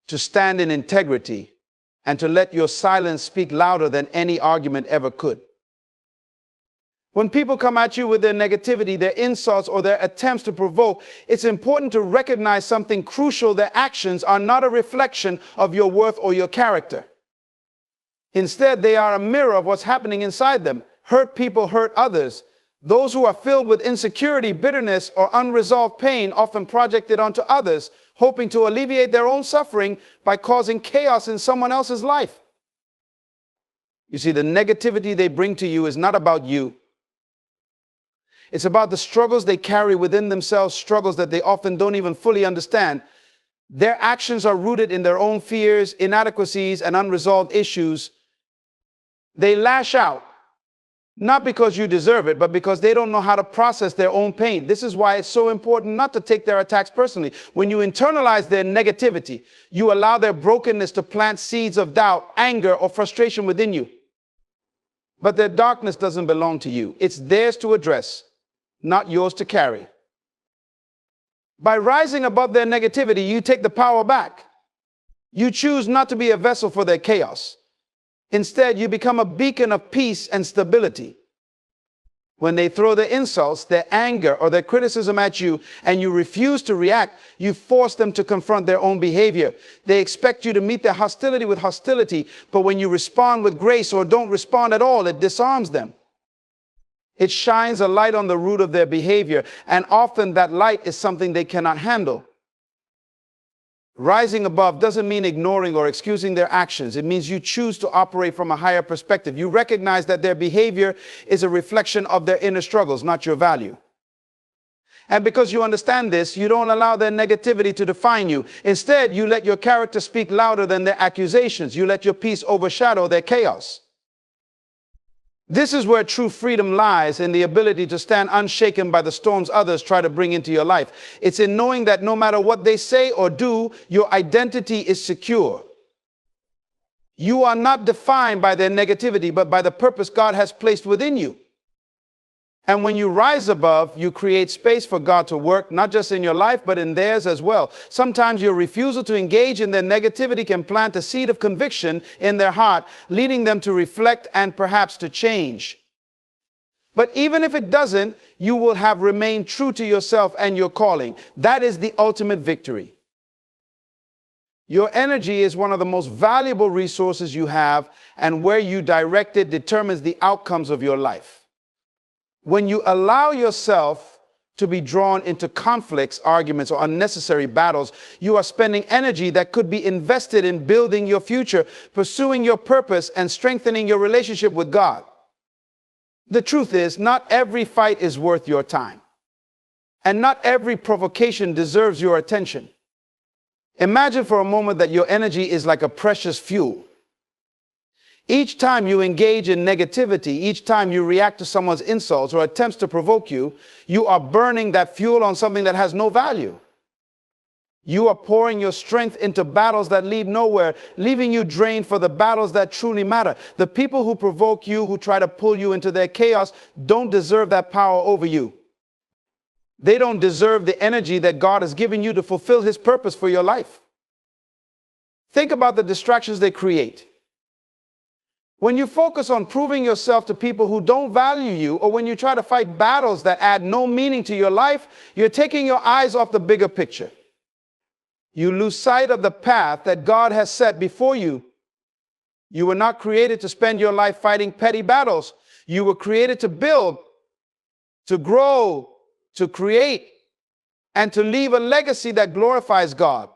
to stand in integrity, and to let your silence speak louder than any argument ever could. When people come at you with their negativity, their insults, or their attempts to provoke, it's important to recognize something crucial. Their actions are not a reflection of your worth or your character. Instead, they are a mirror of what's happening inside them. Hurt people hurt others. Those who are filled with insecurity, bitterness, or unresolved pain often project it onto others, hoping to alleviate their own suffering by causing chaos in someone else's life. You see, the negativity they bring to you is not about you. It's about the struggles they carry within themselves, struggles that they often don't even fully understand. Their actions are rooted in their own fears, inadequacies, and unresolved issues. They lash out, not because you deserve it, but because they don't know how to process their own pain. This is why it's so important not to take their attacks personally. When you internalize their negativity, you allow their brokenness to plant seeds of doubt, anger, or frustration within you. But their darkness doesn't belong to you. It's theirs to address, not yours to carry. By rising above their negativity, you take the power back. You choose not to be a vessel for their chaos. Instead, you become a beacon of peace and stability. When they throw their insults, their anger, or their criticism at you, and you refuse to react, you force them to confront their own behavior. They expect you to meet their hostility with hostility, but when you respond with grace or don't respond at all, it disarms them. It shines a light on the root of their behavior, and often that light is something they cannot handle. Rising above doesn't mean ignoring or excusing their actions. It means you choose to operate from a higher perspective. You recognize that their behavior is a reflection of their inner struggles, not your value. And because you understand this, you don't allow their negativity to define you. Instead, you let your character speak louder than their accusations. You let your peace overshadow their chaos. This is where true freedom lies, in the ability to stand unshaken by the storms others try to bring into your life. It's in knowing that no matter what they say or do, your identity is secure. You are not defined by their negativity, but by the purpose God has placed within you. And when you rise above, you create space for God to work, not just in your life, but in theirs as well. Sometimes your refusal to engage in their negativity can plant a seed of conviction in their heart, leading them to reflect and perhaps to change. But even if it doesn't, you will have remained true to yourself and your calling. That is the ultimate victory. Your energy is one of the most valuable resources you have, and where you direct it determines the outcomes of your life. When you allow yourself to be drawn into conflicts, arguments, or unnecessary battles, you are spending energy that could be invested in building your future, pursuing your purpose, and strengthening your relationship with God. The truth is, not every fight is worth your time, and not every provocation deserves your attention. Imagine for a moment that your energy is like a precious fuel. Each time you engage in negativity, each time you react to someone's insults or attempts to provoke you, you are burning that fuel on something that has no value. You are pouring your strength into battles that lead nowhere, leaving you drained for the battles that truly matter. The people who provoke you, who try to pull you into their chaos, don't deserve that power over you. They don't deserve the energy that God has given you to fulfill His purpose for your life. Think about the distractions they create. When you focus on proving yourself to people who don't value you, or when you try to fight battles that add no meaning to your life, you're taking your eyes off the bigger picture. You lose sight of the path that God has set before you. You were not created to spend your life fighting petty battles. You were created to build, to grow, to create, and to leave a legacy that glorifies God.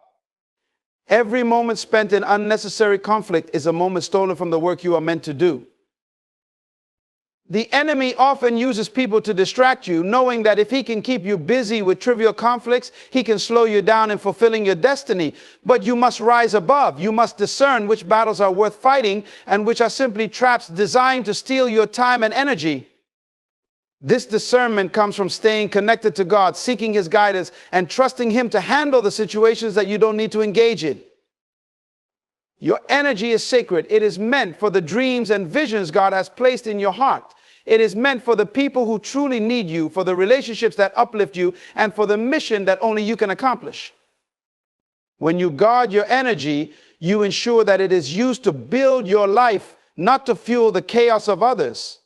Every moment spent in unnecessary conflict is a moment stolen from the work you are meant to do. The enemy often uses people to distract you, knowing that if he can keep you busy with trivial conflicts, he can slow you down in fulfilling your destiny. But you must rise above. You must discern which battles are worth fighting and which are simply traps designed to steal your time and energy. This discernment comes from staying connected to God, seeking his guidance, and trusting him to handle the situations that you don't need to engage in. Your energy is sacred. It is meant for the dreams and visions God has placed in your heart. It is meant for the people who truly need you, for the relationships that uplift you, and for the mission that only you can accomplish. When you guard your energy, you ensure that it is used to build your life, not to fuel the chaos of others.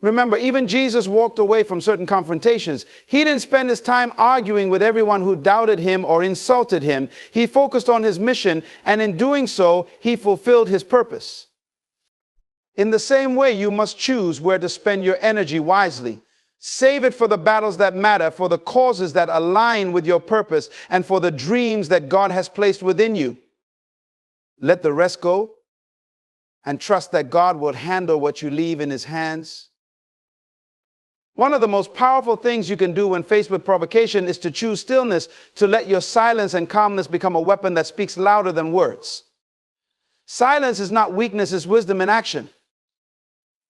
Remember, even Jesus walked away from certain confrontations. He didn't spend his time arguing with everyone who doubted him or insulted him. He focused on his mission, and in doing so, he fulfilled his purpose. In the same way, you must choose where to spend your energy wisely. Save it for the battles that matter, for the causes that align with your purpose, and for the dreams that God has placed within you. Let the rest go, and trust that God will handle what you leave in his hands. One of the most powerful things you can do when faced with provocation is to choose stillness, to let your silence and calmness become a weapon that speaks louder than words. Silence is not weakness, it's wisdom in action.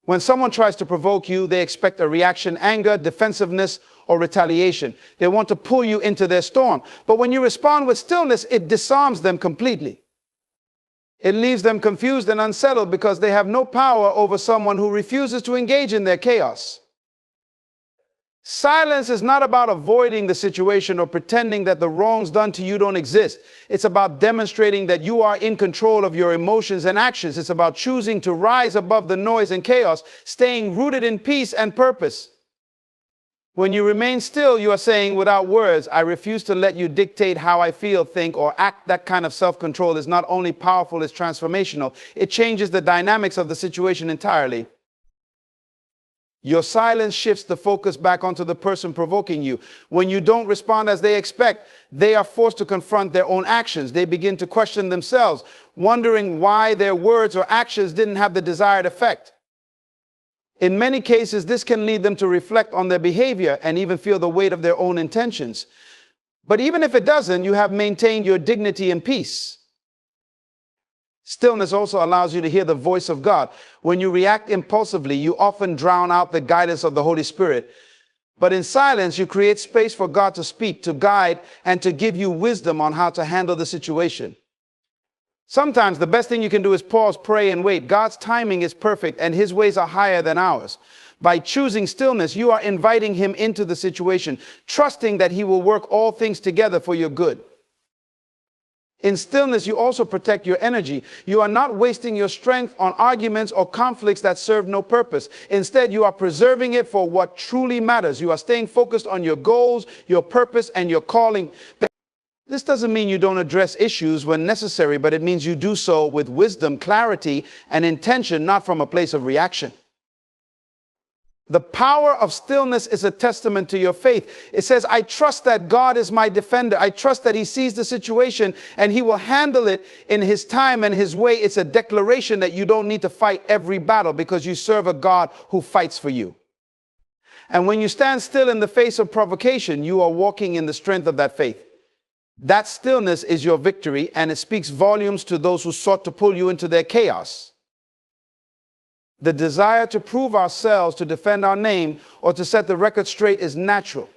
When someone tries to provoke you, they expect a reaction, anger, defensiveness, or retaliation. They want to pull you into their storm. But when you respond with stillness, it disarms them completely. It leaves them confused and unsettled because they have no power over someone who refuses to engage in their chaos. Silence is not about avoiding the situation or pretending that the wrongs done to you don't exist. It's about demonstrating that you are in control of your emotions and actions. It's about choosing to rise above the noise and chaos, staying rooted in peace and purpose. When you remain still, you are saying without words, I refuse to let you dictate how I feel, think, or act. That kind of self-control is not only powerful, it's transformational. It changes the dynamics of the situation entirely. Your silence shifts the focus back onto the person provoking you. When you don't respond as they expect, they are forced to confront their own actions. They begin to question themselves, wondering why their words or actions didn't have the desired effect. In many cases, this can lead them to reflect on their behavior and even feel the weight of their own intentions. But even if it doesn't, you have maintained your dignity and peace. Stillness also allows you to hear the voice of God. When you react impulsively, you often drown out the guidance of the Holy Spirit. But in silence, you create space for God to speak, to guide, and to give you wisdom on how to handle the situation. Sometimes the best thing you can do is pause, pray, and wait. God's timing is perfect, and his ways are higher than ours. By choosing stillness, you are inviting him into the situation, trusting that he will work all things together for your good. In stillness, you also protect your energy. You are not wasting your strength on arguments or conflicts that serve no purpose. Instead, you are preserving it for what truly matters. You are staying focused on your goals, your purpose, and your calling. This doesn't mean you don't address issues when necessary, but it means you do so with wisdom, clarity, and intention, not from a place of reaction. The power of stillness is a testament to your faith. It says, I trust that God is my defender. I trust that he sees the situation and he will handle it in his time and his way. It's a declaration that you don't need to fight every battle because you serve a God who fights for you. And when you stand still in the face of provocation, you are walking in the strength of that faith. That stillness is your victory, and it speaks volumes to those who sought to pull you into their chaos. The desire to prove ourselves, to defend our name, or to set the record straight is natural.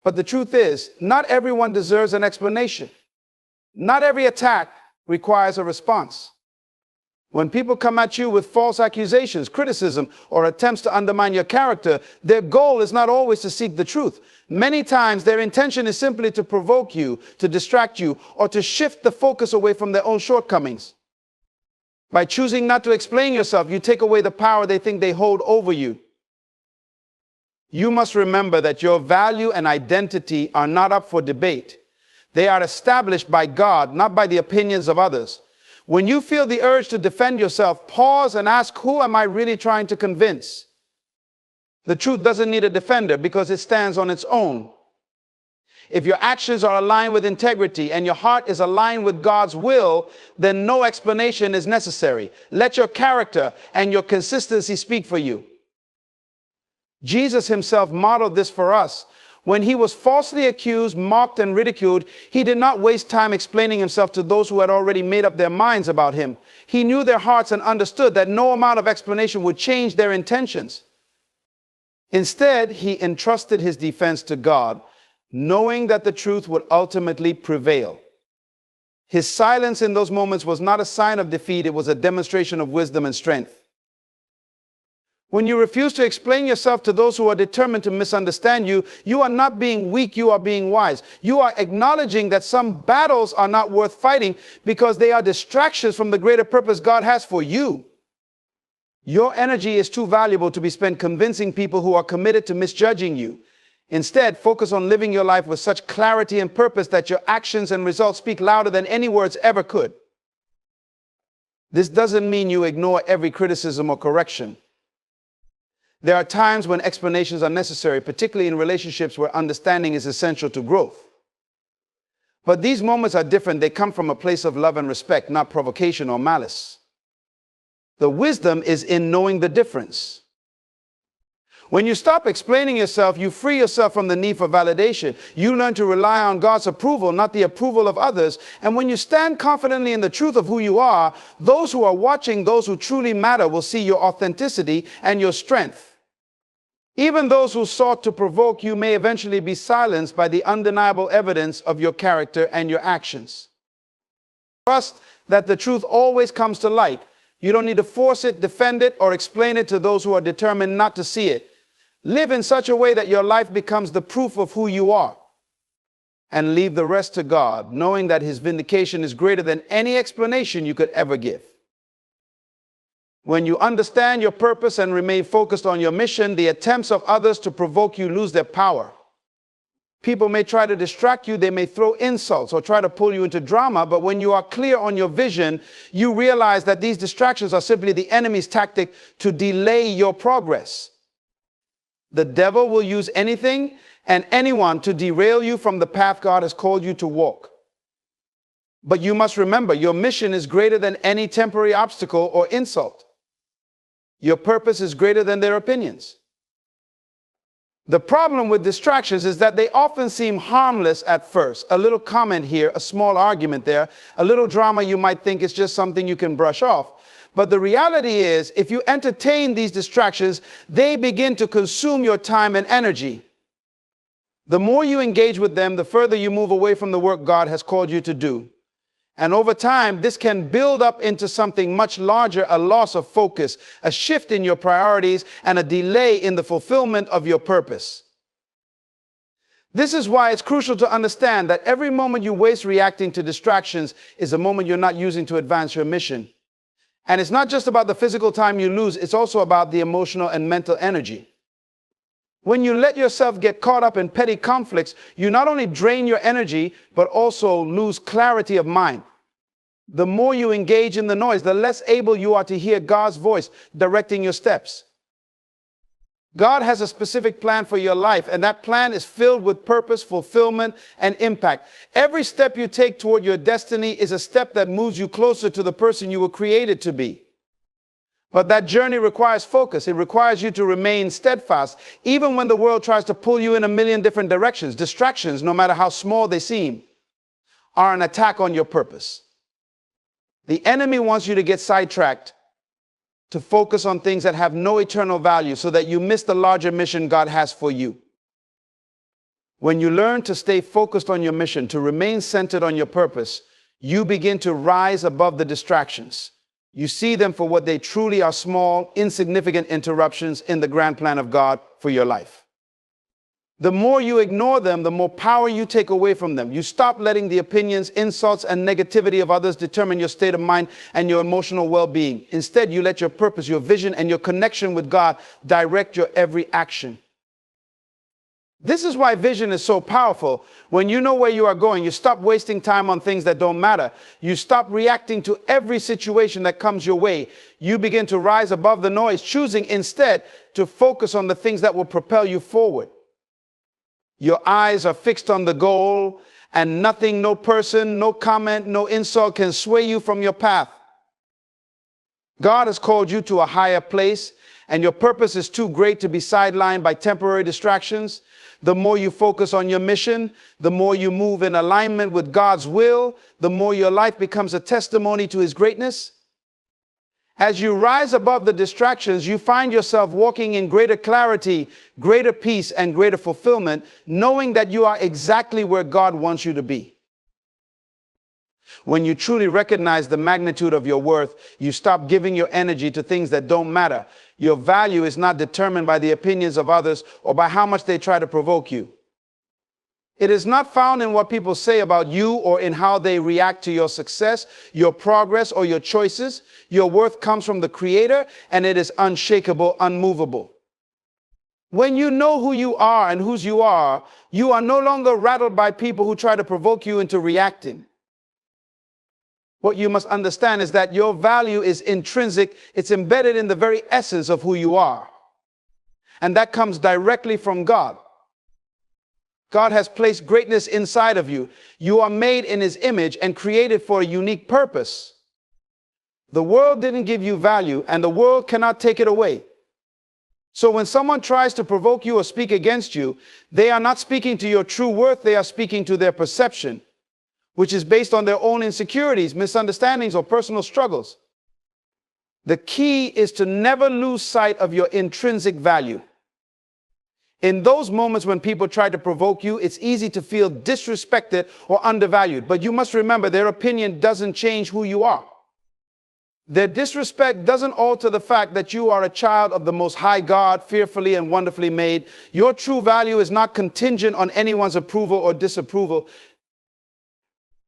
But the truth is, not everyone deserves an explanation. Not every attack requires a response. When people come at you with false accusations, criticism, or attempts to undermine your character, their goal is not always to seek the truth. Many times, their intention is simply to provoke you, to distract you, or to shift the focus away from their own shortcomings. By choosing not to explain yourself, you take away the power they think they hold over you. You must remember that your value and identity are not up for debate. They are established by God, not by the opinions of others. When you feel the urge to defend yourself, pause and ask, who am I really trying to convince? The truth doesn't need a defender because it stands on its own. If your actions are aligned with integrity and your heart is aligned with God's will, then no explanation is necessary. Let your character and your consistency speak for you. Jesus himself modeled this for us. When he was falsely accused, mocked, and ridiculed, he did not waste time explaining himself to those who had already made up their minds about him. He knew their hearts and understood that no amount of explanation would change their intentions. Instead, he entrusted his defense to God, knowing that the truth would ultimately prevail. His silence in those moments was not a sign of defeat, it was a demonstration of wisdom and strength. When you refuse to explain yourself to those who are determined to misunderstand you, you are not being weak, you are being wise. You are acknowledging that some battles are not worth fighting because they are distractions from the greater purpose God has for you. Your energy is too valuable to be spent convincing people who are committed to misjudging you. Instead, focus on living your life with such clarity and purpose that your actions and results speak louder than any words ever could. This doesn't mean you ignore every criticism or correction. There are times when explanations are necessary, particularly in relationships where understanding is essential to growth. But these moments are different. They come from a place of love and respect, not provocation or malice. The wisdom is in knowing the difference. When you stop explaining yourself, you free yourself from the need for validation. You learn to rely on God's approval, not the approval of others. And when you stand confidently in the truth of who you are, those who are watching, those who truly matter, will see your authenticity and your strength. Even those who sought to provoke you may eventually be silenced by the undeniable evidence of your character and your actions. Trust that the truth always comes to light. You don't need to force it, defend it, or explain it to those who are determined not to see it. Live in such a way that your life becomes the proof of who you are. And leave the rest to God, knowing that his vindication is greater than any explanation you could ever give. When you understand your purpose and remain focused on your mission, the attempts of others to provoke you lose their power. People may try to distract you, they may throw insults or try to pull you into drama, but when you are clear on your vision, you realize that these distractions are simply the enemy's tactic to delay your progress. The devil will use anything and anyone to derail you from the path God has called you to walk. But you must remember, your mission is greater than any temporary obstacle or insult. Your purpose is greater than their opinions. The problem with distractions is that they often seem harmless at first. A little comment here, a small argument there, a little drama you might think is just something you can brush off. But the reality is, if you entertain these distractions, they begin to consume your time and energy. The more you engage with them, the further you move away from the work God has called you to do. And over time, this can build up into something much larger, a loss of focus, a shift in your priorities, and a delay in the fulfillment of your purpose. This is why it's crucial to understand that every moment you waste reacting to distractions is a moment you're not using to advance your mission. And it's not just about the physical time you lose, it's also about the emotional and mental energy. When you let yourself get caught up in petty conflicts, you not only drain your energy, but also lose clarity of mind. The more you engage in the noise, the less able you are to hear God's voice directing your steps. God has a specific plan for your life, and that plan is filled with purpose, fulfillment, and impact. Every step you take toward your destiny is a step that moves you closer to the person you were created to be. But that journey requires focus. It requires you to remain steadfast, even when the world tries to pull you in a million different directions. Distractions, no matter how small they seem, are an attack on your purpose. The enemy wants you to get sidetracked, to focus on things that have no eternal value so that you miss the larger mission God has for you. When you learn to stay focused on your mission, to remain centered on your purpose, you begin to rise above the distractions. You see them for what they truly are: small, insignificant interruptions in the grand plan of God for your life. The more you ignore them, the more power you take away from them. You stop letting the opinions, insults, and negativity of others determine your state of mind and your emotional well-being. Instead, you let your purpose, your vision, and your connection with God direct your every action. This is why vision is so powerful. When you know where you are going, you stop wasting time on things that don't matter. You stop reacting to every situation that comes your way. You begin to rise above the noise, choosing instead to focus on the things that will propel you forward. Your eyes are fixed on the goal, and nothing, no person, no comment, no insult can sway you from your path. God has called you to a higher place, and your purpose is too great to be sidelined by temporary distractions. The more you focus on your mission, the more you move in alignment with God's will, the more your life becomes a testimony to His greatness. As you rise above the distractions, you find yourself walking in greater clarity, greater peace, and greater fulfillment, knowing that you are exactly where God wants you to be. When you truly recognize the magnitude of your worth, you stop giving your energy to things that don't matter. Your value is not determined by the opinions of others or by how much they try to provoke you. It is not found in what people say about you or in how they react to your success, your progress, or your choices. Your worth comes from the Creator, and it is unshakable, unmovable. When you know who you are and whose you are no longer rattled by people who try to provoke you into reacting. What you must understand is that your value is intrinsic. It's embedded in the very essence of who you are. And that comes directly from God. God has placed greatness inside of you. You are made in His image and created for a unique purpose. The world didn't give you value, and the world cannot take it away. So when someone tries to provoke you or speak against you, they are not speaking to your true worth. They are speaking to their perception, which is based on their own insecurities, misunderstandings, or personal struggles. The key is to never lose sight of your intrinsic value. In those moments when people try to provoke you, it's easy to feel disrespected or undervalued. But you must remember, their opinion doesn't change who you are. Their disrespect doesn't alter the fact that you are a child of the Most High God, fearfully and wonderfully made. Your true value is not contingent on anyone's approval or disapproval.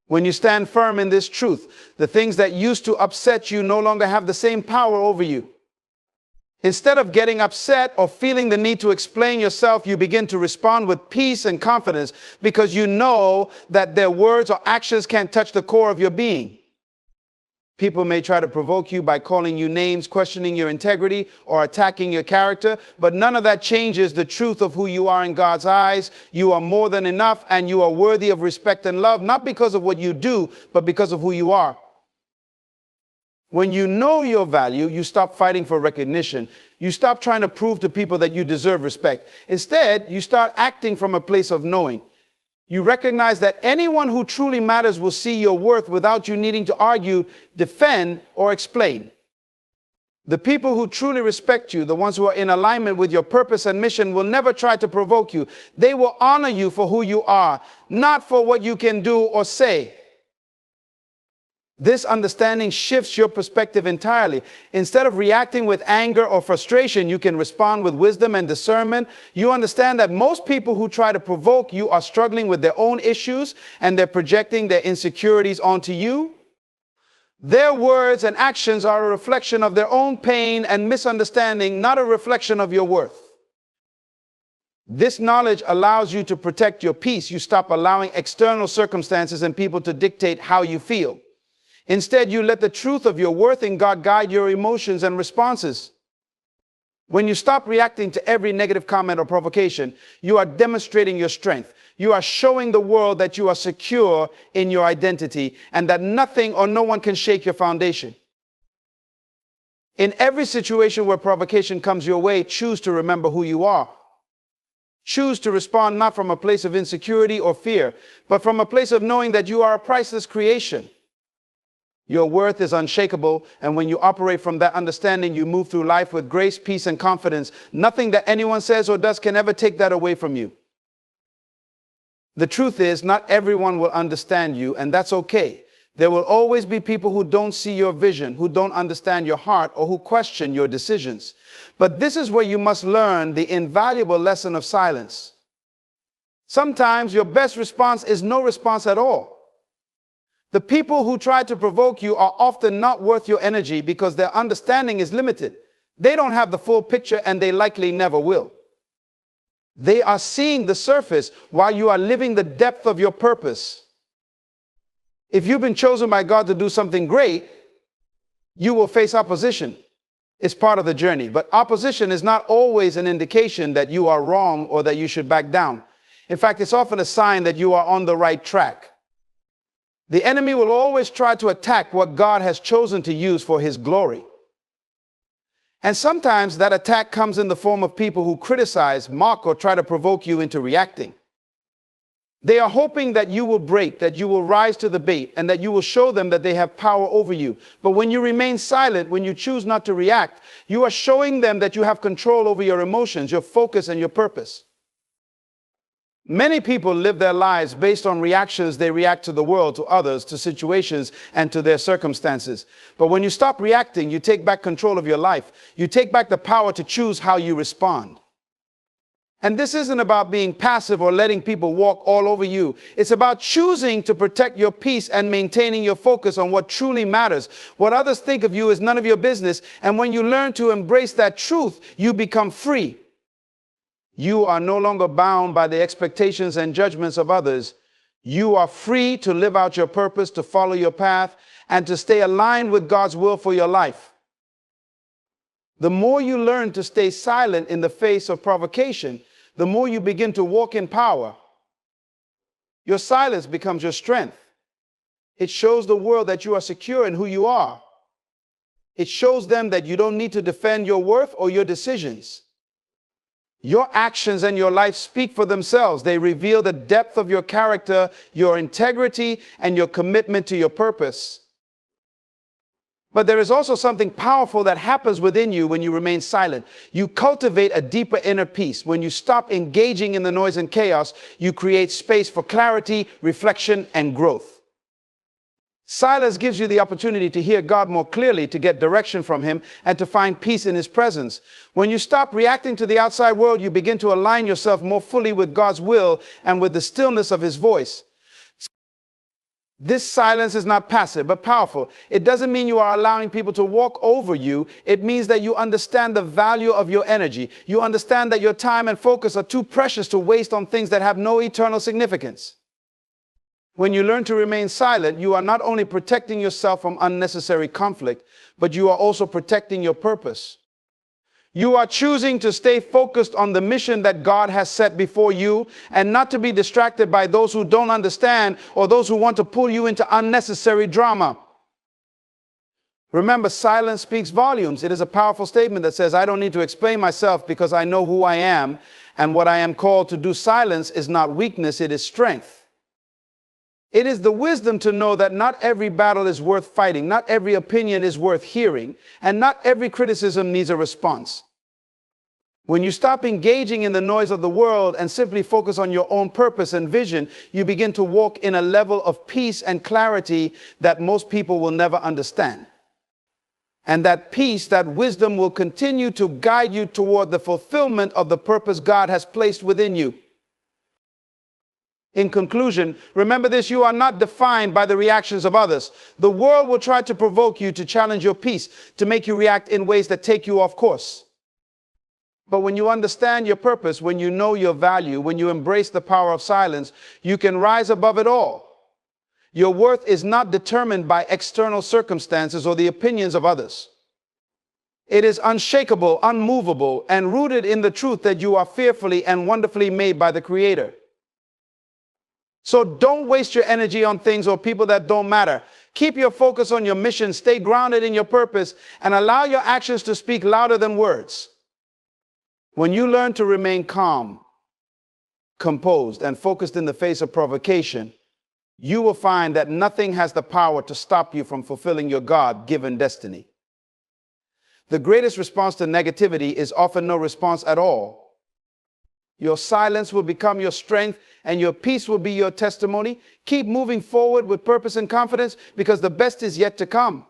When you stand firm in this truth, the things that used to upset you no longer have the same power over you. Instead of getting upset or feeling the need to explain yourself, you begin to respond with peace and confidence because you know that their words or actions can't touch the core of your being. People may try to provoke you by calling you names, questioning your integrity, or attacking your character, but none of that changes the truth of who you are in God's eyes. You are more than enough, and you are worthy of respect and love, not because of what you do, but because of who you are. When you know your value, you stop fighting for recognition. You stop trying to prove to people that you deserve respect. Instead, you start acting from a place of knowing. You recognize that anyone who truly matters will see your worth without you needing to argue, defend, or explain. The people who truly respect you, the ones who are in alignment with your purpose and mission, will never try to provoke you. They will honor you for who you are, not for what you can do or say. This understanding shifts your perspective entirely. Instead of reacting with anger or frustration, you can respond with wisdom and discernment. You understand that most people who try to provoke you are struggling with their own issues, and they're projecting their insecurities onto you. Their words and actions are a reflection of their own pain and misunderstanding, not a reflection of your worth. This knowledge allows you to protect your peace. You stop allowing external circumstances and people to dictate how you feel. Instead, you let the truth of your worth in God guide your emotions and responses. When you stop reacting to every negative comment or provocation, you are demonstrating your strength. You are showing the world that you are secure in your identity and that nothing or no one can shake your foundation. In every situation where provocation comes your way, choose to remember who you are. Choose to respond not from a place of insecurity or fear, but from a place of knowing that you are a priceless creation. Your worth is unshakable, and when you operate from that understanding, you move through life with grace, peace, and confidence. Nothing that anyone says or does can ever take that away from you. The truth is, not everyone will understand you, and that's okay. There will always be people who don't see your vision, who don't understand your heart, or who question your decisions. But this is where you must learn the invaluable lesson of silence. Sometimes your best response is no response at all. The people who try to provoke you are often not worth your energy because their understanding is limited. They don't have the full picture, and they likely never will. They are seeing the surface while you are living the depth of your purpose. If you've been chosen by God to do something great, you will face opposition. It's part of the journey. But opposition is not always an indication that you are wrong or that you should back down. In fact, it's often a sign that you are on the right track. The enemy will always try to attack what God has chosen to use for his glory. And sometimes that attack comes in the form of people who criticize, mock, or try to provoke you into reacting. They are hoping that you will break, that you will rise to the bait, and that you will show them that they have power over you. But when you remain silent, when you choose not to react, you are showing them that you have control over your emotions, your focus, and your purpose. Many people live their lives based on reactions they react to the world, to others, to situations, and to their circumstances. But when you stop reacting, you take back control of your life. You take back the power to choose how you respond. And this isn't about being passive or letting people walk all over you. It's about choosing to protect your peace and maintaining your focus on what truly matters. What others think of you is none of your business. And when you learn to embrace that truth, you become free. You are no longer bound by the expectations and judgments of others. You are free to live out your purpose, to follow your path, and to stay aligned with God's will for your life. The more you learn to stay silent in the face of provocation, the more you begin to walk in power. Your silence becomes your strength. It shows the world that you are secure in who you are. It shows them that you don't need to defend your worth or your decisions. Your actions and your life speak for themselves. They reveal the depth of your character, your integrity, and your commitment to your purpose. But there is also something powerful that happens within you when you remain silent. You cultivate a deeper inner peace. When you stop engaging in the noise and chaos, you create space for clarity, reflection, and growth. Silence gives you the opportunity to hear God more clearly, to get direction from Him, and to find peace in His presence. When you stop reacting to the outside world, you begin to align yourself more fully with God's will and with the stillness of His voice. This silence is not passive, but powerful. It doesn't mean you are allowing people to walk over you. It means that you understand the value of your energy. You understand that your time and focus are too precious to waste on things that have no eternal significance. When you learn to remain silent, you are not only protecting yourself from unnecessary conflict, but you are also protecting your purpose. You are choosing to stay focused on the mission that God has set before you and not to be distracted by those who don't understand or those who want to pull you into unnecessary drama. Remember, silence speaks volumes. It is a powerful statement that says, I don't need to explain myself because I know who I am, and what I am called to do. Silence is not weakness, it is strength. It is the wisdom to know that not every battle is worth fighting, not every opinion is worth hearing, and not every criticism needs a response. When you stop engaging in the noise of the world and simply focus on your own purpose and vision, you begin to walk in a level of peace and clarity that most people will never understand. And that peace, that wisdom will continue to guide you toward the fulfillment of the purpose God has placed within you. In conclusion, remember this: you are not defined by the reactions of others. The world will try to provoke you, to challenge your peace, to make you react in ways that take you off course. But when you understand your purpose, when you know your value, when you embrace the power of silence, you can rise above it all. Your worth is not determined by external circumstances or the opinions of others. It is unshakable, unmovable, and rooted in the truth that you are fearfully and wonderfully made by the Creator. So don't waste your energy on things or people that don't matter. Keep your focus on your mission, stay grounded in your purpose, and allow your actions to speak louder than words. When you learn to remain calm, composed, and focused in the face of provocation, you will find that nothing has the power to stop you from fulfilling your God-given destiny. The greatest response to negativity is often no response at all. Your silence will become your strength, and your peace will be your testimony. Keep moving forward with purpose and confidence, because the best is yet to come.